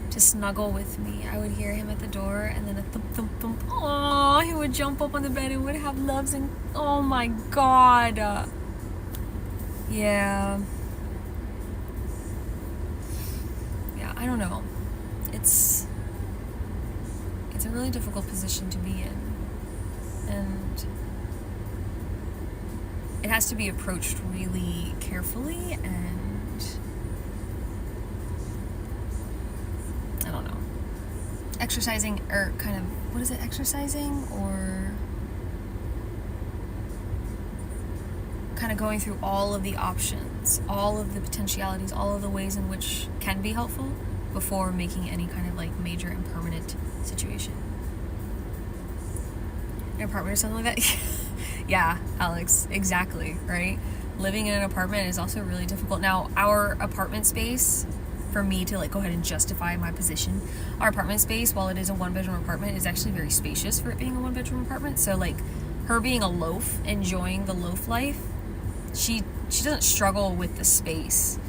to snuggle with me. I would hear him at the door, and then a thump thump thump, oh, he would jump up on the bed and would have loves, and oh my god. Yeah, I don't know. It's a really difficult position to be in, and it has to be approached really carefully, and I don't know, exercising, or kind of, what is it, exercising, or kind of going through all of the options, all of the potentialities, all of the ways in which can be helpful before making any kind of, like, major and permanent situation. An apartment or something like that. Yeah, Alex, exactly, right? Living in an apartment is also really difficult. Now, our apartment space, for me to, like, go ahead and justify my position, our apartment space, while it is a one-bedroom apartment, is actually very spacious for it being a one-bedroom apartment. So, like, her being a loaf, enjoying the loaf life, she doesn't struggle with the space.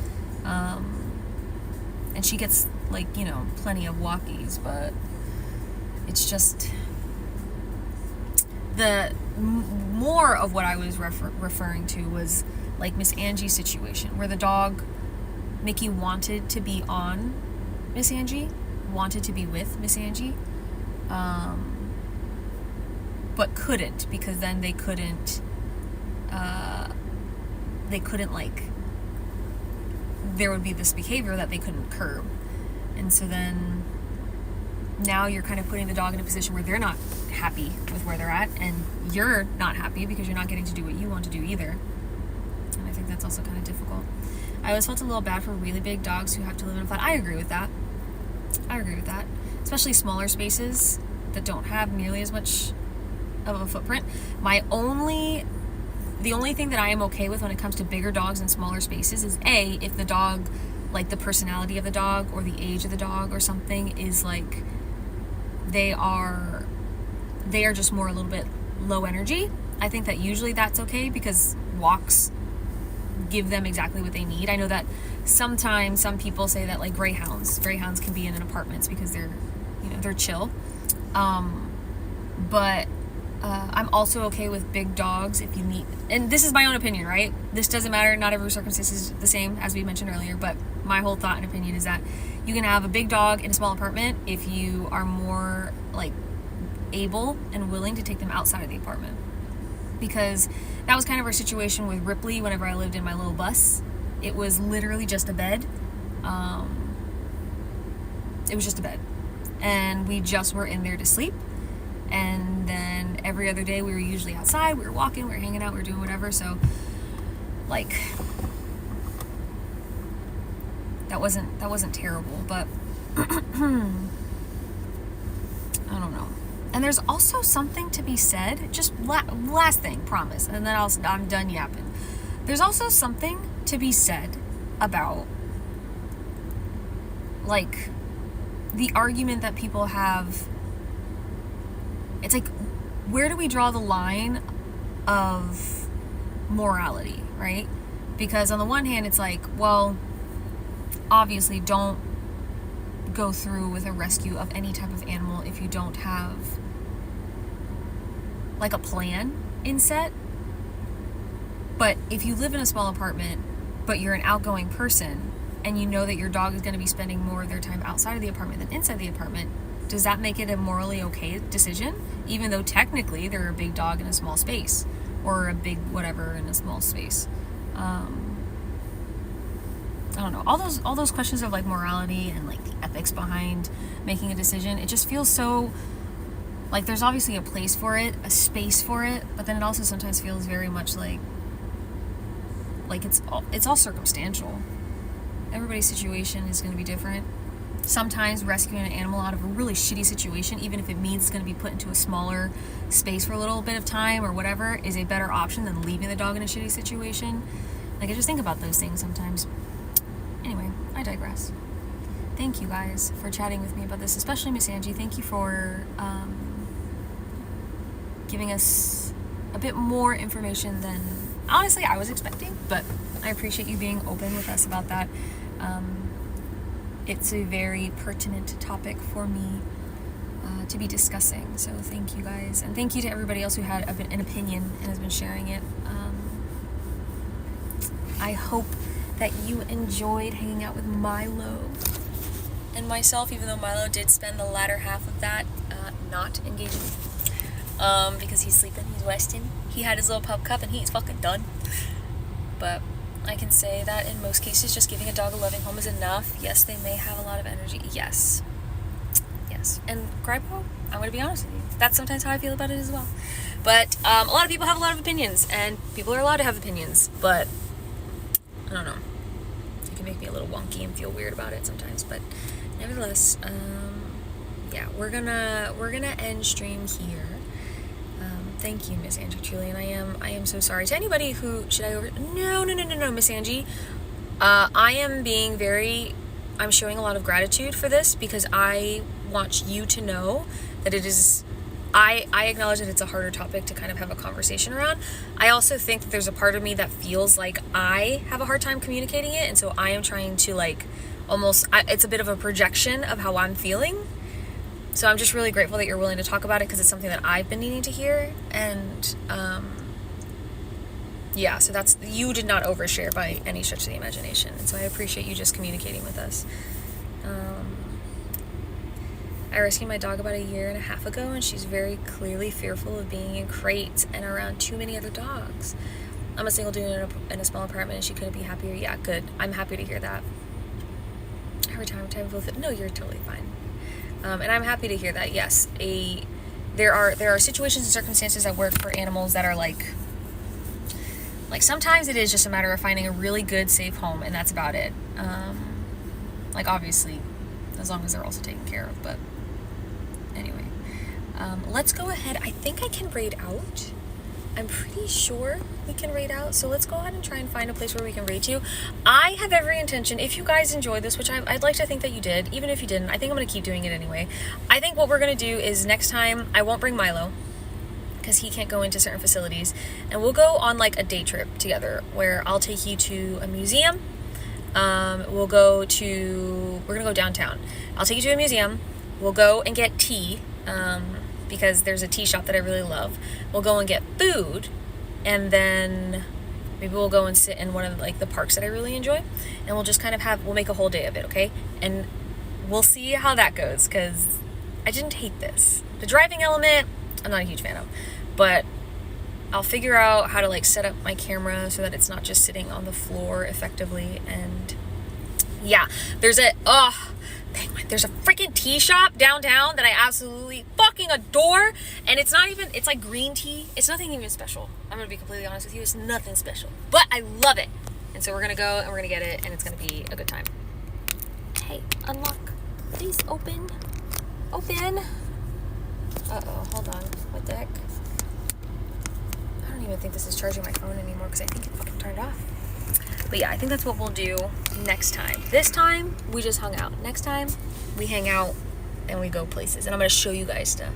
And she gets, like, you know, plenty of walkies, but it's just the more of what I was referring to was, like, Miss Angie's situation, where the dog, Mickey, wanted to be on Miss Angie, wanted to be with Miss Angie, but couldn't, because then they couldn't, like, there would be this behavior that they couldn't curb. And so then now you're kind of putting the dog in a position where they're not happy with where they're at, and you're not happy because you're not getting to do what you want to do either. And I think that's also kind of difficult. I always felt a little bad for really big dogs who have to live in a flat. I agree with that. Especially smaller spaces that don't have nearly as much of a footprint. The only thing that I am okay with when it comes to bigger dogs and smaller spaces is, A, if the dog, like, the personality of the dog or the age of the dog or something is, like, they are just more a little bit low energy. I think that usually that's okay, because walks give them exactly what they need. I know that sometimes some people say that, like, greyhounds can be in an apartments because they're, you know, they're chill. But I'm also okay with big dogs if you need, and this is my own opinion, right? This doesn't matter. Not every circumstance is the same, as we mentioned earlier, but my whole thought and opinion is that you can have a big dog in a small apartment if you are more, like, able and willing to take them outside of the apartment. Because that was kind of our situation with Ripley whenever I lived in my little bus. It was literally just a bed. It was just a bed. And we just were in there to sleep. And then every other day we were usually outside, we were walking, we were hanging out, we were doing whatever. So, like, that wasn't terrible, but I don't know. And there's also something to be said, just last thing, promise, and then I'm done yapping. There's also something to be said about, like, the argument that people have. It's like, where do we draw the line of morality, right? Because on the one hand, it's like, well, obviously don't go through with a rescue of any type of animal if you don't have, like, a plan in set. But if you live in a small apartment, but you're an outgoing person, and you know that your dog is going to be spending more of their time outside of the apartment than inside the apartment, does that make it a morally okay decision? Even though technically they're a big dog in a small space, or a big whatever in a small space. I don't know. All those questions of, like, morality and, like, the ethics behind making a decision, it just feels so, like, there's obviously a place for it, a space for it, but then it also sometimes feels very much like like, it's all circumstantial. Everybody's situation is going to be different. Sometimes rescuing an animal out of a really shitty situation, even if it means it's going to be put into a smaller space for a little bit of time or whatever, is a better option than leaving the dog in a shitty situation. Like, I just think about those things sometimes. Anyway, I digress. Thank you guys for chatting with me about this, especially Miss Angie. Thank you for giving us a bit more information than, honestly, I was expecting, but I appreciate you being open with us about that. It's a very pertinent topic for me to be discussing, so thank you guys, and thank you to everybody else who had an opinion and has been sharing it. I hope that you enjoyed hanging out with Milo and myself, even though Milo did spend the latter half of that not engaging, because he's sleeping, he's resting. He had his little pup cup and he's fucking done. But I can say that in most cases, just giving a dog a loving home is enough. Yes, they may have a lot of energy. Yes. And Gripo, I'm going to be honest with you, that's sometimes how I feel about it as well. But a lot of people have a lot of opinions, and people are allowed to have opinions, but I don't know. It can make me a little wonky and feel weird about it sometimes, but nevertheless, yeah, we're gonna end stream here. Thank you, Miss Angie, truly, and I am so sorry to anybody who no, Miss Angie. I'm showing a lot of gratitude for this, because I want you to know that it is, I acknowledge that it's a harder topic to kind of have a conversation around. I also think that there's a part of me that feels like I have a hard time communicating it, and so I am trying to, like, it's a bit of a projection of how I'm feeling. So I'm just really grateful that you're willing to talk about it, because it's something that I've been needing to hear. And yeah, so that's, you did not overshare by any stretch of the imagination, and so I appreciate you just communicating with us. I rescued my dog about 1.5 years ago, and she's very clearly fearful of being in crates and around too many other dogs. I'm a single dude in a small apartment, and she couldn't be happier. Yeah, good. I'm happy to hear that. Every time with it. No, you're totally fine. And I'm happy to hear that. Yes, there are situations and circumstances that work for animals that are like sometimes it is just a matter of finding a really good, safe home, and that's about it. Like, obviously, as long as they're also taken care of. But anyway, let's go ahead. I think I can raid out. I'm pretty sure we can raid out, so let's go ahead and try and find a place where we can raid to. I have every intention, if you guys enjoyed this, which I'd like to think that you did, even if you didn't, I think I'm going to keep doing it anyway. I think what we're going to do is next time, I won't bring Milo, because he can't go into certain facilities, and we'll go on like a day trip together, where I'll take you to a museum. We're going to go downtown. I'll take you to a museum. We'll go and get tea, because there's a tea shop that I really love. We'll go and get food, and then maybe we'll go and sit in one of the parks that I really enjoy, and we'll just kind of we'll make a whole day of it, okay? And we'll see how that goes, because I didn't hate this. The driving element, I'm not a huge fan of, but I'll figure out how to set up my camera so that it's not just sitting on the floor effectively. And yeah, there's a freaking tea shop downtown that I absolutely fucking adore, and it's like green tea. It's nothing even special. I'm gonna be completely honest with you, it's nothing special, but I love it. And so we're gonna go and we're gonna get it, and it's gonna be a good time. Hey, unlock, please. Open. Hold on, what the heck? I don't even think this is charging my phone anymore, because I think it fucking turned off. But yeah, I think that's what we'll do next time. This time, we just hung out. Next time, we hang out and we go places. And I'm going to show you guys stuff.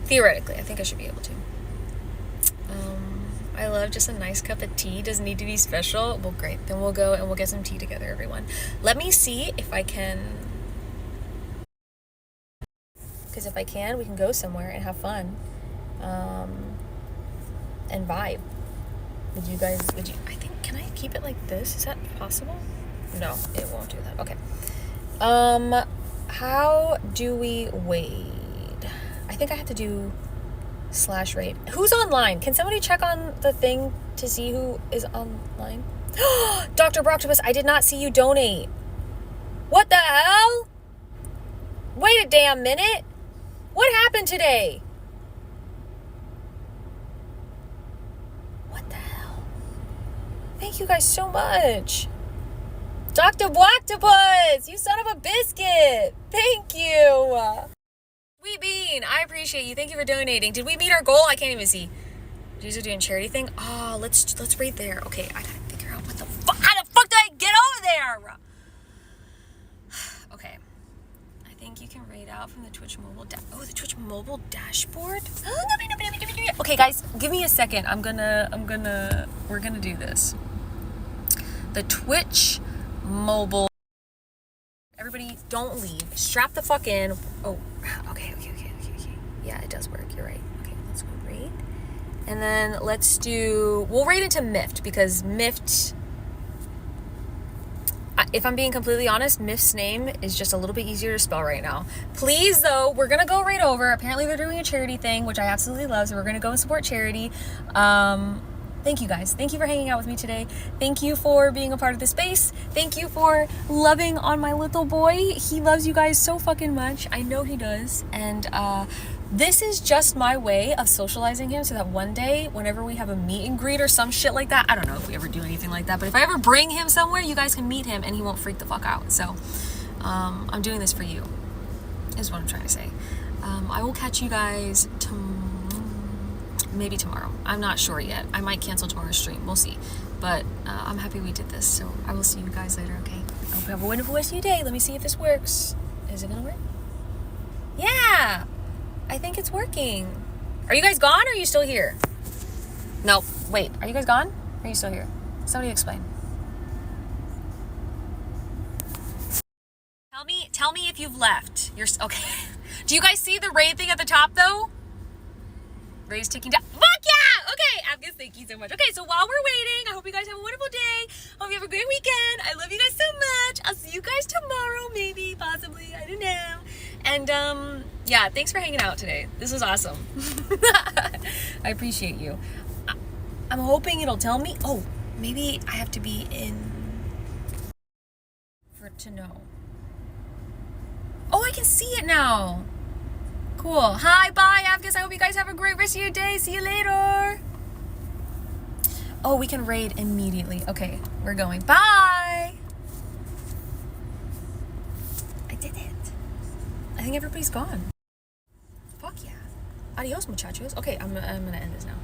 Theoretically, I think I should be able to. I love just a nice cup of tea. Doesn't need to be special. Well, great. Then we'll go and we'll get some tea together, everyone. Let me see if I can... Because if I can, we can go somewhere and have fun. And vibe. I think, can I keep it like this? Is that possible? No, it won't do that. Okay. How do we wade? I think I have to do /raid. Who's online? Can somebody check on the thing to see who is online? Dr. Broctopus, I did not see you donate. What the hell? Wait a damn minute. What happened today? What the hell? Thank Thank you guys so much. Dr. Blacktopus, you son of a biscuit. Thank you. Sweet Bean, I appreciate you. Thank you for donating. Did we meet our goal? I can't even see. These are doing charity thing. Oh, let's rate there. Okay, I gotta figure out what the fuck. How the fuck do I get over there? Okay, I think you can rate out from the Twitch mobile. The Twitch mobile dashboard. Okay, guys, give me a second. We're gonna do this. The Twitch mobile. Everybody, don't leave. Strap the fuck in. Oh, okay. Yeah, it does work. You're right. Okay, let's go rate. And then we'll rate into Miffed, because Miffed, if I'm being completely honest, Miff's name is just a little bit easier to spell right now. Please, though, we're going to go right over. Apparently they're doing a charity thing, which I absolutely love, so we're going to go and support charity. Thank you guys. Thank you for hanging out with me today. Thank you for being a part of the space. Thank you for loving on my little boy. He loves you guys so fucking much. I know he does. And this is just my way of socializing him so that one day, whenever we have a meet and greet or some shit like that, I don't know if we ever do anything like that, but if I ever bring him somewhere, you guys can meet him and he won't freak the fuck out. So I'm doing this for you, is what I'm trying to say. I will catch you guys maybe tomorrow. I'm not sure yet. I might cancel tomorrow's stream. We'll see. But I'm happy we did this. So I will see you guys later, okay? I hope you have a wonderful rest of your day. Let me see if this works. Is it gonna work? Yeah! I think it's working. Are you guys gone or are you still here? No. Wait. Are you guys gone? Or are you still here? Somebody explain. Tell me if you've left. Okay. Do you guys see the raid thing at the top though? Ray's ticking down. Fuck yeah! Okay, Abgus, thank you so much. Okay, so while we're waiting, I hope you guys have a wonderful day. Hope you have a great weekend. I love you guys so much. I'll see you guys tomorrow, maybe, possibly. I don't know. And, yeah, thanks for hanging out today. This was awesome. I appreciate you. I'm hoping it'll tell me. Oh, maybe I have to be in for it to know. Oh, I can see it now. Cool. Hi, bye, Abgus. I hope you guys have a great rest of your day. See you later. Oh, we can raid immediately. Okay, we're going. Bye. I did it. I think everybody's gone. Fuck yeah. Adios, muchachos. Okay, I'm gonna end this now.